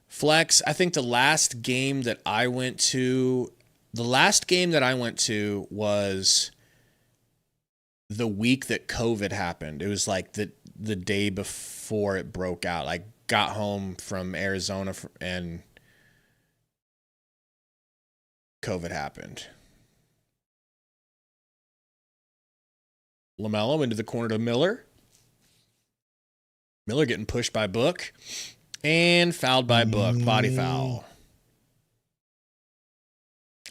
Flex, I think the last game that I went to was the week that COVID happened. It was like the day before it broke out. I got home from Arizona and COVID happened. LaMelo into the corner to Miller. Miller getting pushed by Book and fouled by Book. Body foul.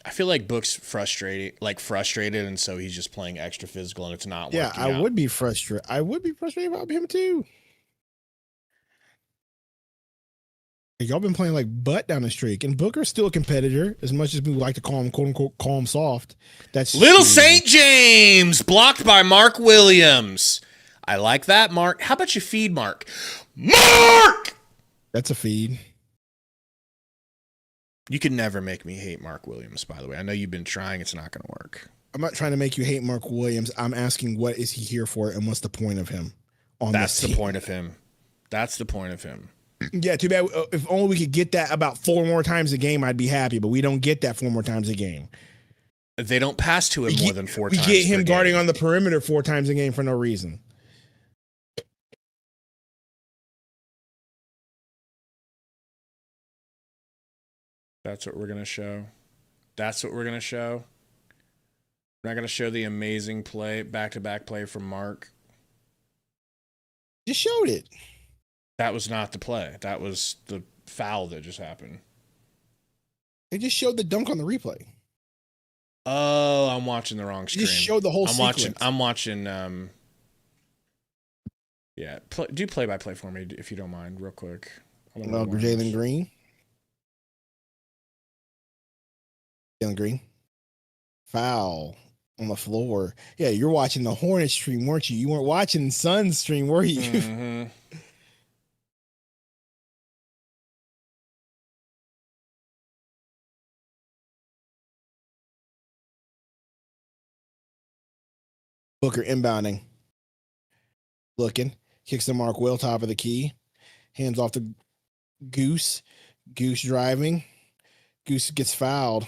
I feel like Book's frustrated, and so he's just playing extra physical, and it's not working.
Yeah, I would be frustrated. I would be frustrated about him too. Y'all been playing like butt down the streak, and Booker's still a competitor, as much as we like to call him, quote unquote, call him soft. That's
Little St. James blocked by Mark Williams. I like that, Mark. How about you feed Mark? Mark!
That's a feed.
You can never make me hate Mark Williams, by the way. I know you've been trying. It's not going to work.
I'm not trying to make you hate Mark Williams. I'm asking, what is he here for, and what's the point of him on
That's
this
the
team?
point of him. That's the point of him.
Yeah, too bad. If only we could get that about 4 more times a game, I'd be happy. But we don't get that 4 more times a game.
They don't pass to him more than 4 times.
We get him guarding on the perimeter 4 times a game for no reason.
That's what we're going to show. That's what we're going to show. We're not going to show the amazing play, back-to-back play from Mark.
Just showed it.
That was not the play. That was the foul that just happened.
They just showed the dunk on the replay.
Oh, I'm watching the wrong stream.
Just showed the whole sequence.
I'm watching. Yeah, do play-by-play for me if you don't mind, real quick.
Jalen Green. Jalen Green. Foul on the floor. Yeah, you're watching the Hornets stream, weren't you? You weren't watching Suns stream, were you?
Mm-hmm.
Booker inbounding. Looking. Kicks to Mark Will, top of the key. Hands off to Goose. Goose driving. Goose gets fouled.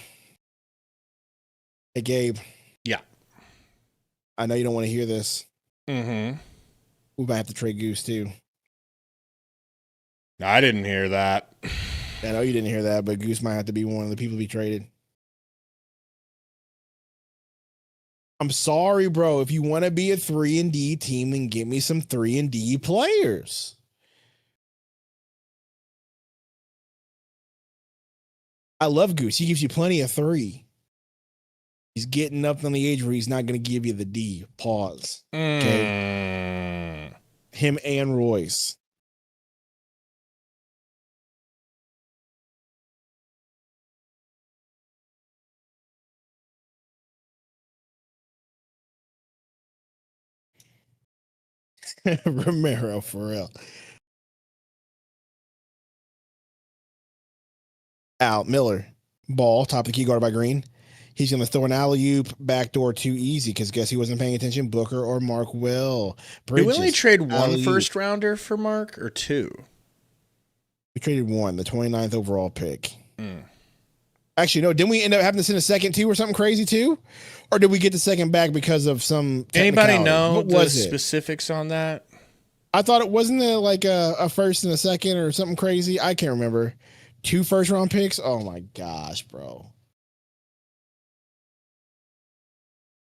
Hey, Gabe.
Yeah.
I know you don't want to hear this.
Mm-hmm.
We might have to trade Goose, too.
I didn't hear that.
I know you didn't hear that, but Goose might have to be one of the people to be traded. I'm sorry, bro. If you want to be a 3-and-D team, then give me some 3-and-D players. I love Goose. He gives you plenty of 3. He's getting up on the age where he's not going to give you the D. Pause. Okay. Him and Royce. Romero for real. Out Miller. Ball, top of the key, guarded by Green. He's going to throw an alley-oop, backdoor too easy, because guess he wasn't paying attention? Booker or Mark Will.
Did we only trade one first-rounder for Mark, or 2?
We traded 1, the 29th overall pick. Actually, no, didn't we end up having to send a second, too, or something crazy, too? Or did we get the second back because of some
Anybody know
what
the
was
specifics on that?
I thought it wasn't like a first and a second or something crazy. I can't remember. 2 first-round picks? Oh, my gosh, bro.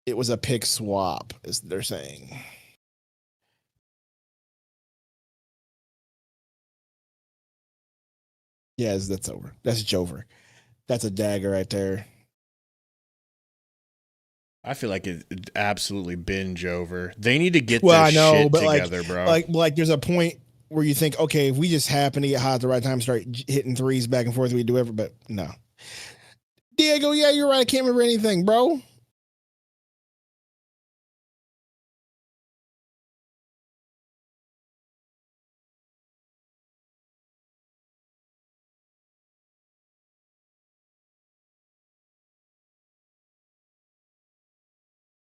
It was a pick swap, as they're saying. Yes, that's over. That's Jover. That's a dagger right there.
I feel like it absolutely binge over. They need to get their shit together, bro.
Like there's a point where you think, okay, if we just happen to get hot at the right time, start hitting threes back and forth, we do everything, but no. Diego, yeah, you're right. I can't remember anything, bro.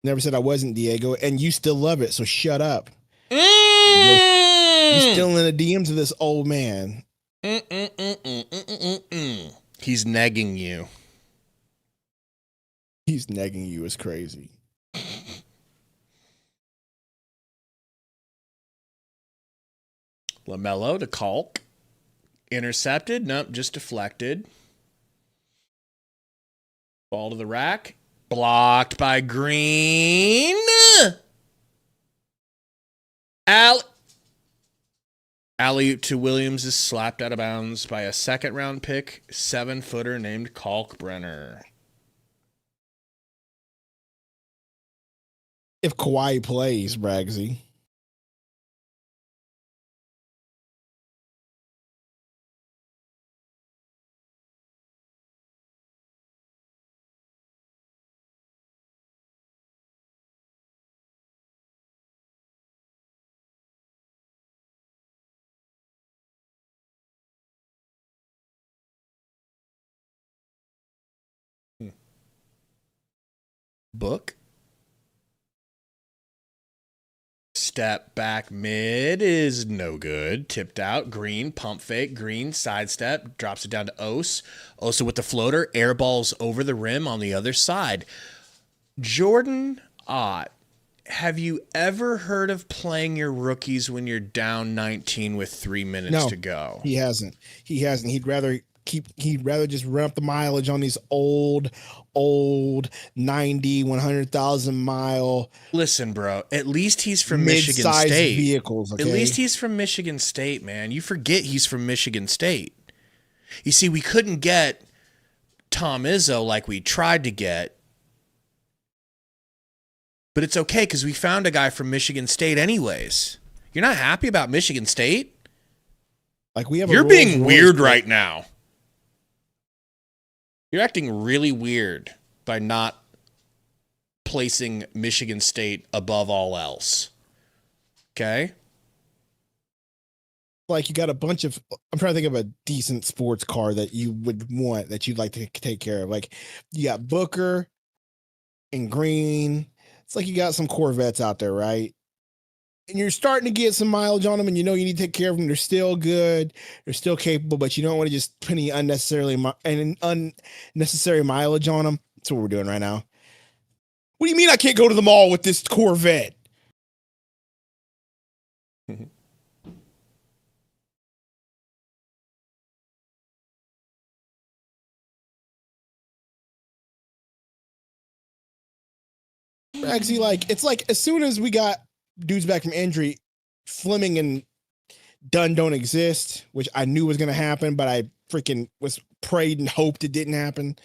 Never said I wasn't, Diego, and you still love it, so shut up. You're still in the DMs of this old man.
He's negging you.
He's negging you is crazy.
LaMelo to Kalk. Intercepted. Nope, just deflected. Ball to the rack. Blocked by Green. Alley-oop to Williams is slapped out of bounds by a second-round pick, 7-footer named Kalkbrenner.
If Kawhi plays, Bragsy.
Book. Step back mid is no good. Tipped out. Green, pump fake. Green, sidestep. Drops it down to Ose. Ose with the floater. Air balls over the rim on the other side. Jordan Ott, have you ever heard of playing your rookies when you're down 19 with 3 minutes to go?
He hasn't. He'd rather just run up the mileage on these old 90, 100,000 mile.
Listen, bro, at least he's from Michigan State.
Vehicles, okay?
At least he's from Michigan State, man. You forget he's from Michigan State. You see, we couldn't get Tom Izzo like we tried to get But it's okay because we found a guy from Michigan State anyways. You're not happy about Michigan State?
Like we have.
You're being weird right now. You're acting really weird by not placing Michigan State above all else. Okay?
Like you got a bunch of. I'm trying to think of a decent sports car that you would want that you'd like to take care of. Like you got Booker and Green. It's like you got some Corvettes out there, right? And you're starting to get some mileage on them, and you know you need to take care of them. They're still good, they're still capable, but you don't want to just put any unnecessary mileage on them. That's what we're doing right now. What do you mean I can't go to the mall with this Corvette? Actually, like it's like as soon as we got dudes back from injury, Fleming and Dunn don't exist, which I knew was going to happen, but I freaking was prayed and hoped it didn't happen.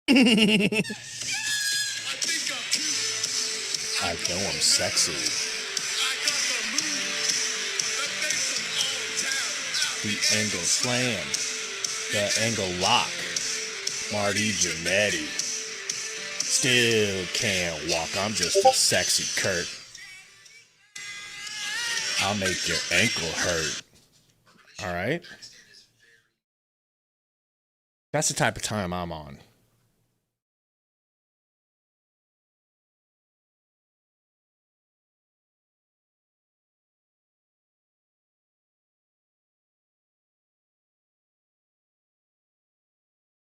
I know I'm sexy. The angle slam. The angle lock. Marty Jannetty. Still can't walk. I'm just a sexy Kurt. I'll make your ankle hurt. All right? That's the type of time I'm on.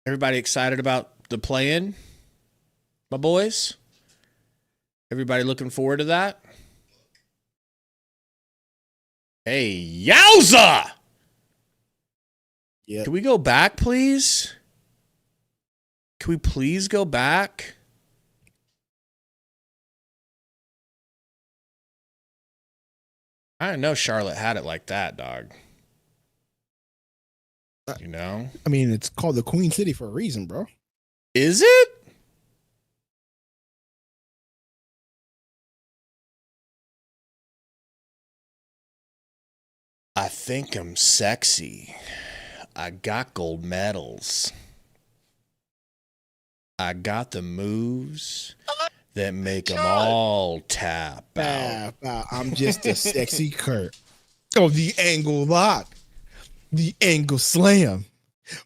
Everybody excited about the play-in, my boys? Everybody looking forward to that? Hey, yowza!
Yeah.
Can we go back, please? Can we please go back? I didn't know Charlotte had it like that, dog. You know?
I mean, it's called the Queen City for a reason, bro.
Is it? I think I'm sexy. I got gold medals. I got the moves that make them all tap out.
I'm just a sexy Kurt. Oh, the angle lock. The angle slam.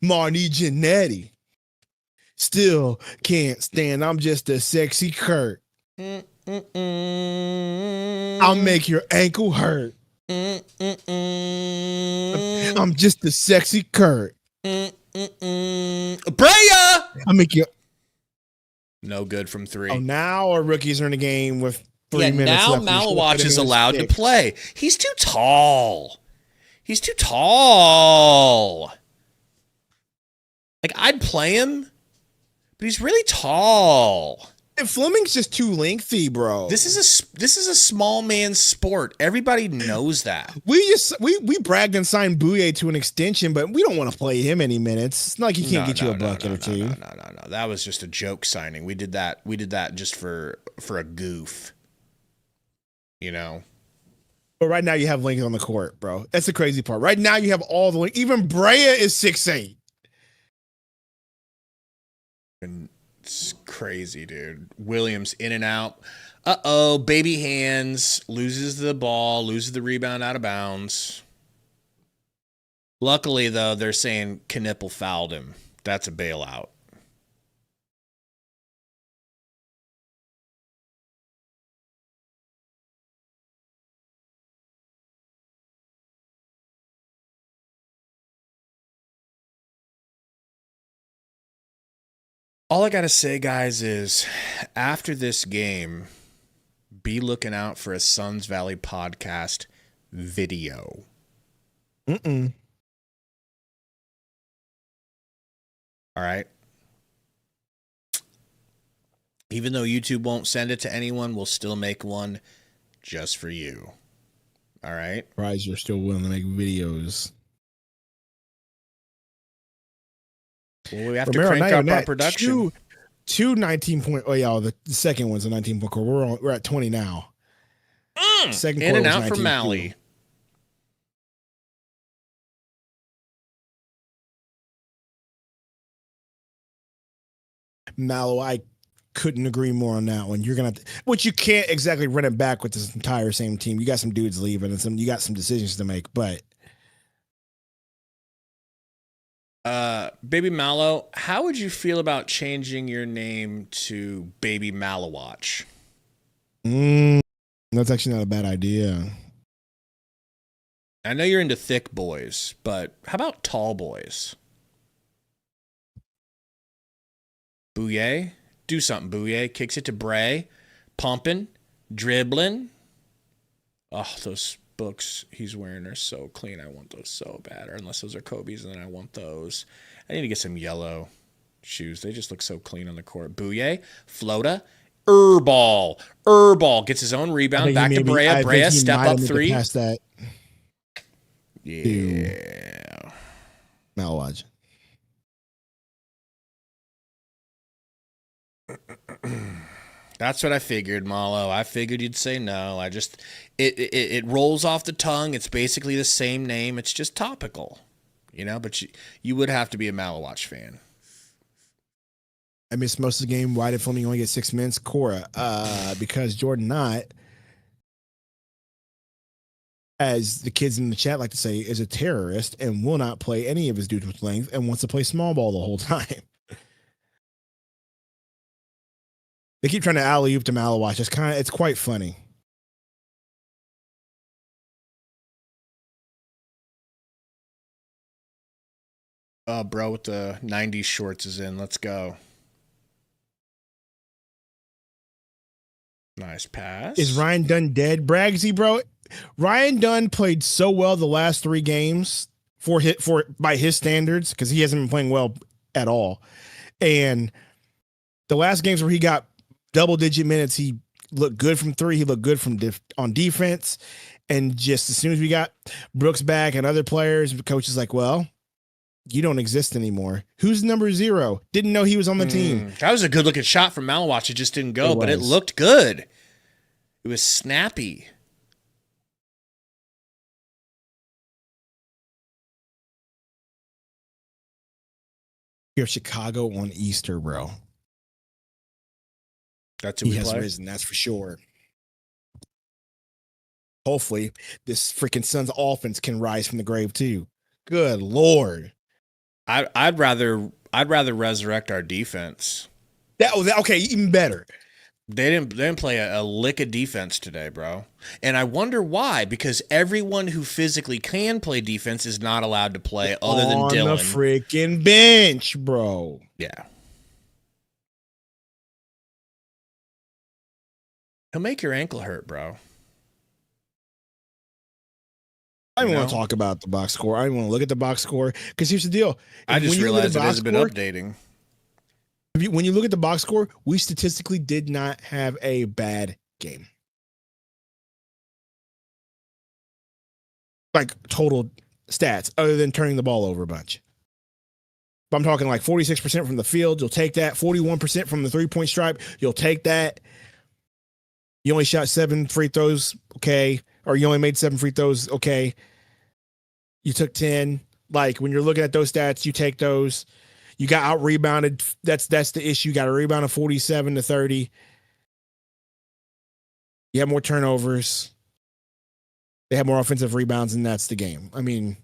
Marty Jannetty. Still can't stand. I'm just a sexy Kurt. I'll make your ankle hurt. I'm just a sexy Kurt.
Brea!
I'll make you.
No good from three.
Oh, now our rookies are in the game with 3 minutes
now
left.
Malawatch is allowed to play. He's too tall. He's too tall. Like, I'd play him, but he's really tall.
And Fleming's just too lengthy, bro.
This is a small man's sport. Everybody knows that.
We bragged and signed Bouye to an extension, but we don't want to play him any minutes. It's not like he can't get you a bucket or two.
No. That was just a joke signing. We did that just for a goof. You know.
But right now you have length on the court, bro. That's the crazy part. Right now you have all the length. Even Brea is 6'8".
And it's crazy, dude. Williams in and out. Uh-oh, baby hands. Loses the ball. Loses the rebound out of bounds. Luckily, though, they're saying Knipple fouled him. That's a bailout. All I got to say, guys, is after this game, be looking out for a Suns Valley podcast video. All right. Even though YouTube won't send it to anyone, we'll still make one just for you. All right.
Surprised you're still willing to make videos.
Well, we have
Romero,
to crank
not
up
even
our
that.
production.
Two 19 point. Oh yeah, the second one's a 19 point score. We're at 20 now. Second
In and
quarter was
out for
19-2.
Mally.
Mallow, I couldn't agree more on that one. You're gonna, which you can't exactly run it back with this entire same team. You got some dudes leaving and you got some decisions to make. But
Baby Mallow, how would you feel about changing your name to Baby Malowatch?
That's actually not a bad idea.
I know you're into thick boys, but how about tall boys? Bouye? Do something, Bouye. Kicks it to Bray. Pumping. Dribbling. Oh, those books he's wearing are so clean. I want those so bad. Or unless those are Kobe's, and then I want those. I need to get some yellow shoes. They just look so clean on the court. Bouye. Flota. Ball gets his own rebound. Back to Brea. Brea, step up three.
Past that.
Yeah.
Malwaj.
That's what I figured, Malo. I figured you'd say no. It rolls off the tongue. It's basically the same name. It's just topical, but you would have to be a Malowatch fan.
I missed most of the game. Why did Fleming only get 6 minutes? Cora, because Jordan Knott, as the kids in the chat like to say, is a terrorist and will not play any of his dudes with length and wants to play small ball the whole time. They keep trying to alley-oop to Malowatch. It's quite funny.
Bro with the 90s shorts is in. Let's go. Nice pass.
Is Ryan Dunn dead? Bragsy, bro. Ryan Dunn played so well the last 3 games by his standards, because he hasn't been playing well at all. And the last games where he got double-digit minutes, he looked good from 3. He looked good on defense. And just as soon as we got Brooks back and other players, the coach is like, well, you don't exist anymore. Who's number 0? Didn't know he was on the team.
That was a good-looking shot from Malowatch. It just didn't go, but it looked good. It was snappy.
You're Chicago on Easter, bro.
That's who we
has
play.
risen, that's for sure. Hopefully, this freaking Suns offense can rise from the grave too. Good Lord.
I'd rather resurrect our defense.
Okay, even better.
They didn't play a lick of defense today, bro. And I wonder why, because everyone who physically can play defense is not allowed to play other than Dylan.
On the freaking bench, bro.
Yeah. He'll make your ankle hurt, bro.
I don't want to talk about the box score. I don't want to look at the box score, because here's the deal.
I just realized it hasn't been updating.
When you look at the box score, we statistically did not have a bad game. Like total stats, other than turning the ball over a bunch. But I'm talking like 46% from the field, you'll take that. 41% from the 3-point stripe, you'll take that. You only shot 7 free throws, okay. Or you only made 7 free throws, okay. You took 10. Like, when you're looking at those stats, you take those. You got out rebounded. That's the issue. You got a rebound of 47-30. You have more turnovers. They have more offensive rebounds, and that's the game. I mean,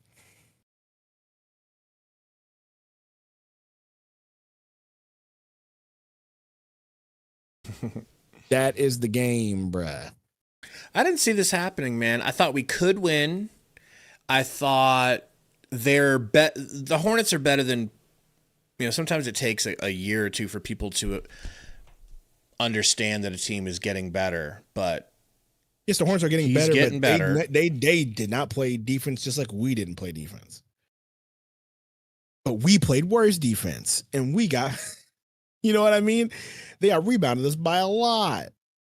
that is the game, bruh.
I didn't see this happening, man. I thought we could win. I thought the Hornets are better than, sometimes it takes a year or two for people to understand that a team is getting better, but
yes, the Hornets are getting better.
Getting better.
They did not play defense just like we didn't play defense. but we played worse defense, and we got, you know what I mean? They got rebounded us by a lot.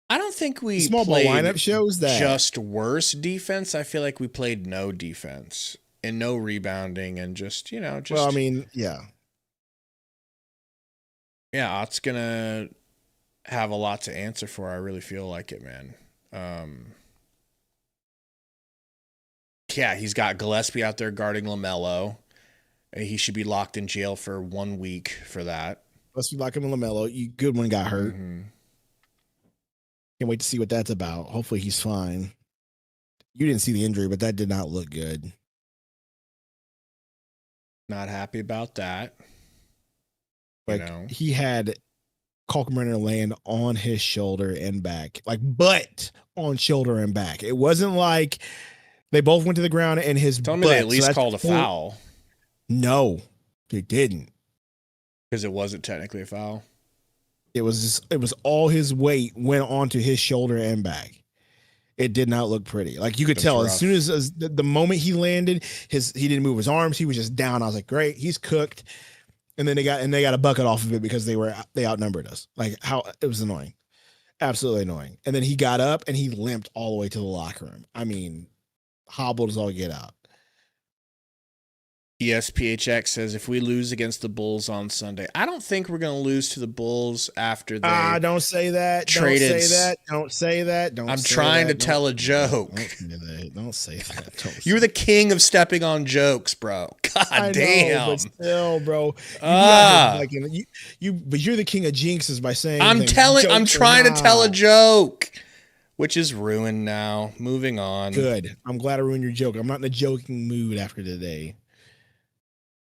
I don't think we
Small ball
played
lineup shows that.
just worse defense. I feel like we played no defense and no rebounding and just,
Well, I mean, yeah.
Yeah, Ott's going to have a lot to answer for. I really feel like it, man. Yeah, he's got Gillespie out there guarding LaMelo. He should be locked in jail for 1 week for that.
Let's be locking LaMelo. Goodwin got hurt.
Mm-hmm.
Can't wait to see what that's about. Hopefully he's fine. You didn't see the injury, but that did not look good.
Not happy about that.
He had Kalkbrenner laying on his shoulder and back, butt on shoulder and back. It wasn't like they both went to the ground and his
Tell
butt.
me they at least called a foul.
No, they didn't.
Because it wasn't technically a foul.
It was all his weight went onto his shoulder and back. It did not look pretty. You could tell
rough.
as soon as the moment he landed, he didn't move his arms. He was just down. I was like, great, he's cooked. And then they got a bucket off of it because they outnumbered us. It was annoying, absolutely annoying. And then he got up and he limped all the way to the locker room. I mean, hobbled as all get out.
ESPHX says if we lose against the Bulls on Sunday, I don't think we're going to lose to the Bulls after they.
Don't say that.
Traded.
Don't say that. Don't say that. Don't.
I'm
say
trying
that.
to tell a joke.
Don't say that.
You're the king of stepping on jokes, bro. God damn.
Know, but still, bro. But you're the king of jinxes by saying.
I'm trying to tell a joke, which is ruined now. Moving on.
Good. I'm glad I ruined your joke. I'm not in a joking mood after today.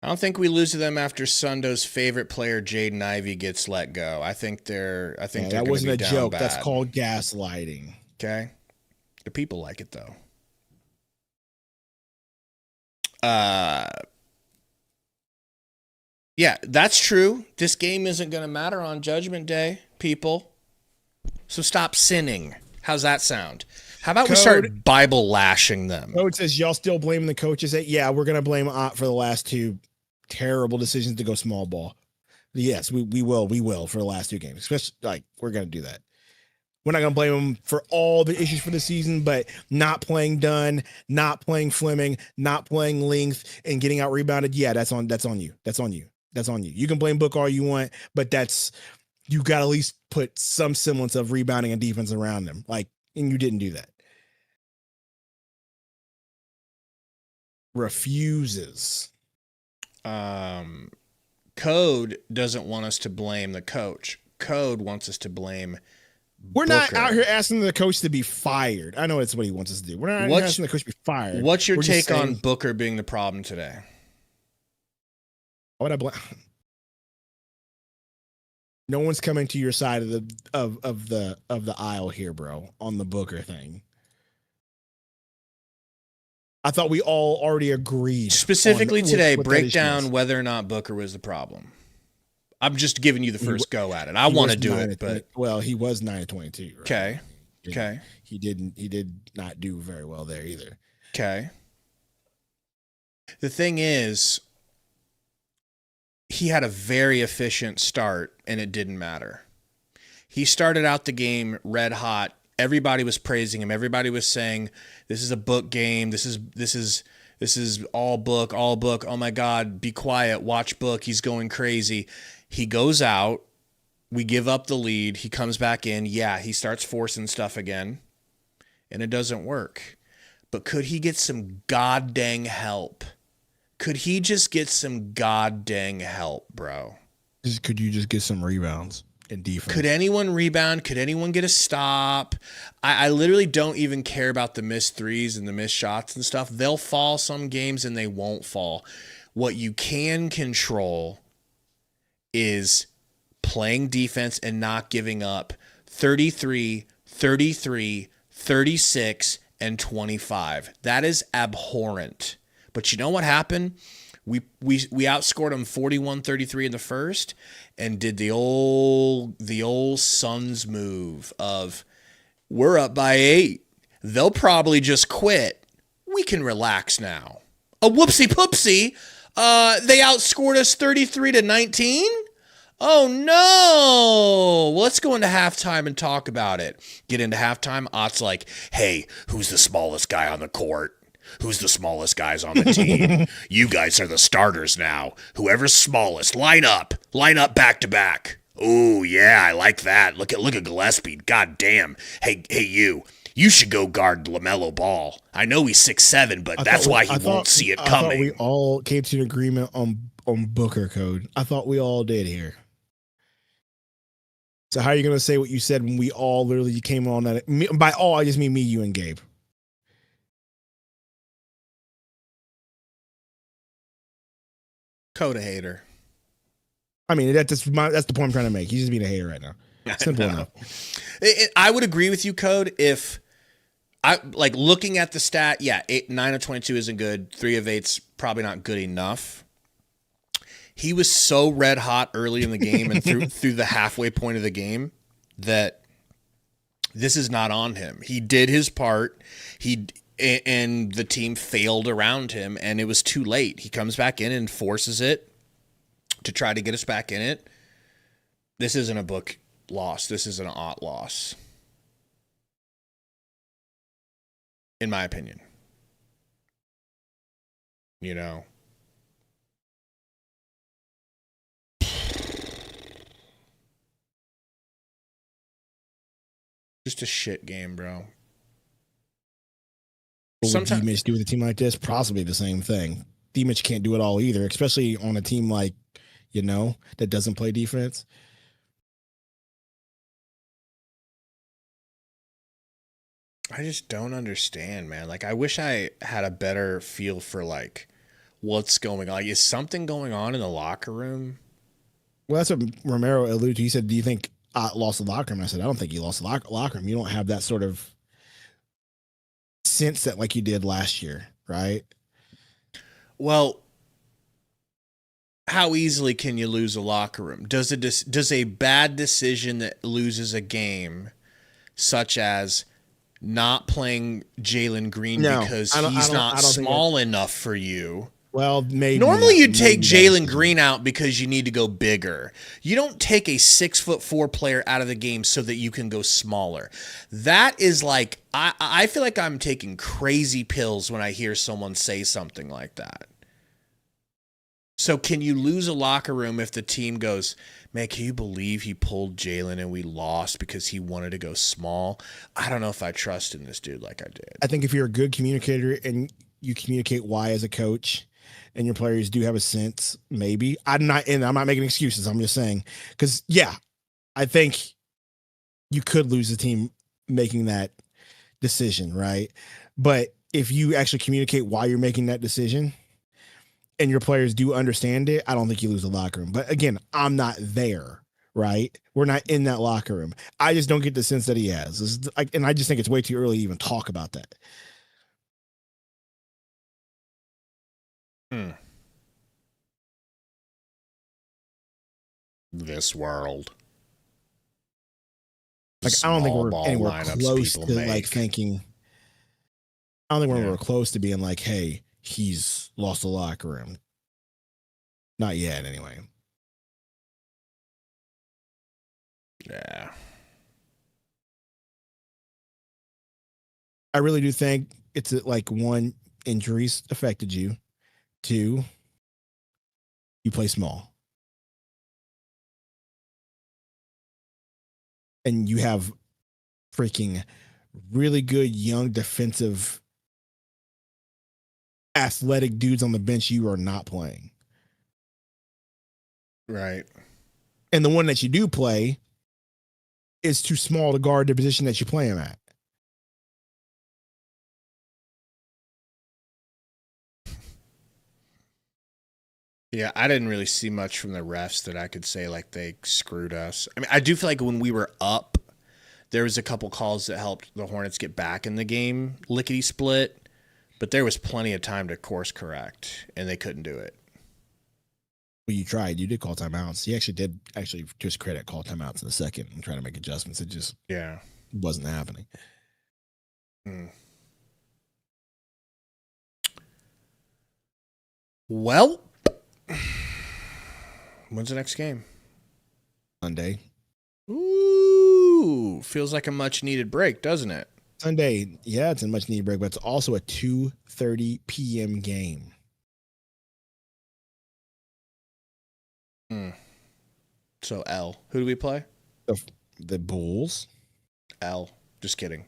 I don't think we lose to them after Sundo's favorite player, Jaden Ivey, gets let go. I think they're
that wasn't a joke.
Bad.
That's called gaslighting.
Okay. The people like it though. Yeah, that's true. This game isn't going to matter on Judgment Day, people. So stop sinning. How's that sound? How about we start Bible lashing them?
Code says y'all still blaming the coaches. Yeah, we're going to blame Ott for the last two terrible decisions to go small ball. Yes, we will for the last two games. Especially we're going to do that. We're not going to blame them for all the issues for the season, but not playing Dunn, not playing Fleming, not playing length, and getting out rebounded. Yeah, that's on you. That's on you. You can blame Book all you want, but you got to at least put some semblance of rebounding and defense around them. And you didn't do that. Refuses.
Code doesn't want us to blame the coach. Code wants us to blame
We're
Booker.
not out here asking the coach to be fired. I know it's what he wants us to do. We're not asking the coach to be fired.
What's your take on Booker being the problem today?
Why would I blame? No one's coming to your side of the aisle here, bro, on the Booker thing. I thought we all already agreed.
Specifically today, break down whether or not Booker was the problem. I'm just giving you the first go at it. I want to do it, but
he was 9-22. Right?
Okay. Okay.
He did not do very well there either.
Okay. The thing is, he had a very efficient start, and it didn't matter. He started out the game red hot. Everybody was praising him. Everybody was saying, "This is a Book game. This is all Book. Oh my God, be quiet. Watch Book. He's going crazy." He goes out. We give up the lead. He comes back in. Yeah, he starts forcing stuff again, and it doesn't work. But could he get some god dang help? Could he just get some god dang help, bro?
Could you just get some rebounds and defense?
Could anyone rebound? Could anyone get a stop? I literally don't even care about the missed threes and the missed shots and stuff. They'll fall some games and they won't fall. What you can control is playing defense and not giving up 33, 33, 36, and 25. That is abhorrent. But you know what happened? We outscored them 41-33 in the first and did the old Suns move of we're up by 8. They'll probably just quit. We can relax now. A whoopsie poopsie. They outscored us 33-19. Oh no! Well, let's go into halftime and talk about it. Get into halftime. Ott's like, hey, who's the smallest guy on the court? Who's the smallest guys on the team? You guys are the starters now. Whoever's smallest, line up back to back. Oh yeah, I like that. Look at Gillespie. God damn. Hey you should go guard LaMelo Ball. I know he's 6'7", but that's why he won't see it coming.
I thought we all came to an agreement on Booker code. I thought we all did here. So how are you going to say what you said when we all literally came on that? By all, I just mean me, you, and Gabe.
Code a hater.
I mean, that's the point I'm trying to make. He's just being a hater right now. Simple enough.
I would agree with you, Code, if I like looking at the stat, 9 of 22 isn't good. 3 of 8's probably not good enough. He was so red hot early in the game and through the halfway point of the game that this is not on him. He did his part. And the team failed around him, and it was too late. He comes back in and forces it to try to get us back in it. This isn't a Book loss. This is an Ott loss, in my opinion. You know. Just a shit game, bro.
What would D-Mitch do with a team like this? Possibly the same thing. D-Mitch can't do it all either, especially on a team like, that doesn't play defense.
I just don't understand, man. Like, I wish I had a better feel for, like, what's going on. Like, is something going on in the locker room?
Well, that's what Romero alluded to. He said, do you think Ott lost the locker room? I said, I don't think he lost the locker room. You don't have that sort of sense that like you did last year, right?
Well, how easily can you lose a locker room? Does a bad decision that loses a game, such as not playing Jalen Green because he's not small enough for you?
Well, maybe.
Normally you'd take Jalen Green out because you need to go bigger. You don't take a 6'4" player out of the game so that you can go smaller. That is like, I feel like I'm taking crazy pills when I hear someone say something like that. So can you lose a locker room if the team goes, man, can you believe he pulled Jalen and we lost because he wanted to go small? I don't know if I trust in this dude like I did.
I think if you're a good communicator and you communicate why as a coach, and your players do have a sense, maybe. I'm not making excuses. I'm just saying, because I think you could lose the team making that decision, right? But if you actually communicate why you're making that decision, and your players do understand it, I don't think you lose the locker room. But again, I'm not there, right? We're not in that locker room. I just don't get the sense that he has, and I just think it's way too early to even talk about that.
This world.
Like, I don't think we're anywhere close to like thinking. I don't think we're anywhere close to being like, hey, he's lost the locker room. Not yet, anyway.
Yeah.
I really do think it's like, one, injuries affected you. 2, you play small. And you have freaking really good young defensive athletic dudes on the bench you are not playing.
Right.
And the one that you do play is too small to guard the position that you play him at.
Yeah, I didn't really see much from the refs that I could say like they screwed us. I mean, I do feel like when we were up, there was a couple calls that helped the Hornets get back in the game, lickety split, but there was plenty of time to course correct, and they couldn't do it.
Well, you tried. You did call timeouts. He actually did, to his credit, call timeouts in the second and try to make adjustments. It just wasn't happening.
Well, When's the next game?
Sunday.
Ooh, feels like a much needed break, doesn't it?
Sunday, yeah, it's a much needed break, but it's also a 2:30 p.m. game.
So L. Who do we play?
The Bulls.
L. Just kidding.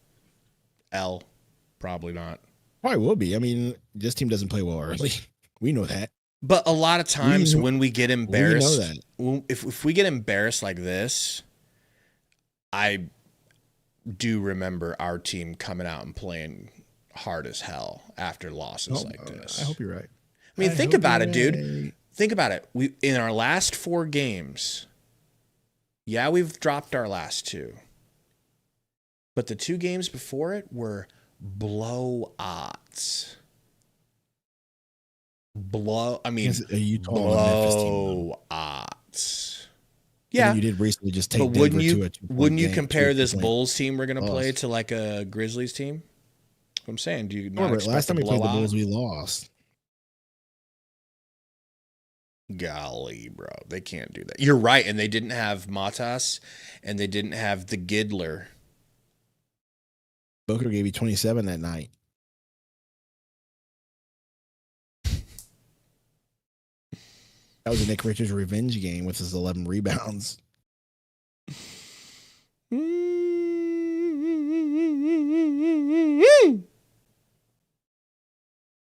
L. Probably not.
Probably will be. I mean, this team doesn't play well early. We know that.
But a lot of times when we get embarrassed, if we get embarrassed like this, I do remember our team coming out and playing hard as hell after losses like this.
I hope you're right.
I mean, think about it, dude. Think about it. We in our last 4 games, yeah, we've dropped our last 2. But the 2 games before it were blowouts. Blowouts. Yeah.
You did recently just take
Denver to
a 2-point
wouldn't you
game,
compare this
2-point
Bulls team we're going to play
loss.
to like a Grizzlies team? I'm saying, do you not
Remember,
expect
last time
a
we played the
blowout?
Bulls, we lost.
Golly, bro. They can't do that. You're right. And they didn't have Matas and they didn't have the Giddler.
Booker gave you 27 that night. That was a Nick Richards revenge game with his 11 rebounds.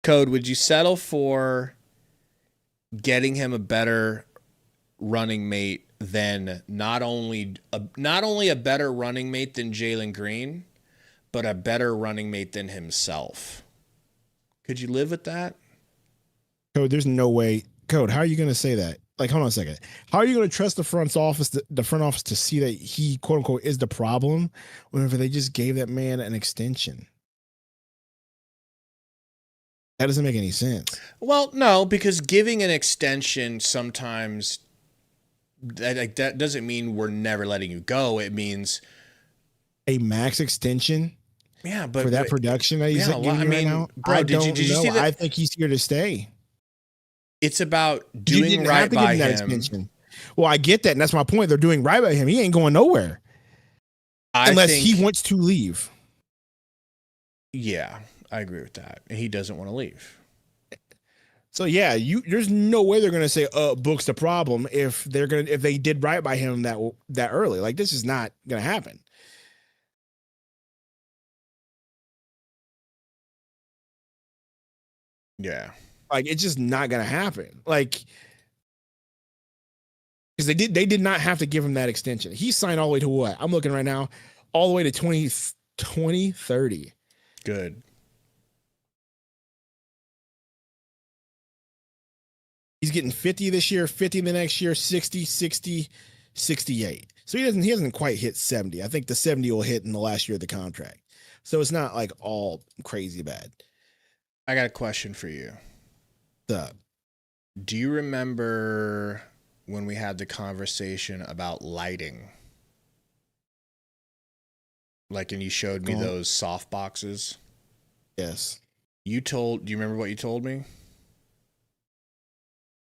Code, would you settle for getting him a better running mate than not only a better running mate than Jalen Green, but a better running mate than himself? Could you live with that?
Code, there's no way. Code, how are you going to say that? Like, hold on a second. How are you going to trust the front office to see that he, quote unquote, is the problem whenever they just gave that man an extension? That doesn't make any sense.
Well, no, because giving an extension sometimes that doesn't mean we're never letting you go. It means
a max extension.
Yeah, but
for that production that he's giving you right now,
bro, did you see that?
I think he's here to stay.
It's about doing right by him.
Extension. Well, I get that, and that's my point. They're doing right by him. He ain't going nowhere unless he wants to leave.
Yeah, I agree with that. And he doesn't want to leave.
So yeah, there's no way they're gonna say, Book's the problem if they did right by him that early. Like, this is not gonna happen.
Yeah.
Like, it's just not gonna happen. Like, because they did not have to give him that extension. He signed all the way to what? I'm looking right now, all the way to 2030.
Good.
He's getting 50 this year, 50 the next year, 60, 60, 68. So he hasn't quite hit 70. I think the 70 will hit in the last year of the contract. So it's not like all crazy bad.
I got a question for you. Do you remember when we had the conversation about lighting? Like, and you showed me those soft boxes?
Yes.
Do you remember what you told me?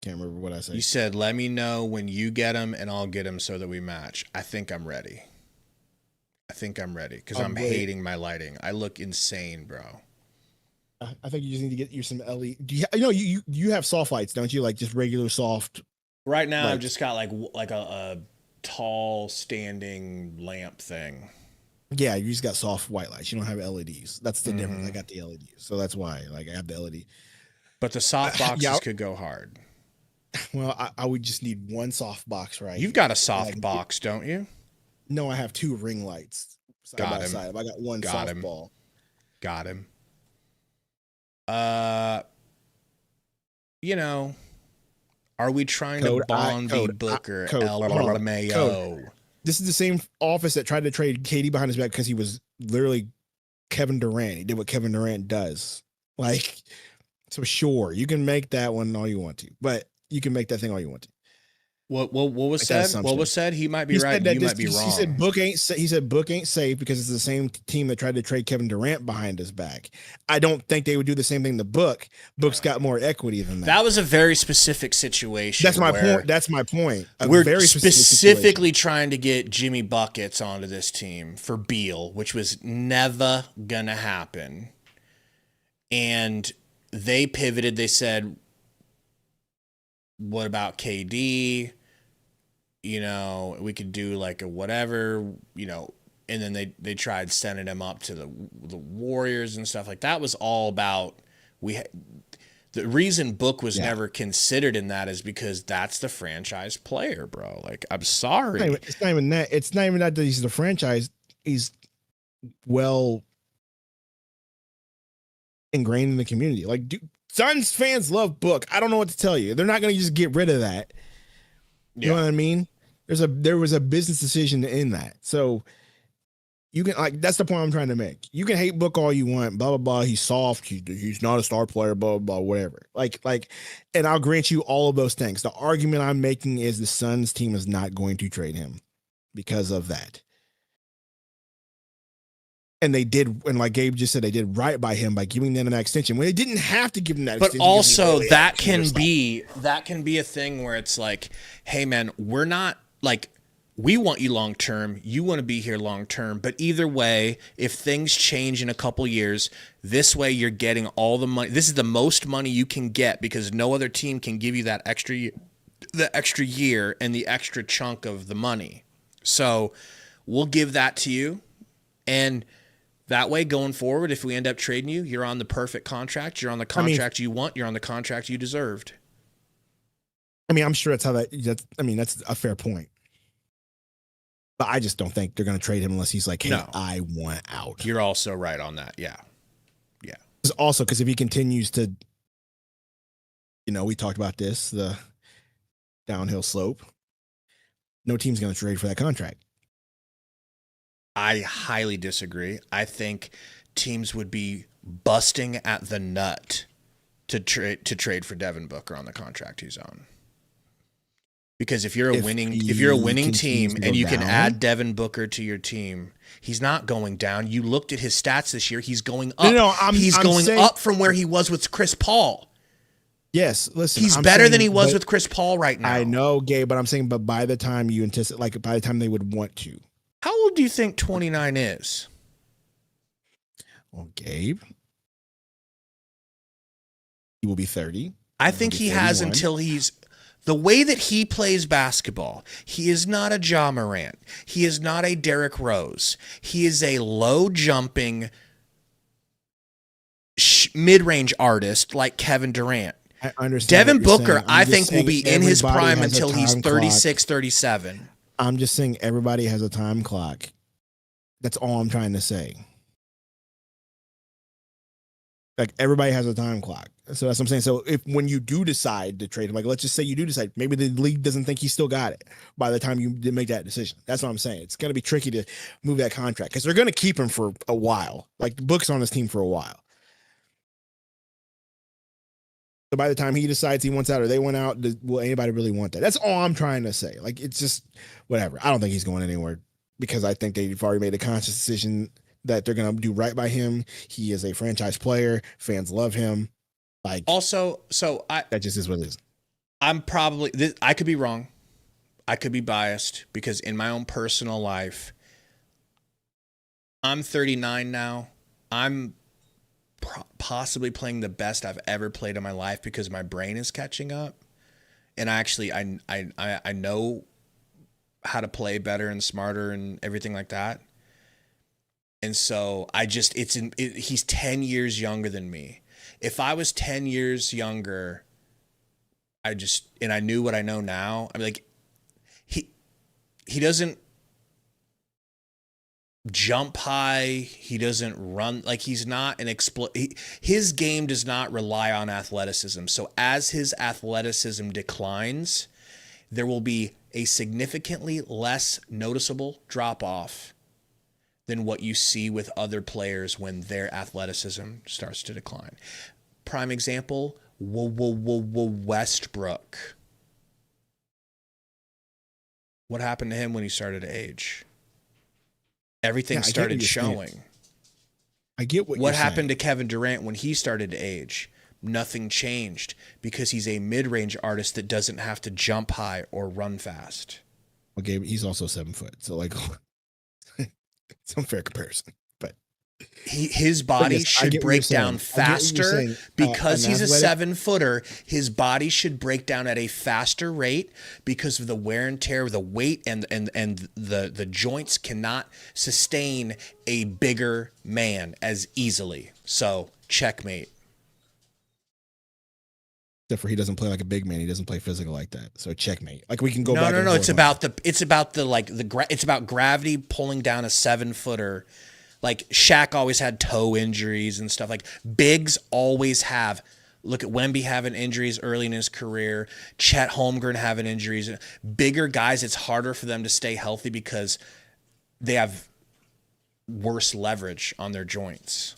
Can't remember what I said.
You said, let me know when you get them and I'll get them so that we match. I think I'm ready. Because I'm hating my lighting. I look insane, bro.
I think you just need to get you some LED. You have soft lights, don't you? Like, just regular soft.
Right now, I've just got like a tall standing lamp thing.
Yeah, you just got soft white lights. You don't have LEDs. That's the difference. I got the LEDs, so that's why. Like, I have the LED.
But the soft boxes could go hard.
Well, I would just need one soft box, right?
You've got a soft box, don't you?
No, I have 2 ring lights side by side. I got one soft ball.
Got him. Are we trying to bond the Booker LMAO?
This is the same office that tried to trade KD behind his back because he was literally Kevin Durant. He did what Kevin Durant does. Like, so sure, you can make that one all you want to, but you can make that thing all you want to.
What was
Make that
said? What was said? He might be
He
right.
said that
You might be wrong.
He said Book ain't. He said Book ain't safe because it's the same team that tried to trade Kevin Durant behind his back. I don't think they would do the same thing to Book. Book's got more equity than that.
That was a very specific situation.
That's my point. That's my point.
We're very specifically trying to get Jimmy Buckets onto this team for Beal, which was never gonna happen. And they pivoted. They said, "What about KD? You know, we could do like a whatever, you know," and then they tried sending him up to the Warriors and stuff. Like that was all about the reason Book was never considered in that is because that's the franchise player, bro. Like, I'm sorry.
It's not even that. It's not even that he's the franchise. He's well ingrained in the community. Like, dude, Suns fans love Book. I don't know what to tell you. They're not going to just get rid of that. You know what I mean? There was a business decision in that. So you can, like, that's the point I'm trying to make. You can hate Book all you want, blah blah blah. He's soft. He's not a star player, blah blah blah, whatever. Like, and I'll grant you all of those things. The argument I'm making is the Suns team is not going to trade him because of that. And they did, and like Gabe just said, they did right by him by giving them an extension when they didn't have to give him that extension.
But also that can be a thing where it's like, hey man, we're not like, we want you long term, you want to be here long term, but either way, if things change in a couple years, this way you're getting all the money. This is the most money you can get because no other team can give you that extra year and the extra chunk of the money. So we'll give that to you, and that way, going forward, if we end up trading you, you're on the perfect contract. You're on the contract you want. You're on the contract you deserved.
I mean, I'm sure that's how that's a fair point. But I just don't think they're going to trade him unless he's like, hey, no, I want out.
You're also right on that. Yeah. Yeah.
Also, because if he continues to, you know, we talked about this, the downhill slope, no team's going to trade for that contract.
I highly disagree. I think teams would be busting at the nut to trade for Devin Booker on the contract he's on. Because if you're a winning team and you can add Devin Booker to your team, he's not going down. You looked at his stats this year; he's going up. He's going up from where he was with Chris Paul.
Yes, listen,
he's better than he was with Chris Paul right now.
I know, Gabe, but I'm saying, but by the time you anticipate, like by the time they would want to.
How old do you think 29 is?
Well, Gabe, he will be 30.
I think he has until he's the way that he plays basketball. He is not a Ja Morant. He is not a Derrick Rose. He is a low jumping mid-range artist like Kevin Durant.
I understand.
Devin Booker, I think, will be in his prime until he's 36, 37.
I'm just saying everybody has a time clock. That's all I'm trying to say. Like, everybody has a time clock. So that's what I'm saying. So when you do decide to trade him, like, let's just say you do decide, maybe the league doesn't think he still got it by the time you did make that decision. That's what I'm saying. It's going to be tricky to move that contract because they're going to keep him for a while. Like, the Book's on this team for a while. So by the time he decides he wants out or they want out, will anybody really want that? That's all I'm trying to say. Like, it's just whatever. I don't think he's going anywhere because I think they've already made a conscious decision that they're going to do right by him. He is a franchise player. Fans love him. Like,
also,
that just is what it is.
I could be wrong. I could be biased because in my own personal life, I'm 39 now. I'm possibly playing the best I've ever played in my life because my brain is catching up, and I know how to play better and smarter and everything like that. And so he's 10 years younger than me. If I was 10 years younger, and I knew what I know now, I'm like, he doesn't jump high. He doesn't run. Like, he's not an his game does not rely on athleticism. So as his athleticism declines, there will be a significantly less noticeable drop off than what you see with other players when their athleticism starts to decline. Prime example, Westbrook. What happened to him when he started to age? Everything
Yeah, I get
started
what you're saying.
showing.
I get what
What
you're
happened
saying.
to Kevin Durant when he started to age? Nothing changed because he's a mid-range artist that doesn't have to jump high or run fast.
Okay, but he's also 7 foot, so like, it's unfair comparison. But
His body
yes, I
should
get what
break
you're saying.
down
I get what
faster
you're saying.
because
An
he's a
athletic-
7-footer. His body should break down at a faster rate because of the wear and tear, the weight, and the joints cannot sustain a bigger man as easily. So checkmate.
Except for he doesn't play like a big man. He doesn't play physical like that. So checkmate. Like we can go
No,
back.
no,
and
no.
forth
It's
on
about it's about gravity pulling down a 7-footer. Like Shaq always had toe injuries and stuff. Like bigs always have. Look at Wemby having injuries early in his career. Chet Holmgren having injuries. Bigger guys, it's harder for them to stay healthy because they have worse leverage on their joints.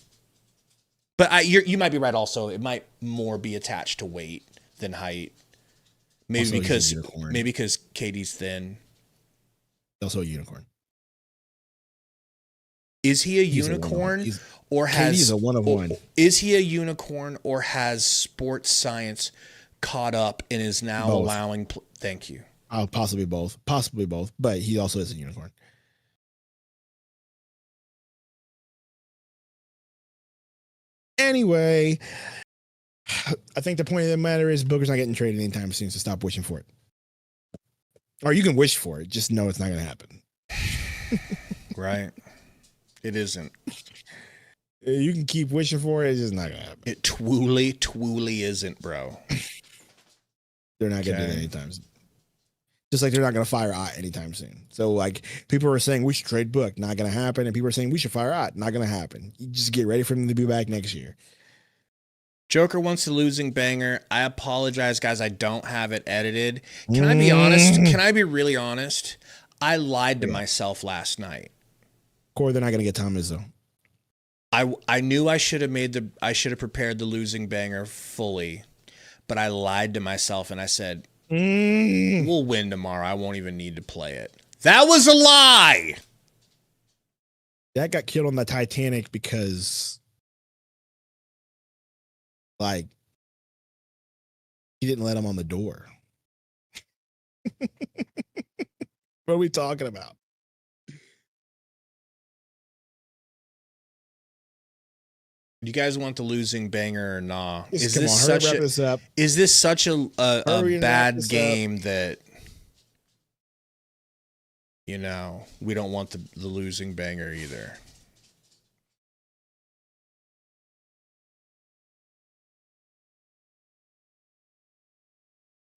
But you might be right. Also, it might more be attached to weight than height. Maybe
Also, he's a
because
unicorn.
Katie's thin.
Also a unicorn.
Is he a
He's a
unicorn
one-of-one.
or has
KD's a one of one.
Is he a unicorn or has sports science caught up and is now
Both.
allowing? Thank you.
Possibly both. Possibly both. But he also is a unicorn. Anyway, I think the point of the matter is Booker's not getting traded anytime soon, so stop wishing for it. Or you can wish for it, just know it's not going to happen.
Right. It isn't.
You can keep wishing for it, it's just not going to happen.
It twooly isn't, bro.
They're not going to do
Okay.
that anytime soon. Just like they're not going to fire Ott anytime soon. So, like, people are saying we should trade Book, not going to happen. And people are saying we should fire Ott, not going to happen. You just get ready for him to be back next year.
Joker wants the losing banger. I apologize, guys. I don't have it edited. Can I be honest? Can I be really honest? I lied to myself last night.
Corey, they're not going to get Tom Izzo.
I knew I should have prepared the losing banger fully, but I lied to myself and I said, we'll win tomorrow. I won't even need to play it. That was a lie.
That got killed on the Titanic because, like, he didn't let him on the door. What are we talking about?
Do you guys want the losing banger or nah?
Come on, hurry up, wrap this up.
Is this such a
Hurry and wrap
bad
this
game that, you know, we don't want the losing banger either?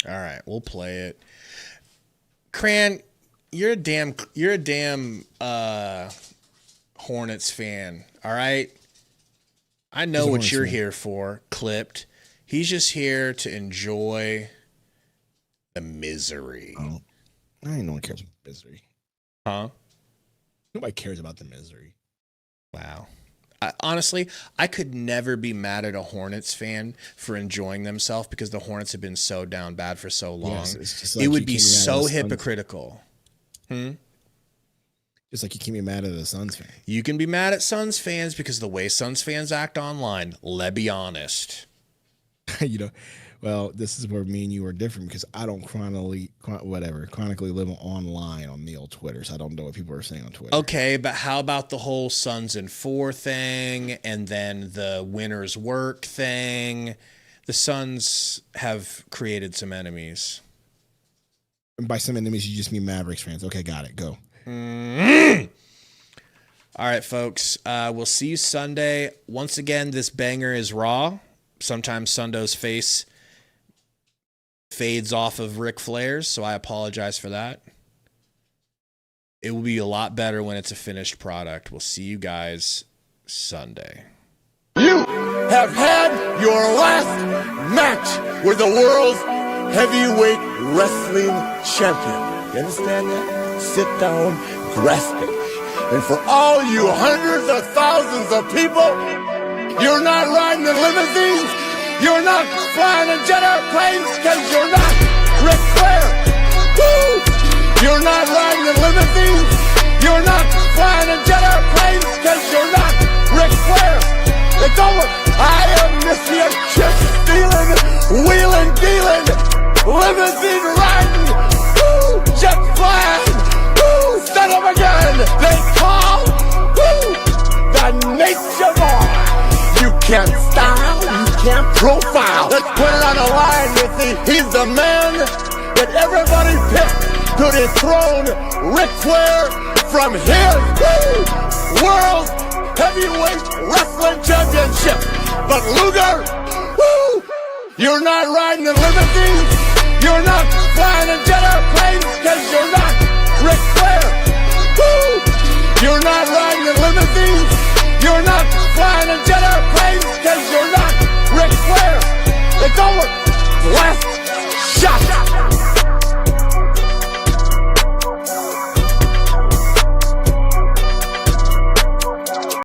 All right, we'll play it. Cran, you're a damn Hornets fan, all right? I know
He's a
what
Hornets
you're
fan.
here for, Clipped. He's just here to enjoy the misery.
Oh, I ain't no one cares about the misery.
Huh?
Nobody cares about the misery.
Wow. Honestly, I could never be mad at a Hornets fan for enjoying themselves because the Hornets have been so down bad for so long.
Yes, it's just like
it would
you
be
can't be mad at
so
the Suns.
hypocritical.
Just like you can't be mad at the Suns fan.
You can be mad at Suns fans because of the way Suns fans act online. Let's be honest.
You know, well, this is where me and you are different because I don't chronically live online on the old Twitter, so I don't know what people are saying on Twitter.
Okay, but how about the whole Suns and 4 thing and then the winners work thing? The Suns have created some enemies.
And by some enemies, you just mean Mavericks fans. Okay, got it. Go.
All right, folks. We'll see you Sunday. Once again, this banger is raw. Sometimes Sundo's face fades off of Ric Flair's, so I apologize for that. It will be a lot better when it's a finished product. We'll see you guys Sunday.
You have had your last match with the world's heavyweight wrestling champion. You understand that? Sit down, grasp it. And for all you hundreds of thousands of people, you're not riding in limousines, you're not flying in jet airplanes, because you're not Ric Flair. Woo! You're not It's over. I am Mr. Chip stealing, wheeling, dealing, limousine riding, woo, jet flying, woo, son of a gun. They call, woo, the nature boy. You can't style, you can't profile. Let's put it on the line, Missy. He's the man that everybody picked to dethrone Ric Flair from his World Heavyweight Wrestling Championship. But Luger, woo, you're not riding in limousines, you're not flying in jet airplanes, because you're not Ric Flair. Woo, you're not riding in limousines, you're not flying in jet airplanes, because you're not Ric Flair. It's over. Last